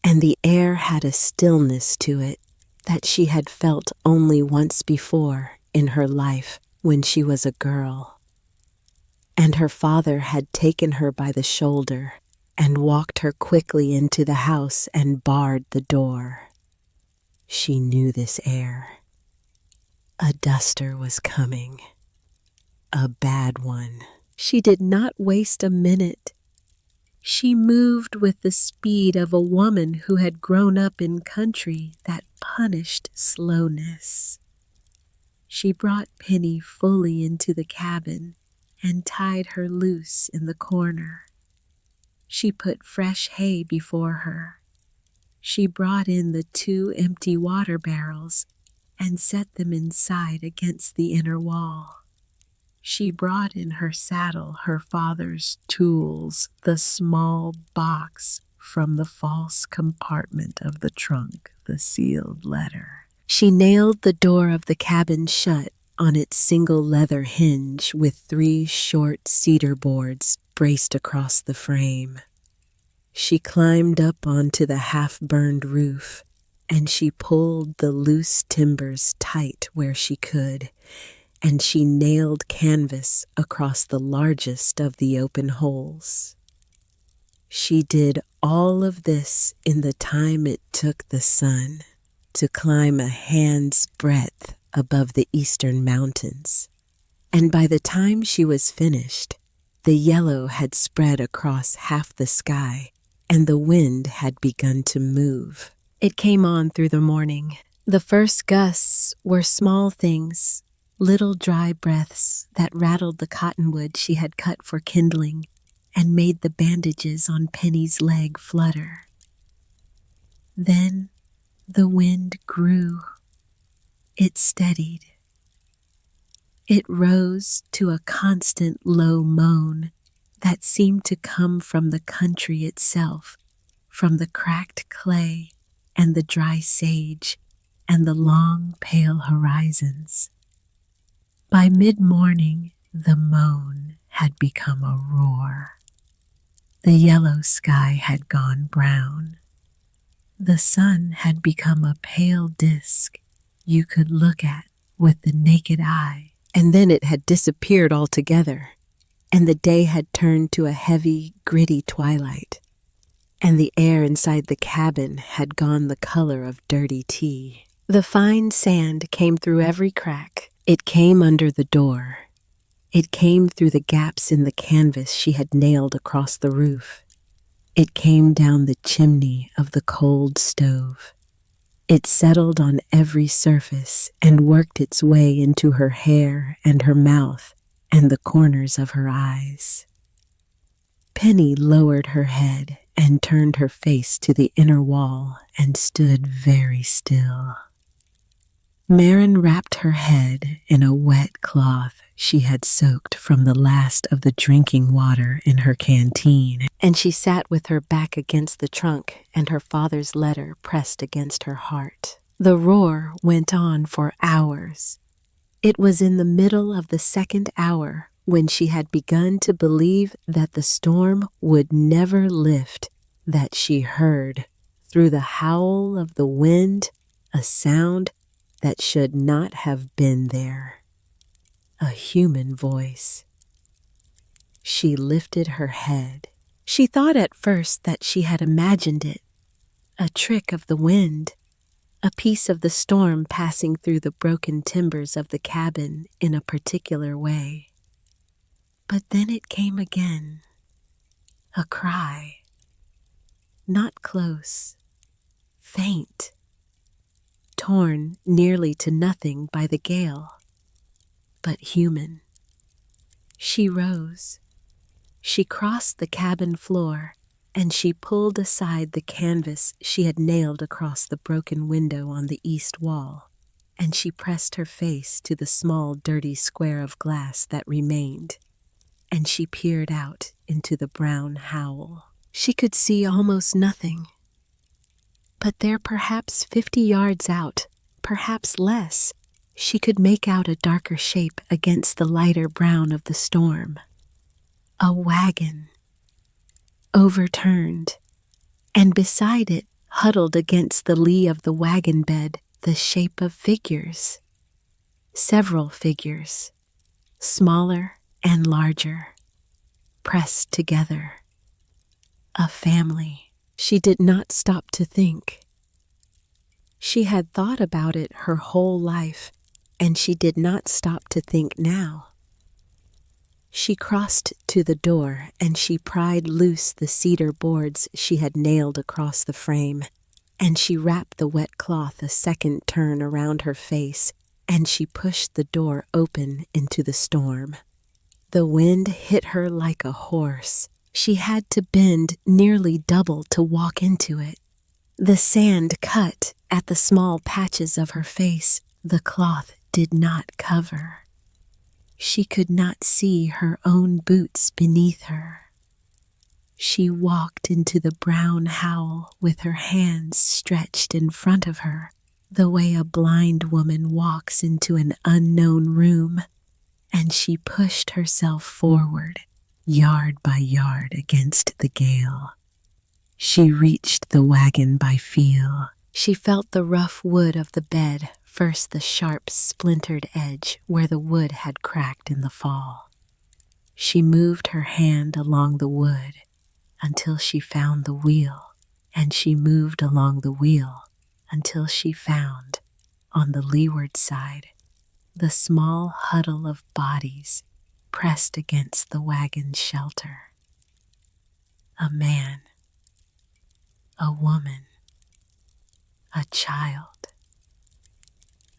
Speaker 1: and the air had a stillness to it that she had felt only once before in her life when she was a girl. And her father had taken her by the shoulder and walked her quickly into the house and barred the door. She knew this air. A duster was coming. A bad one. She did not waste a minute. She moved with the speed of a woman who had grown up in country that punished slowness. She brought Penny fully into the cabin and tied her loose in the corner. She put fresh hay before her. She brought in the 2 empty water barrels and set them inside against the inner wall. She brought in her saddle her father's tools, the small box from the false compartment of the trunk, the sealed letter. She nailed the door of the cabin shut on its single leather hinge with 3 short cedar boards braced across the frame. She climbed up onto the half-burned roof, and she pulled the loose timbers tight where she could, and she nailed canvas across the largest of the open holes. She did all of this in the time it took the sun to climb a hand's breadth above the eastern mountains, and by the time she was finished, the yellow had spread across half the sky, and the wind had begun to move. It came on through the morning. The first gusts were small things, little dry breaths that rattled the cottonwood she had cut for kindling and made the bandages on Penny's leg flutter. Then the wind grew. It steadied. It rose to a constant low moan that seemed to come from the country itself, from the cracked clay and the dry sage and the long pale horizons. By mid-morning, the moan had become a roar. The yellow sky had gone brown. The sun had become a pale disk you could look at with the naked eye, and then it had disappeared altogether, and the day had turned to a heavy, gritty twilight, and the air inside the cabin had gone the color of dirty tea. The fine sand came through every crack. It came under the door. It came through the gaps in the canvas she had nailed across the roof. It came down the chimney of the cold stove. It settled on every surface and worked its way into her hair and her mouth and the corners of her eyes. Penny lowered her head and turned her face to the inner wall and stood very still. Marin wrapped her head in a wet cloth she had soaked from the last of the drinking water in her canteen, and she sat with her back against the trunk and her father's letter pressed against her heart. The roar went on for hours. It was in the middle of the second hour when she had begun to believe that the storm would never lift that she heard, through the howl of the wind, a sound that should not have been there. A human voice. She lifted her head. She thought at first that she had imagined it, a trick of the wind, a piece of the storm passing through the broken timbers of the cabin in a particular way. But then it came again, a cry, not close, faint, torn nearly to nothing by the gale, but human. She rose. She crossed the cabin floor, and she pulled aside the canvas she had nailed across the broken window on the east wall, and she pressed her face to the small, dirty square of glass that remained, and she peered out into the brown howl. She could see almost nothing. But there, perhaps 50 yards out, perhaps less, she could make out a darker shape against the lighter brown of the storm. A wagon, overturned, and beside it, huddled against the lee of the wagon bed, the shape of figures. Several figures, smaller and larger, pressed together. A family. She did not stop to think. She had thought about it her whole life, and she did not stop to think now. She crossed to the door, and she pried loose the cedar boards she had nailed across the frame, and she wrapped the wet cloth a second turn around her face and she pushed the door open into the storm. The wind hit her like a horse. She had to bend nearly double to walk into it. The sand cut at the small patches of her face the cloth did not cover. She could not see her own boots beneath her. She walked into the brown howl with her hands stretched in front of her, the way a blind woman walks into an unknown room, and she pushed herself forward, yard by yard against the gale. She reached the wagon by feel. She felt the rough wood of the bed, first the sharp, splintered edge where the wood had cracked in the fall. She moved her hand along the wood until she found the wheel, and she moved along the wheel until she found, on the leeward side, the small huddle of bodies pressed against the wagon's shelter. A man, a woman, a child,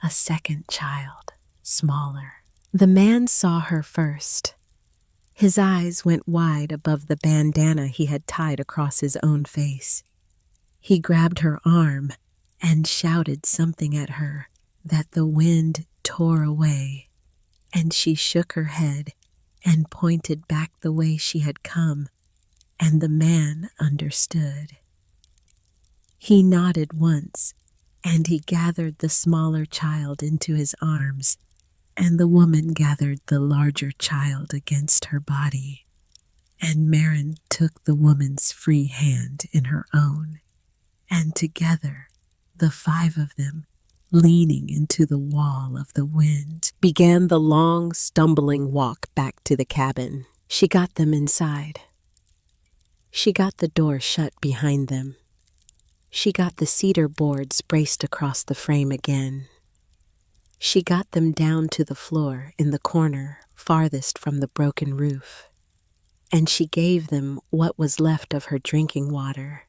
Speaker 1: a second child, smaller. The man saw her first. His eyes went wide above the bandana he had tied across his own face. He grabbed her arm and shouted something at her that the wind tore away, and she shook her head and pointed back the way she had come, and the man understood. He nodded once, and he gathered the smaller child into his arms, and the woman gathered the larger child against her body, and Marin took the woman's free hand in her own, and together, the five of them, leaning into the wall of the wind, began the long, stumbling walk back to the cabin. She got them inside. She got the door shut behind them. She got the cedar boards braced across the frame again. She got them down to the floor in the corner farthest from the broken roof, and she gave them what was left of her drinking water,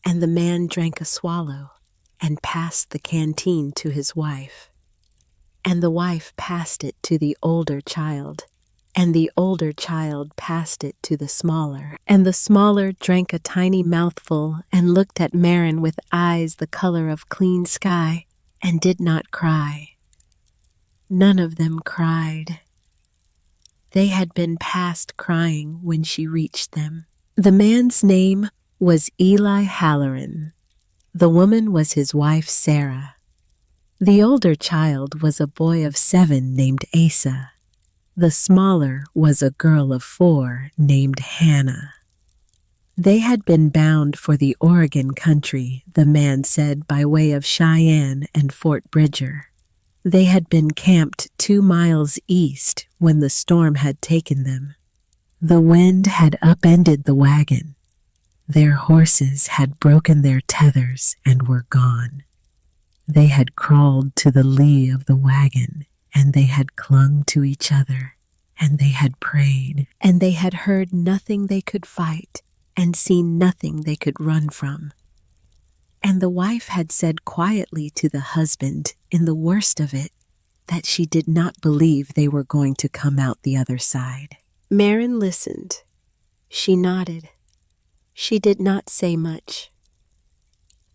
Speaker 1: and the man drank a swallow and passed the canteen to his wife, and the wife passed it to the older child, and the older child passed it to the smaller, and the smaller drank a tiny mouthful and looked at Marin with eyes the color of clean sky and did not cry. None of them cried. They had been past crying when she reached them. The man's name was Eli Halloran. The woman was his wife, Sarah. The older child was a boy of 7 named Asa. The smaller was a girl of 4 named Hannah. They had been bound for the Oregon country, the man said, by way of Cheyenne and Fort Bridger. They had been camped 2 miles east when the storm had taken them. The wind had upended the wagon. Their horses had broken their tethers and were gone. They had crawled to the lee of the wagon, and they had clung to each other, and they had prayed, and they had heard nothing they could fight, and seen nothing they could run from. And the wife had said quietly to the husband, in the worst of it, that she did not believe they were going to come out the other side. Marin listened. She nodded. She did not say much.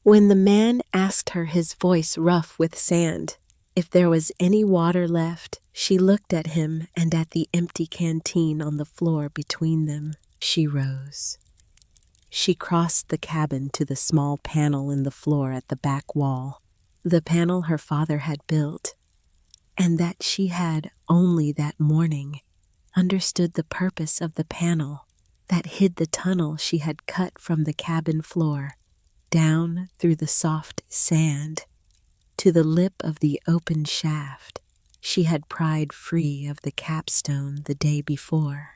Speaker 1: When the man asked her, his voice rough with sand, if there was any water left, she looked at him and at the empty canteen on the floor between them. She rose. She crossed the cabin to the small panel in the floor at the back wall, the panel her father had built, and that she had only that morning understood the purpose of the panel that hid the tunnel she had cut from the cabin floor down through the soft sand to the lip of the open shaft she had pried free of the capstone the day before.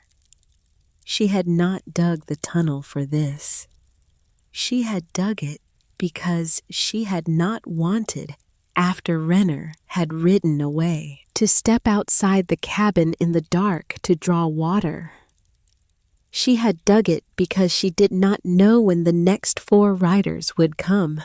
Speaker 1: She had not dug the tunnel for this. She had dug it because she had not wanted, after Renner had ridden away, to step outside the cabin in the dark to draw water. She had dug it because she did not know when the next 4 riders would come.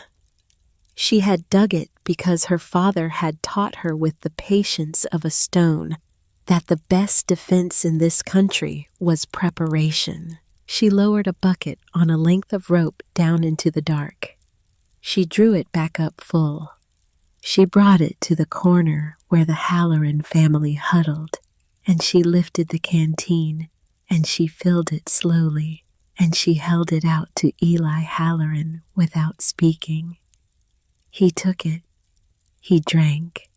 Speaker 1: She had dug it because her father had taught her with the patience of a stone that the best defense in this country was preparation. She lowered a bucket on a length of rope down into the dark. She drew it back up full. She brought it to the corner where the Halloran family huddled, and she lifted the canteen, and she filled it slowly, and she held it out to Eli Halloran without speaking. He took it. He drank.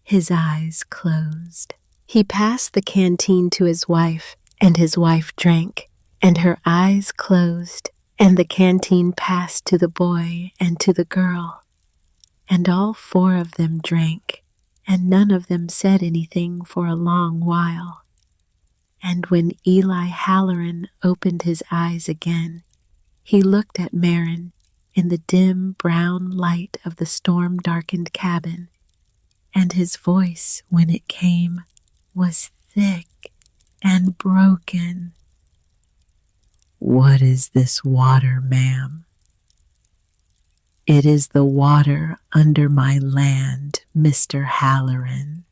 Speaker 1: His eyes closed. He passed the canteen to his wife, and his wife drank, and her eyes closed, and the canteen passed to the boy and to the girl. And all four of them drank, and none of them said anything for a long while. And when Eli Halloran opened his eyes again, he looked at Marin in the dim brown light of the storm-darkened cabin, and his voice, when it came, was thick and broken.
Speaker 2: "What is this water, ma'am?" "It is the water under my land, Mr. Halloran."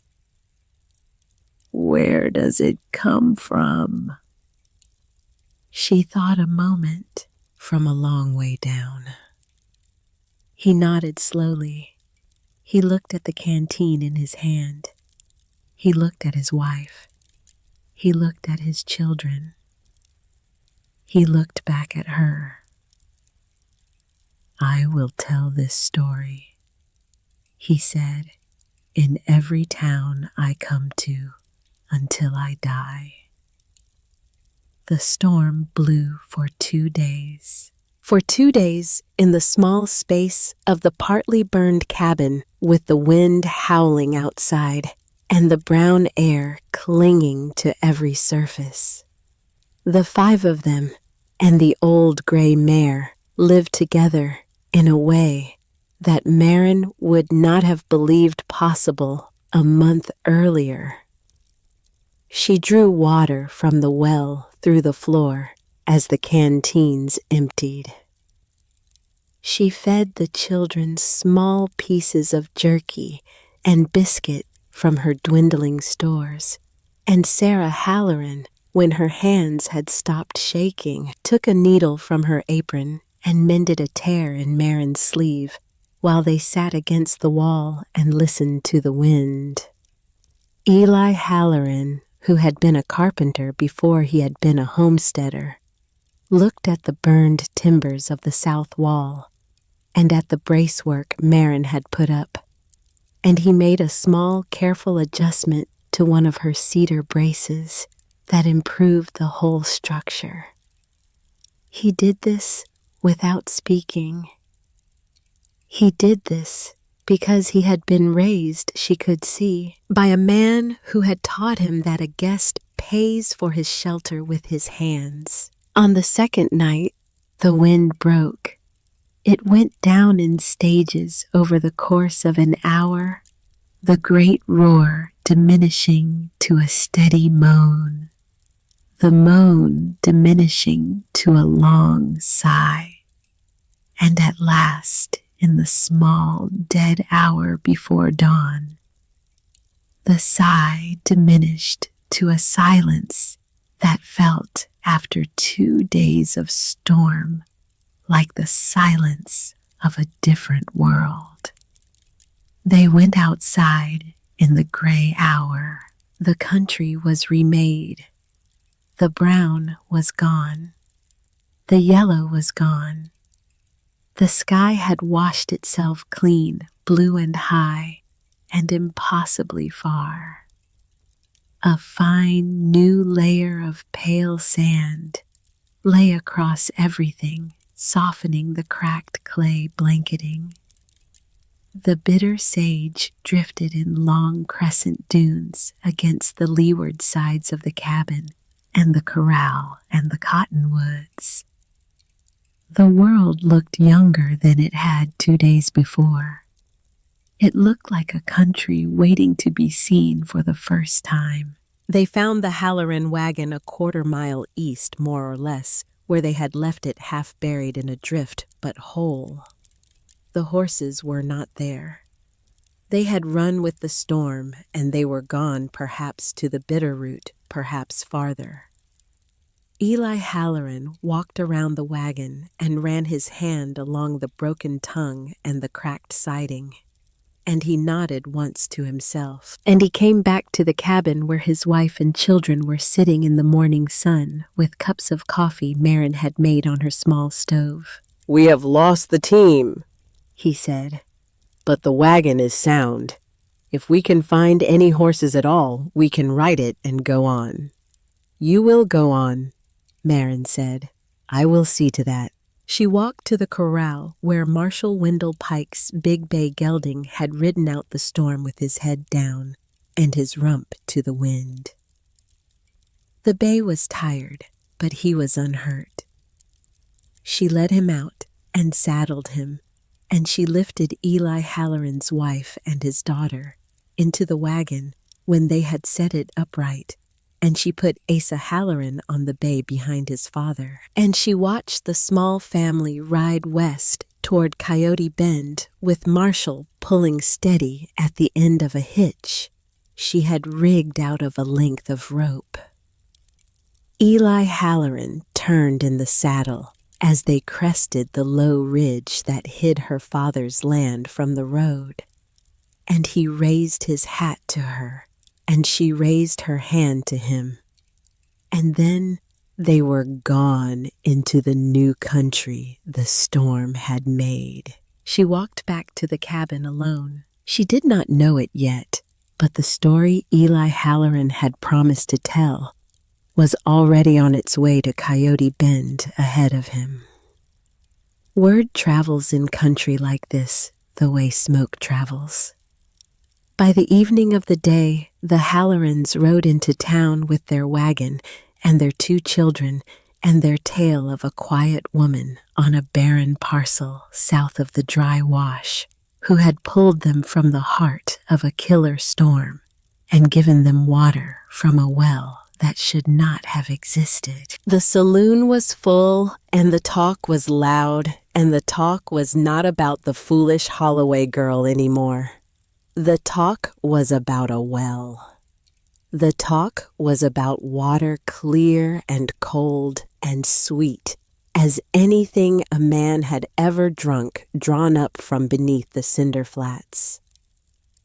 Speaker 2: "Where does it come from?"
Speaker 1: She thought a moment.
Speaker 2: "From a long way down."
Speaker 1: He nodded slowly. He looked at the canteen in his hand. He looked at his wife. He looked at his children. He looked back at her.
Speaker 2: "I will tell this story," he said, "in every town I come to until I die."
Speaker 1: The storm blew for 2 days. For 2 days, in the small space of the partly burned cabin, with the wind howling outside and the brown air clinging to every surface, the 5 of them and the old gray mare lived together in a way that Marin would not have believed possible a month earlier. She drew water from the well through the floor as the canteens emptied. She fed the children small pieces of jerky and biscuit from her dwindling stores, and Sarah Halloran, when her hands had stopped shaking, took a needle from her apron and mended a tear in Marin's sleeve while they sat against the wall and listened to the wind. Eli Halloran, who had been a carpenter before he had been a homesteader, looked at the burned timbers of the south wall and at the bracework Marin had put up, and he made a small, careful adjustment to one of her cedar braces that improved the whole structure. He did this without speaking. He did this because he had been raised, she could see, by a man who had taught him that a guest pays for his shelter with his hands. On the second night, the wind broke. It went down in stages over the course of an hour, the great roar diminishing to a steady moan, the moan diminishing to a long sigh, and at last, in the small, dead hour before dawn, the sigh diminished to a silence that felt, after 2 days of storm, like the silence of a different world. They went outside in the gray hour. The country was remade. The brown was gone. The yellow was gone. The sky had washed itself clean, blue and high, and impossibly far. A fine new layer of pale sand lay across everything, softening the cracked clay blanketing. The bitter sage drifted in long crescent dunes against the leeward sides of the cabin and the corral and the cottonwoods. The world looked younger than it had 2 days before. It looked like a country waiting to be seen for the first time. They found the Halloran wagon a 1/4 mile east, more or less, where they had left it half buried in a drift, but whole.
Speaker 2: The horses were not there. They had run with the storm, and they were gone perhaps to the Bitterroot, perhaps farther. Eli Halloran walked around the wagon and ran his hand along the broken tongue and the cracked siding, and he nodded once to himself.
Speaker 1: And he came back to the cabin where his wife and children were sitting in the morning sun with cups of coffee Marin had made on her small stove.
Speaker 2: "We have lost the team,"
Speaker 1: he said.
Speaker 2: "but the wagon is sound. If we can find any horses at all, we can ride it and go on." "You will go on," Marin said. "I will see to that." She walked to the corral where Marshal Wendell Pike's big bay gelding had ridden out the storm with his head down and his rump to the wind. The bay was tired, but he was unhurt. She led him out and saddled him, and she lifted Eli Halloran's wife and his daughter into the wagon when they had set it upright, and she put Asa Halloran on the bay behind his father, and she watched the small family ride west toward Coyote Bend with Marshall pulling steady at the end of a hitch she had rigged out of a length of rope. Eli Halloran turned in the saddle as they crested the low ridge that hid her father's land from the road, and he raised his hat to her, and she raised her hand to him. And then they were gone into the new country the storm had made. She walked back to the cabin alone. She did not know it yet, but the story Eli Halloran had promised to tell was already on its way to Coyote Bend ahead of him. Word travels in country like this the way smoke travels. By the evening of the day, the Hallorans rode into town with their wagon and their 2 children and their tale of a quiet woman on a barren parcel south of the dry wash who had pulled them from the heart of a killer storm and given them water from a well that should not have existed. The saloon was full, and the talk was loud, and the talk was not about the foolish Holloway girl anymore. The talk was about a well. The talk was about water clear and cold and sweet as anything a man had ever drunk drawn up from beneath the cinder flats.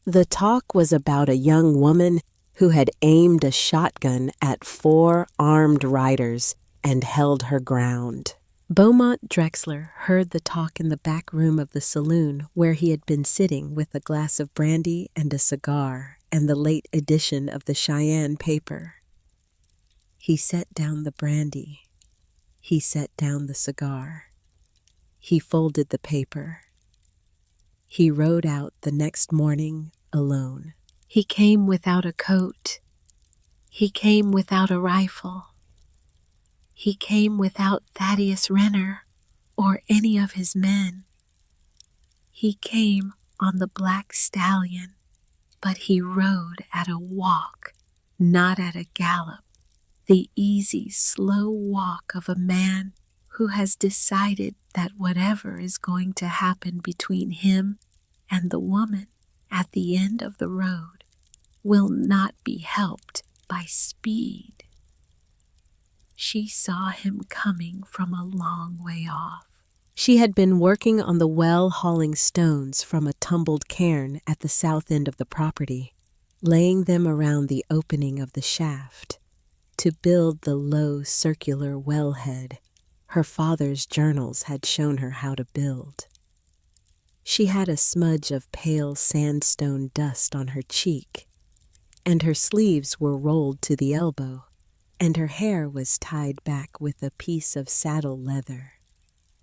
Speaker 2: The talk was about a young woman who had aimed a shotgun at 4 armed riders and held her ground. Beaumont Drexler heard the talk in the back room of the saloon where he had been sitting with a glass of brandy and a cigar and the late edition of the Cheyenne paper. He set down the brandy. He set down the cigar. He folded the paper. He rode out the next morning alone. He came without a coat. He came without a rifle. He came without Thaddeus Renner or any of his men. He came on the black stallion, but he rode at a walk, not at a gallop, the easy, slow walk of a man who has decided that whatever is going to happen between him and the woman at the end of the road will not be helped by speed. She saw him coming from a long way off. She had been working on the well hauling stones from a tumbled cairn at the south end of the property, laying them around the opening of the shaft to build the low circular wellhead her father's journals had shown her how to build. She had a smudge of pale sandstone dust on her cheek, and her sleeves were rolled to the elbow, and her hair was tied back with a piece of saddle leather.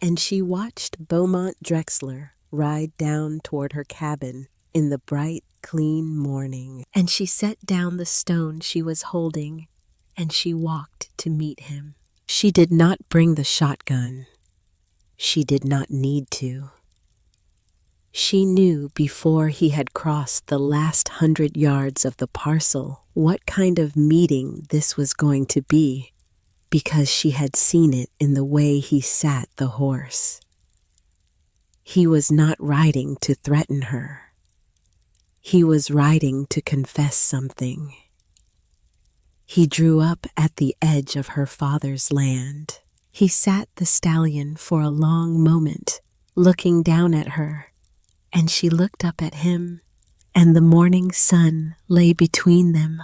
Speaker 2: And she watched Beaumont Drexler ride down toward her cabin in the bright, clean morning, and she set down the stone she was holding, and she walked to meet him. She did not bring the shotgun. She did not need to. She knew before he had crossed the last 100 yards of the parcel what kind of meeting this was going to be, because she had seen it in the way he sat the horse. He was not riding to threaten her. He was riding to confess something. He drew up at the edge of her father's land. He sat the stallion for a long moment, looking down at her, and she looked up at him, and the morning sun lay between them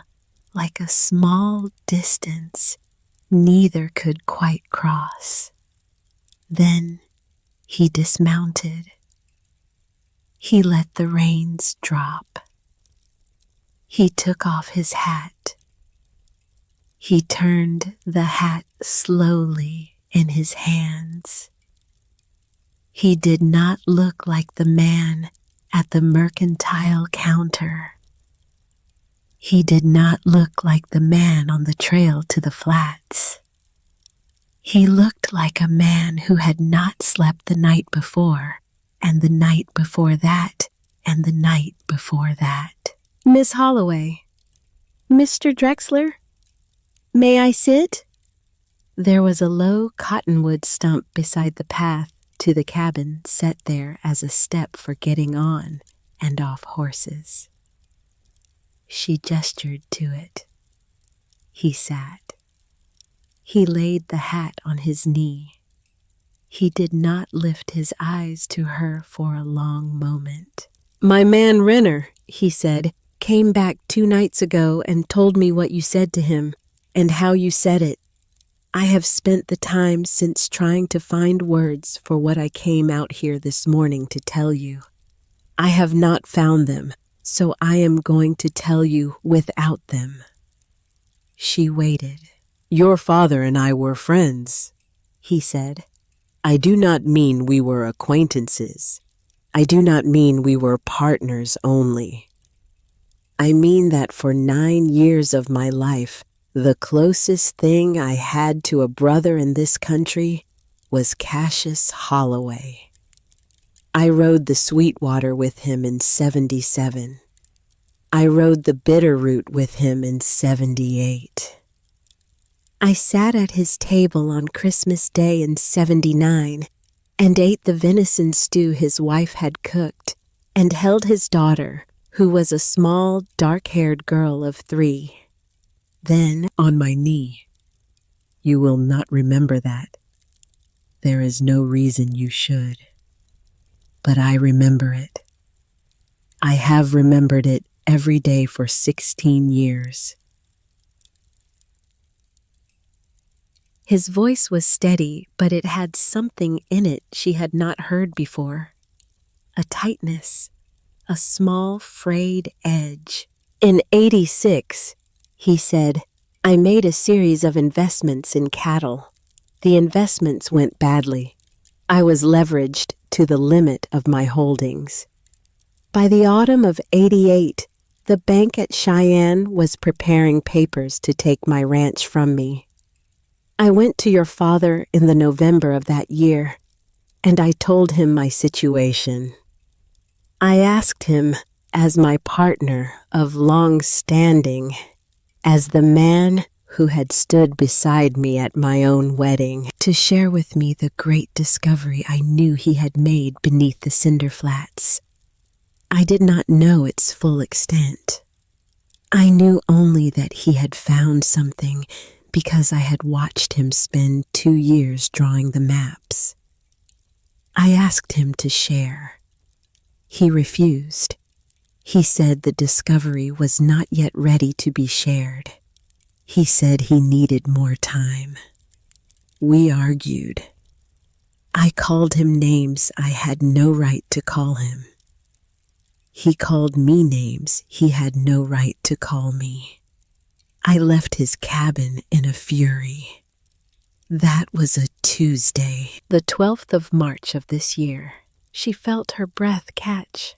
Speaker 2: like a small distance neither could quite cross. Then he dismounted. He let the reins drop. He took off his hat. He turned the hat slowly in his hands. He did not look like the man at the mercantile counter. He did not look like the man on the trail to the flats. He looked like a man who had not slept the night before, and the night before that, and the night before that.
Speaker 1: Miss Holloway, Mr. Drexler, may I sit? There was a low cottonwood stump beside the path to the cabin set there as a step for getting on and off horses. She gestured to it. He sat. He laid the hat on his knee. He did not lift his eyes to her for a long moment.
Speaker 2: My man Renner, he said, came back 2 nights ago and told me what you said to him and how you said it. I have spent the time since trying to find words for what I came out here this morning to tell you. I have not found them, so I am going to tell you without them. She waited. Your father and I were friends, he said. I do not mean we were acquaintances. I do not mean we were partners only. I mean that for 9 years of my life, the closest thing I had to a brother in this country was Cassius Holloway. I rode the Sweetwater with him in 77. I rode the Bitterroot with him in 78. I sat at his table on Christmas Day in 79 and ate the venison stew his wife had cooked and held his daughter, who was a small, dark-haired girl of 3. Then, on my knee. You will not remember that. There is no reason you should. But I remember it. I have remembered it every day for 16 years.
Speaker 1: His voice was steady, but it had something in it she had not heard before. A tightness, a small frayed edge.
Speaker 2: In 86, he said, I made a series of investments in cattle. The investments went badly. I was leveraged to the limit of my holdings. By the autumn of 88, the bank at Cheyenne was preparing papers to take my ranch from me. I went to your father in the November of that year, and I told him my situation. I asked him, as my partner of long standing, as the man who had stood beside me at my own wedding, to share with me the great discovery I knew he had made beneath the cinder flats. I did not know its full extent. I knew only that he had found something because I had watched him spend 2 years drawing the maps. I asked him to share. He refused. He said the discovery was not yet ready to be shared. He said he needed more time. We argued. I called him names I had no right to call him. He called me names he had no right to call me. I left his cabin in a fury. That was a Tuesday,
Speaker 1: the 12th of March of this year. She felt her breath catch.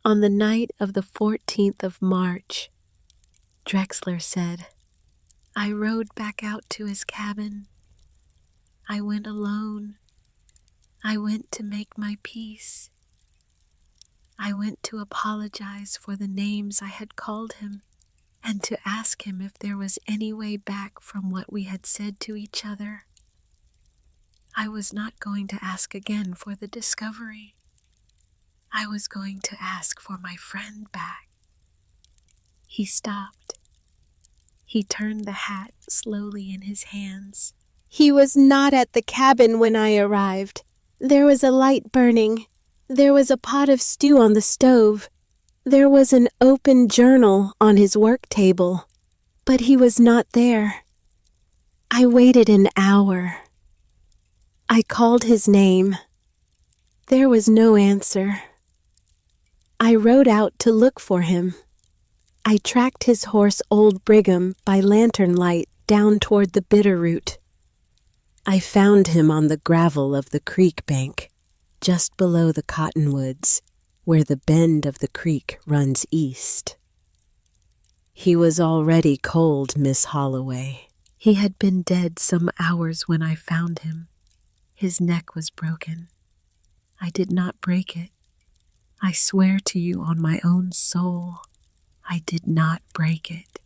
Speaker 1: On the night of the 14th of March, Drexler said, I rode back out to his cabin. I went alone. I went to make my peace. I went to apologize for the names I had called him and to ask him if there was any way back from what we had said to each other. I was not going to ask again for the discovery. I was going to ask for my friend back. He stopped. He turned the hat slowly in his hands.
Speaker 3: He was not at the cabin when I arrived. There was a light burning. There was a pot of stew on the stove. There was an open journal on his work table. But he was not there. I waited an hour. I called his name. There was no answer. I rode out to look for him. I tracked his horse Old Brigham by lantern light down toward the Bitterroot. I found him on the gravel of the creek bank, just below the cottonwoods, where the bend of the creek runs east. He was already cold, Miss Holloway.
Speaker 1: He had been dead some hours when I found him. His neck was broken. I did not break it. I swear to you on my own soul, I did not break it.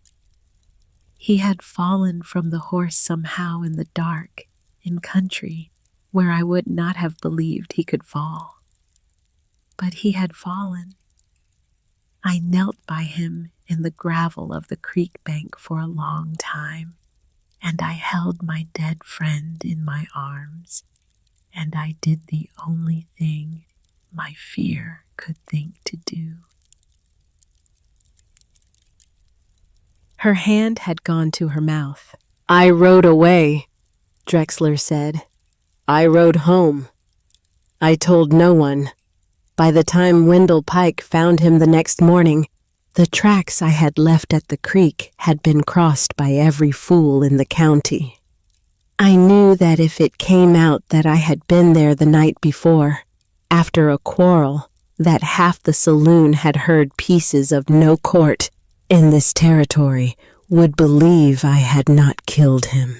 Speaker 1: He had fallen from the horse somehow in the dark, in country, where I would not have believed he could fall. But he had fallen. I knelt by him in the gravel of the creek bank for a long time, and I held my dead friend in my arms, and I did the only thing my fear could think to do.
Speaker 2: Her hand had gone to her mouth. I rode away, Drexler said. I rode home. I told no one. By the time Wendell Pike found him the next morning, the tracks I had left at the creek had been crossed by every fool in the county. I knew that if it came out that I had been there the night before, after a quarrel, that half the saloon had heard pieces of no court in this territory would believe I had not killed him.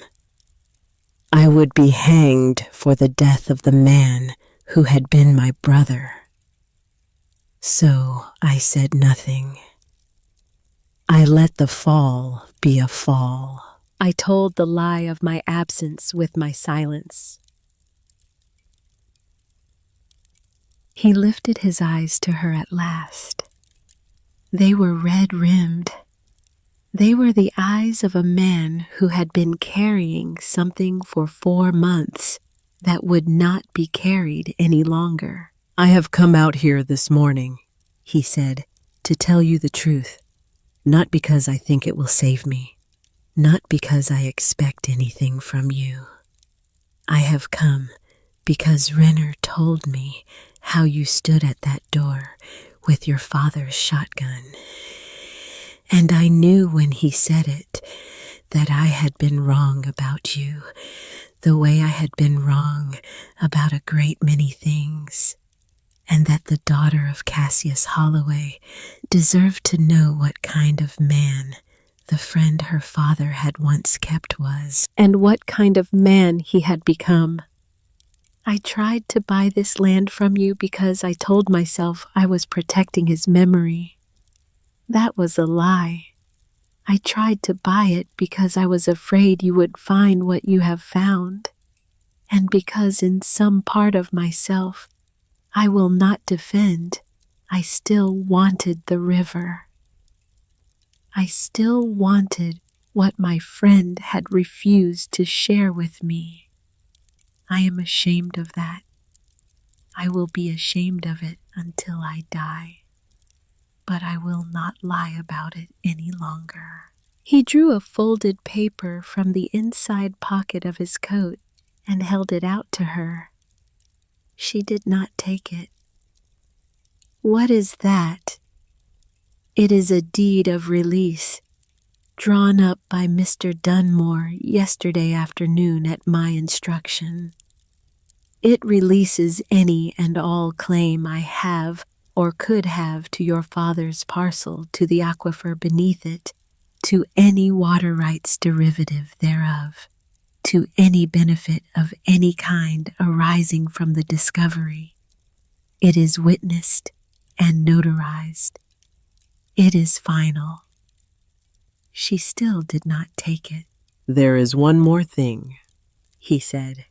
Speaker 2: I would be hanged for the death of the man who had been my brother. So I said nothing. I let the fall be a fall.
Speaker 1: I told the lie of my absence with my silence. He lifted his eyes to her at last. They were red-rimmed. They were the eyes of a man who had been carrying something for 4 months that would not be carried any longer.
Speaker 2: I have come out here this morning, he said, to tell you the truth, not because I think it will save me, not because I expect anything from you. I have come because Renner told me how you stood at that door with your father's shotgun. And I knew when he said it that I had been wrong about you, the way I had been wrong about a great many things, and that the daughter of Cassius Holloway deserved to know what kind of man the friend her father had once kept was,
Speaker 1: and what kind of man he had become. I tried to buy this land from you because I told myself I was protecting his memory. That was a lie. I tried to buy it because I was afraid you would find what you have found, and because in some part of myself I will not defend, I still wanted the river. I still wanted what my friend had refused to share with me. I am ashamed of that. I will be ashamed of it until I die. But I will not lie about it any longer. He drew a folded paper from the inside pocket of his coat and held it out to her. She did not take it. What is that? It is a deed of release, drawn up by Mr. Dunmore yesterday afternoon at my instruction. It releases any and all claim I have or could have to your father's parcel to the aquifer beneath it, to any water rights derivative thereof, to any benefit of any kind arising from the discovery. It is witnessed and notarized. It is final. She still did not take it.
Speaker 2: There is one more thing, he said.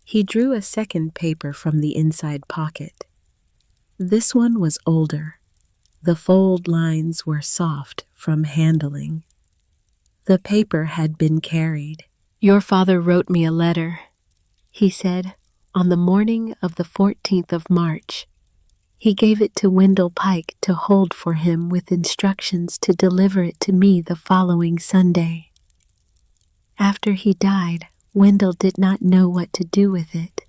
Speaker 1: He drew a second paper from the inside pocket. This one was older. The fold lines were soft from handling. The paper had been carried.
Speaker 3: "Your father wrote me a letter," he said, "on the morning of the 14th of March. He gave it to Wendell Pike to hold for him with instructions to deliver it to me the following Sunday. After he died, Wendell did not know what to do with it.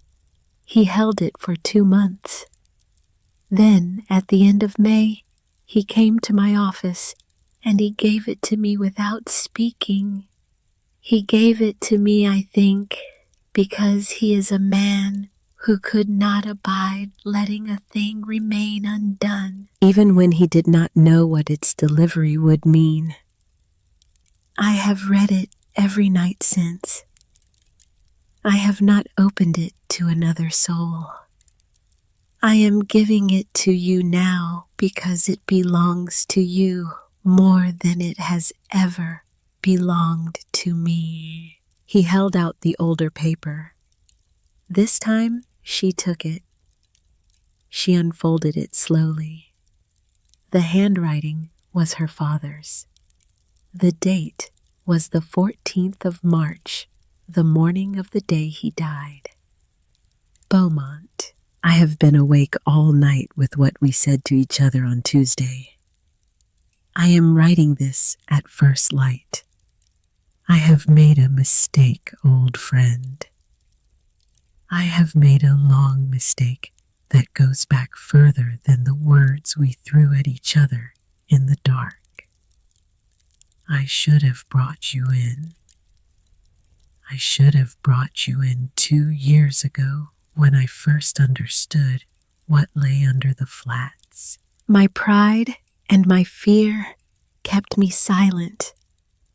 Speaker 3: He held it for 2 months. Then, at the end of May, he came to my office and he gave it to me without speaking. He gave it to me, I think, because he is a man who could not abide letting a thing remain undone,
Speaker 1: even when he did not know what its delivery would mean.
Speaker 3: I have read it every night since. I have not opened it to another soul. I am giving it to you now because it belongs to you more than it has ever belonged to me."
Speaker 1: He held out the older paper. This time, she took it. She unfolded it slowly. The handwriting was her father's. The date was the 14th of March, the morning of the day he died. "Beaumont, I have been awake all night with what we said to each other on Tuesday. I am writing this at first light. I have made a mistake, old friend. I have made a long mistake that goes back further than the words we threw at each other in the dark. I should have brought you in. I should have brought you in 2 years ago when I first understood what lay under the flats.
Speaker 3: My pride and my fear kept me silent,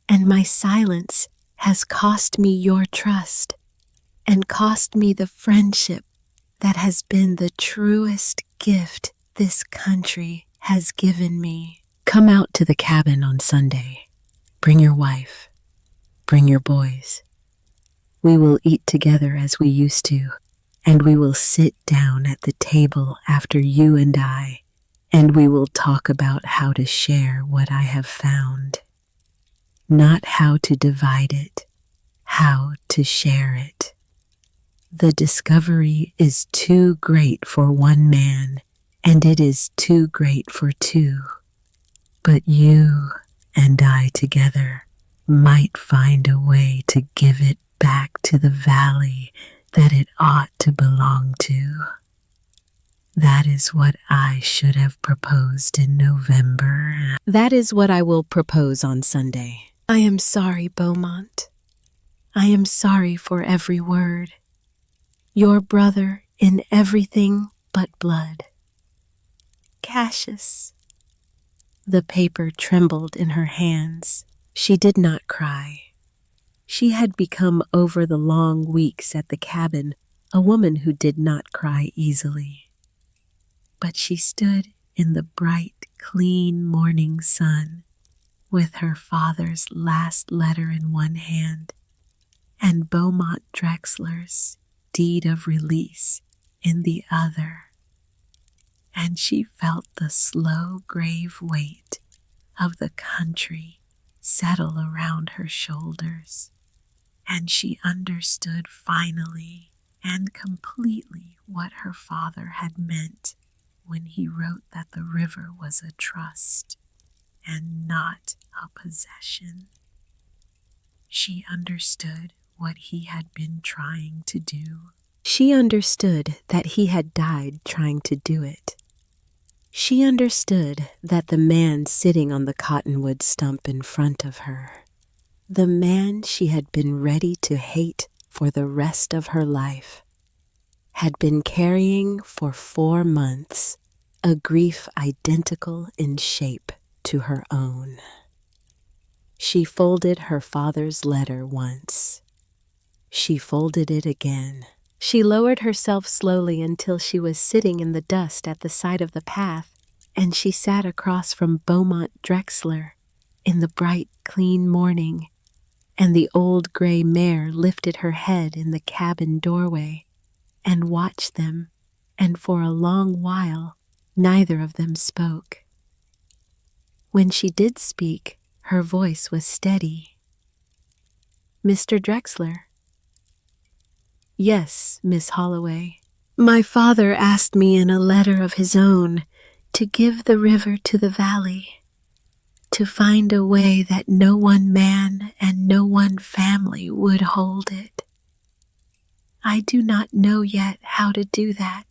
Speaker 3: and my silence has cost me your trust and cost me the friendship that has been the truest gift this country has given me.
Speaker 1: Come out to the cabin on Sunday. Bring your wife. Bring your boys. We will eat together as we used to, and we will sit down at the table after you and we will talk about how to share what I have found. Not how to divide it, how to share it. The discovery is too great for one man, and it is too great for two. But you and I together might find a way to give it back to the valley that it ought to belong to. That is what I should have proposed in November. That is what I will propose on Sunday.
Speaker 3: I am sorry, Beaumont. I am sorry for every word. Your brother in everything but blood. Cassius.
Speaker 1: The paper trembled in her hands. She did not cry. She had become, over the long weeks at the cabin, a woman who did not cry easily. But she stood in the bright, clean morning sun, with her father's last letter in one hand and Beaumont Drexler's deed of release in the other. And she felt the slow, grave weight of the country settle around her shoulders. And she understood finally and completely what her father had meant when he wrote that the river was a trust and not a possession. She understood what he had been trying to do. She understood that he had died trying to do it. She understood that the man sitting on the cottonwood stump in front of her, the man she had been ready to hate for the rest of her life, had been carrying for 4 months a grief identical in shape to her own. She folded her father's letter once. She folded it again. She lowered herself slowly until she was sitting in the dust at the side of the path, and she sat across from Beaumont Drexler in the bright, clean morning, and the old gray mare lifted her head in the cabin doorway and watched them, and for a long while neither of them spoke. When she did speak, her voice was steady. "Mr. Drexler." "Yes, Miss Holloway. My father asked me in a letter of his own to give the river to the valley, to find a way that no one man and no one family would hold it. I do not know yet how to do that.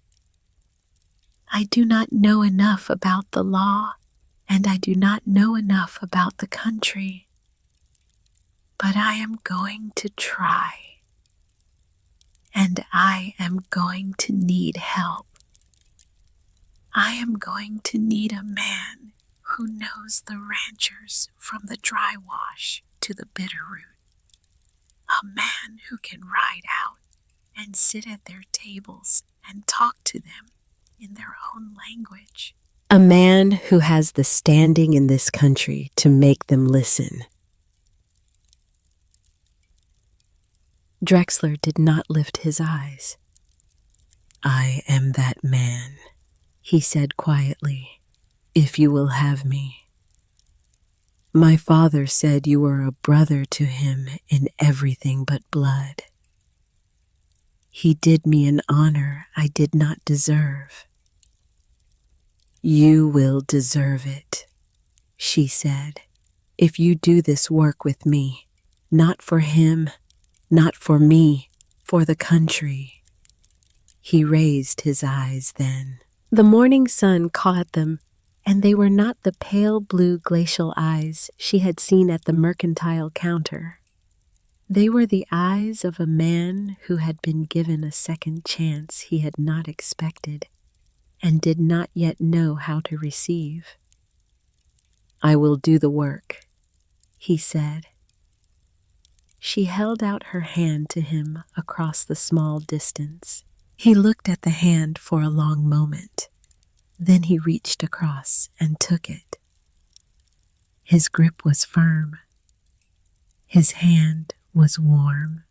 Speaker 1: I do not know enough about the law, and I do not know enough about the country. But I am going to try. And I am going to need help. I am going to need a man who knows the ranchers from the dry wash to the bitter root. A man who can ride out and sit at their tables and talk to them in their own language.
Speaker 2: A man who has the standing in this country to make them listen." Drexler did not lift his eyes. "I am that man," he said quietly, "if you will have me. My father said you were a brother to him in everything but blood. He did me an honor I did not deserve." "You will deserve it," she said, "if you do this work with me, not for him, not for me, for the country." He raised his eyes then. The morning sun caught them, and they were not the pale blue glacial eyes she had seen at the mercantile counter. They were the eyes of a man who had been given a second chance he had not expected and did not yet know how to receive. "I will do the work," he said. She held out her hand to him across the small distance. He looked at the hand for a long moment. Then he reached across and took it. His grip was firm. His hand was warm.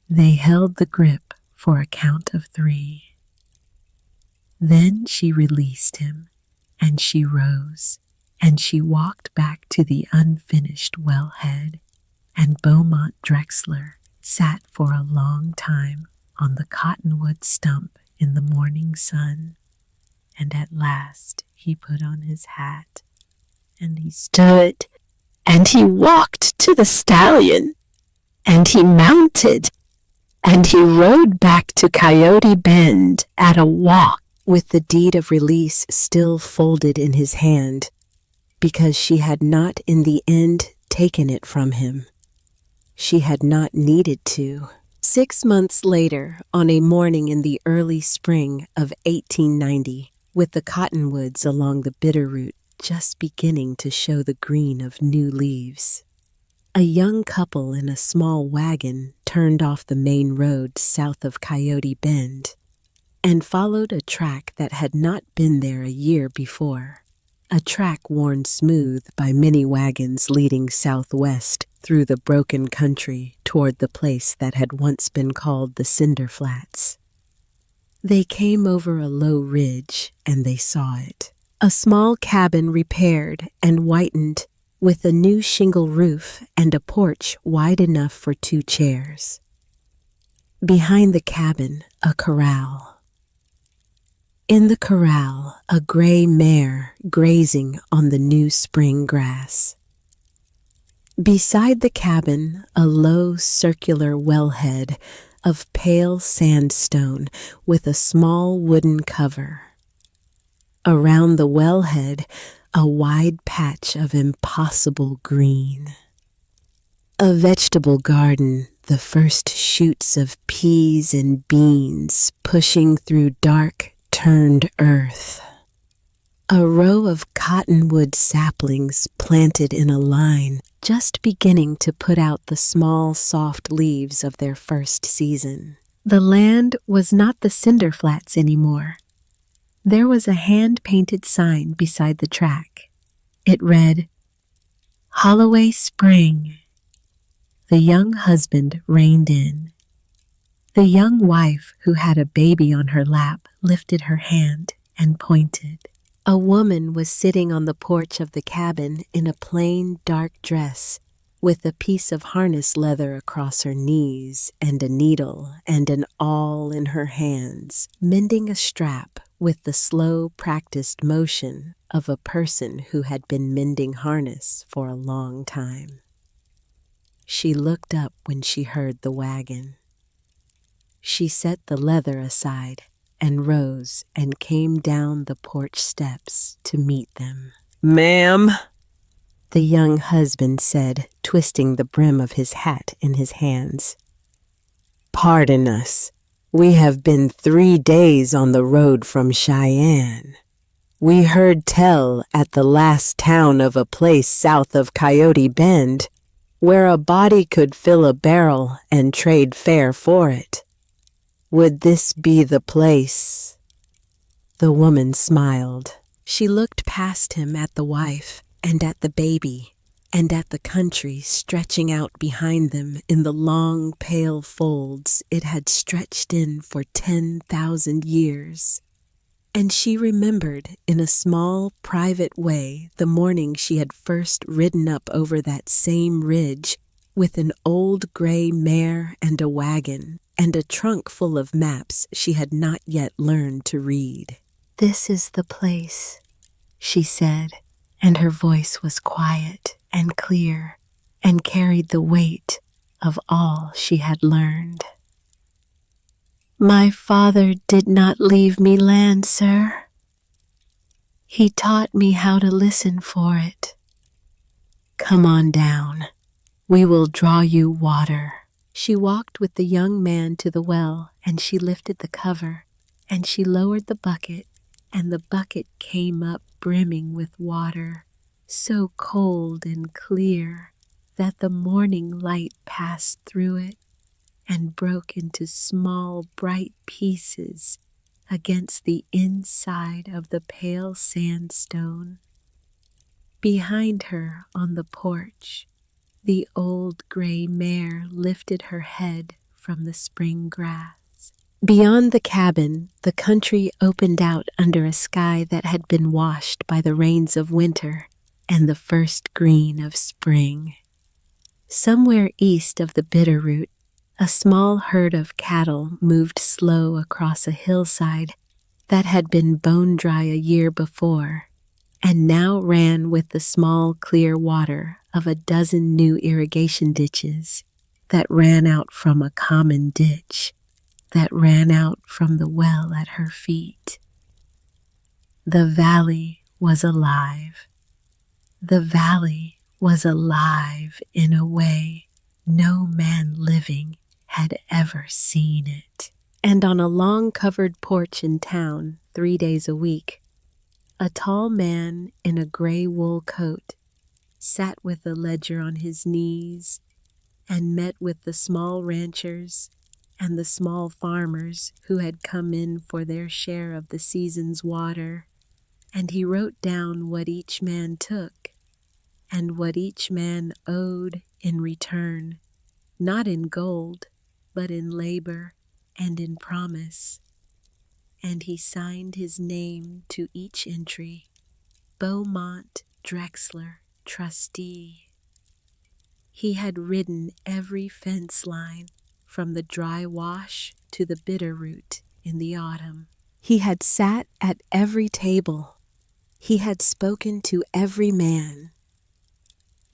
Speaker 2: They held the grip for a count of 3. Then she released him, and she rose, and she walked back to the unfinished wellhead, and Beaumont Drexler sat for a long time on the cottonwood stump in the morning sun, and at last he put on his hat, and he stood, and he walked to the stallion, and he mounted, and he rode back to Coyote Bend at a walk with the deed of release still folded in his hand, because she had not in the end taken it from him. She had not needed to. 6 months later, on a morning in the early spring of 1890, with the cottonwoods along the Bitterroot just beginning to show the green of new leaves, a young couple in a small wagon turned off the main road south of Coyote Bend and followed a track that had not been there a year before, a track worn smooth by many wagons leading southwest through the broken country toward the place that had once been called the Cinder Flats. They came over a low ridge, and they saw it. A small cabin repaired and whitened with a new shingle roof and a porch wide enough for 2 chairs. Behind the cabin, a corral. In the corral, a gray mare grazing on the new spring grass. Beside the cabin, a low circular wellhead of pale sandstone with a small wooden cover. Around the wellhead, a wide patch of impossible green. A vegetable garden, the first shoots of peas and beans pushing through dark, turned earth. A row of cottonwood saplings planted in a line, just beginning to put out the small, soft leaves of their first season. The land was not the Cinder Flats anymore. There was a hand-painted sign beside the track. It read, "Holloway Spring." The young husband reined in.
Speaker 1: The young wife, who had a baby on her lap, lifted her hand and pointed. A woman was sitting on the porch of the cabin in a plain, dark dress, with a piece of harness leather across her knees and a needle and an awl in her hands, mending a strap with the slow, practiced motion of a person who had been mending harness for a long time. She looked up when she heard the wagon. She set the leather aside and rose and came down the porch steps to meet them.
Speaker 2: "Ma'am,"
Speaker 1: the young husband said, twisting the brim of his hat in his hands.
Speaker 2: "Pardon us. We have been 3 days on the road from Cheyenne. We heard tell at the last town of a place south of Coyote Bend where a body could fill a barrel and trade fair for it. Would this be the place?"
Speaker 1: The woman smiled. She looked past him at the wife and at the baby and at the country stretching out behind them in the long, pale folds it had stretched in for 10,000 years. And she remembered in a small, private way the morning she had first ridden up over that same ridge with an old gray mare and a wagon and a trunk full of maps she had not yet learned to read. "This is the place," she said, and her voice was quiet and clear and carried the weight of all she had learned. "My father did not leave me land, sir. He taught me how to listen for it. Come on down. We will draw you water." She walked with the young man to the well, and she lifted the cover, and she lowered the bucket, and the bucket came up brimming with water, so cold and clear that the morning light passed through it and broke into small, bright pieces against the inside of the pale sandstone. Behind her on the porch, the old gray mare lifted her head from the spring grass. Beyond the cabin, the country opened out under a sky that had been washed by the rains of winter and the first green of spring. Somewhere east of the Bitterroot, a small herd of cattle moved slow across a hillside that had been bone dry a year before, and now ran with the small, clear water of a dozen new irrigation ditches that ran out from a common ditch that ran out from the well at her feet. The valley was alive. The valley was alive in a way no man living had ever seen it. And on a long covered porch in town 3 days a week, a tall man in a gray wool coat sat with a ledger on his knees and met with the small ranchers and the small farmers who had come in for their share of the season's water, and he wrote down what each man took and what each man owed in return, not in gold, but in labor and in promise. And he signed his name to each entry, Beaumont Drexler, trustee. He had ridden every fence line from the dry wash to the Bitterroot in the autumn. He had sat at every table. He had spoken to every man.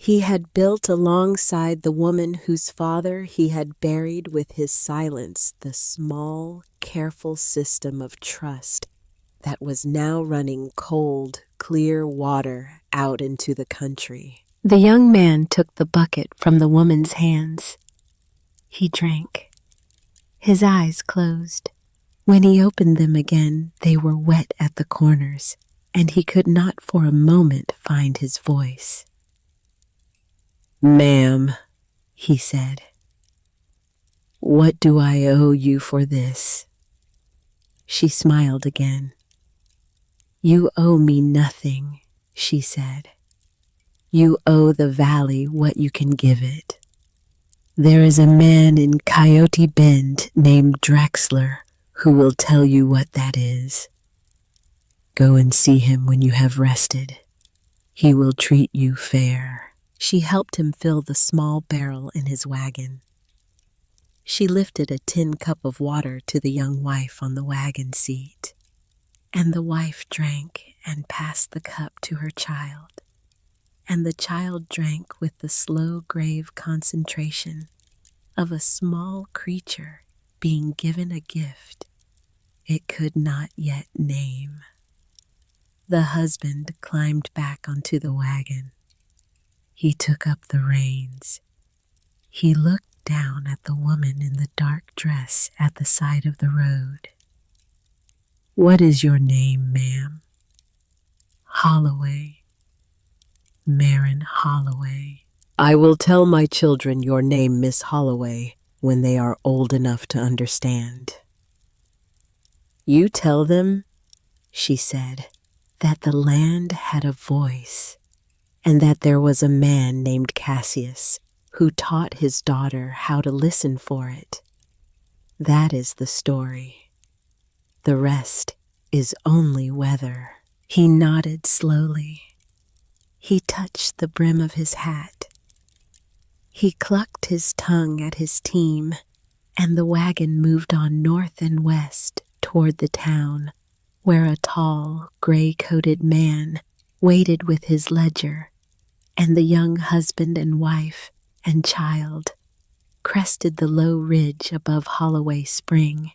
Speaker 1: He had built alongside the woman whose father he had buried with his silence the small, careful system of trust that was now running cold, clear water out into the country. The young man took the bucket from the woman's hands. He drank. His eyes closed. When he opened them again, they were wet at the corners, and he could not for a moment find his voice.
Speaker 2: "Ma'am,"
Speaker 1: he said,
Speaker 2: "what do I owe you for this?"
Speaker 1: She smiled again. "You owe me nothing," she said. "You owe the valley what you can give it.
Speaker 2: There is a man in Coyote Bend named Drexler who will tell you what that is. Go and see him when you have rested. He will treat you fair."
Speaker 1: She helped him fill the small barrel in his wagon. She lifted a tin cup of water to the young wife on the wagon seat, and the wife drank and passed the cup to her child, and the child drank with the slow, grave concentration of a small creature being given a gift it could not yet name. The husband climbed back onto the wagon. He took up the reins. He looked down at the woman in the dark dress at the side of the road.
Speaker 2: "What is your name, ma'am?"
Speaker 1: "Holloway. Marin Holloway."
Speaker 2: "I will tell my children your name, Miss Holloway, when they are old enough to understand."
Speaker 1: "You tell them," she said, "that the land had a voice, and that there was a man named Cassius who taught his daughter how to listen for it. That is the story. The rest is only weather." He nodded slowly. He touched the brim of his hat. He clucked his tongue at his team, and the wagon moved on north and west toward the town, where a tall, gray-coated man waited with his ledger, and the young husband and wife and child crested the low ridge above Holloway Spring,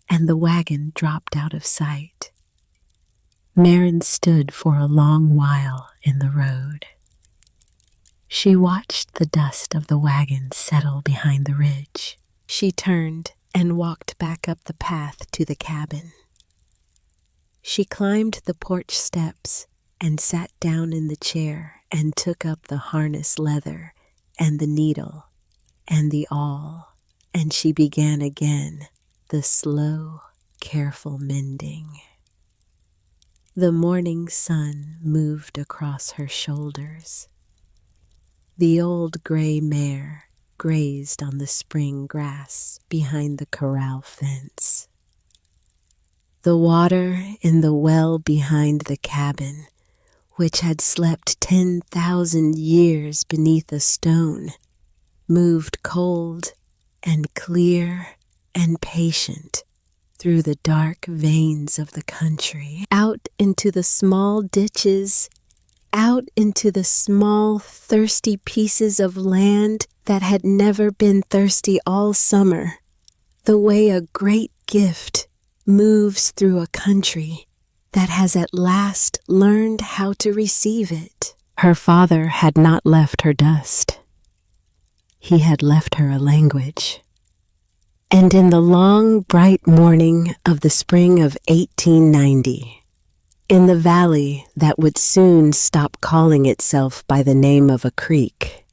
Speaker 1: and the wagon dropped out of sight. Marin stood for a long while in the road. She watched the dust of the wagon settle behind the ridge. She turned and walked back up the path to the cabin. She climbed the porch steps and sat down in the chair and took up the harness leather and the needle and the awl, and she began again the slow, careful mending. The morning sun moved across her shoulders. The old gray mare grazed on the spring grass behind the corral fence. The water in the well behind the cabin, which had slept 10,000 years beneath a stone, moved cold and clear and patient through the dark veins of the country, out into the small ditches, out into the small, thirsty pieces of land that had never been thirsty all summer, the way a great gift moves through a country that has at last learned how to receive it. Her father had not left her dust. He had left her a language. And in the long, bright morning of the spring of 1890, in the valley that would soon stop calling itself by the name of a creek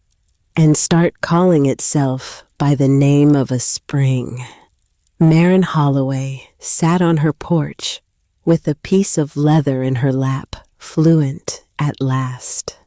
Speaker 1: and start calling itself by the name of a spring, Marin Holloway sat on her porch with a piece of leather in her lap, fluent at last.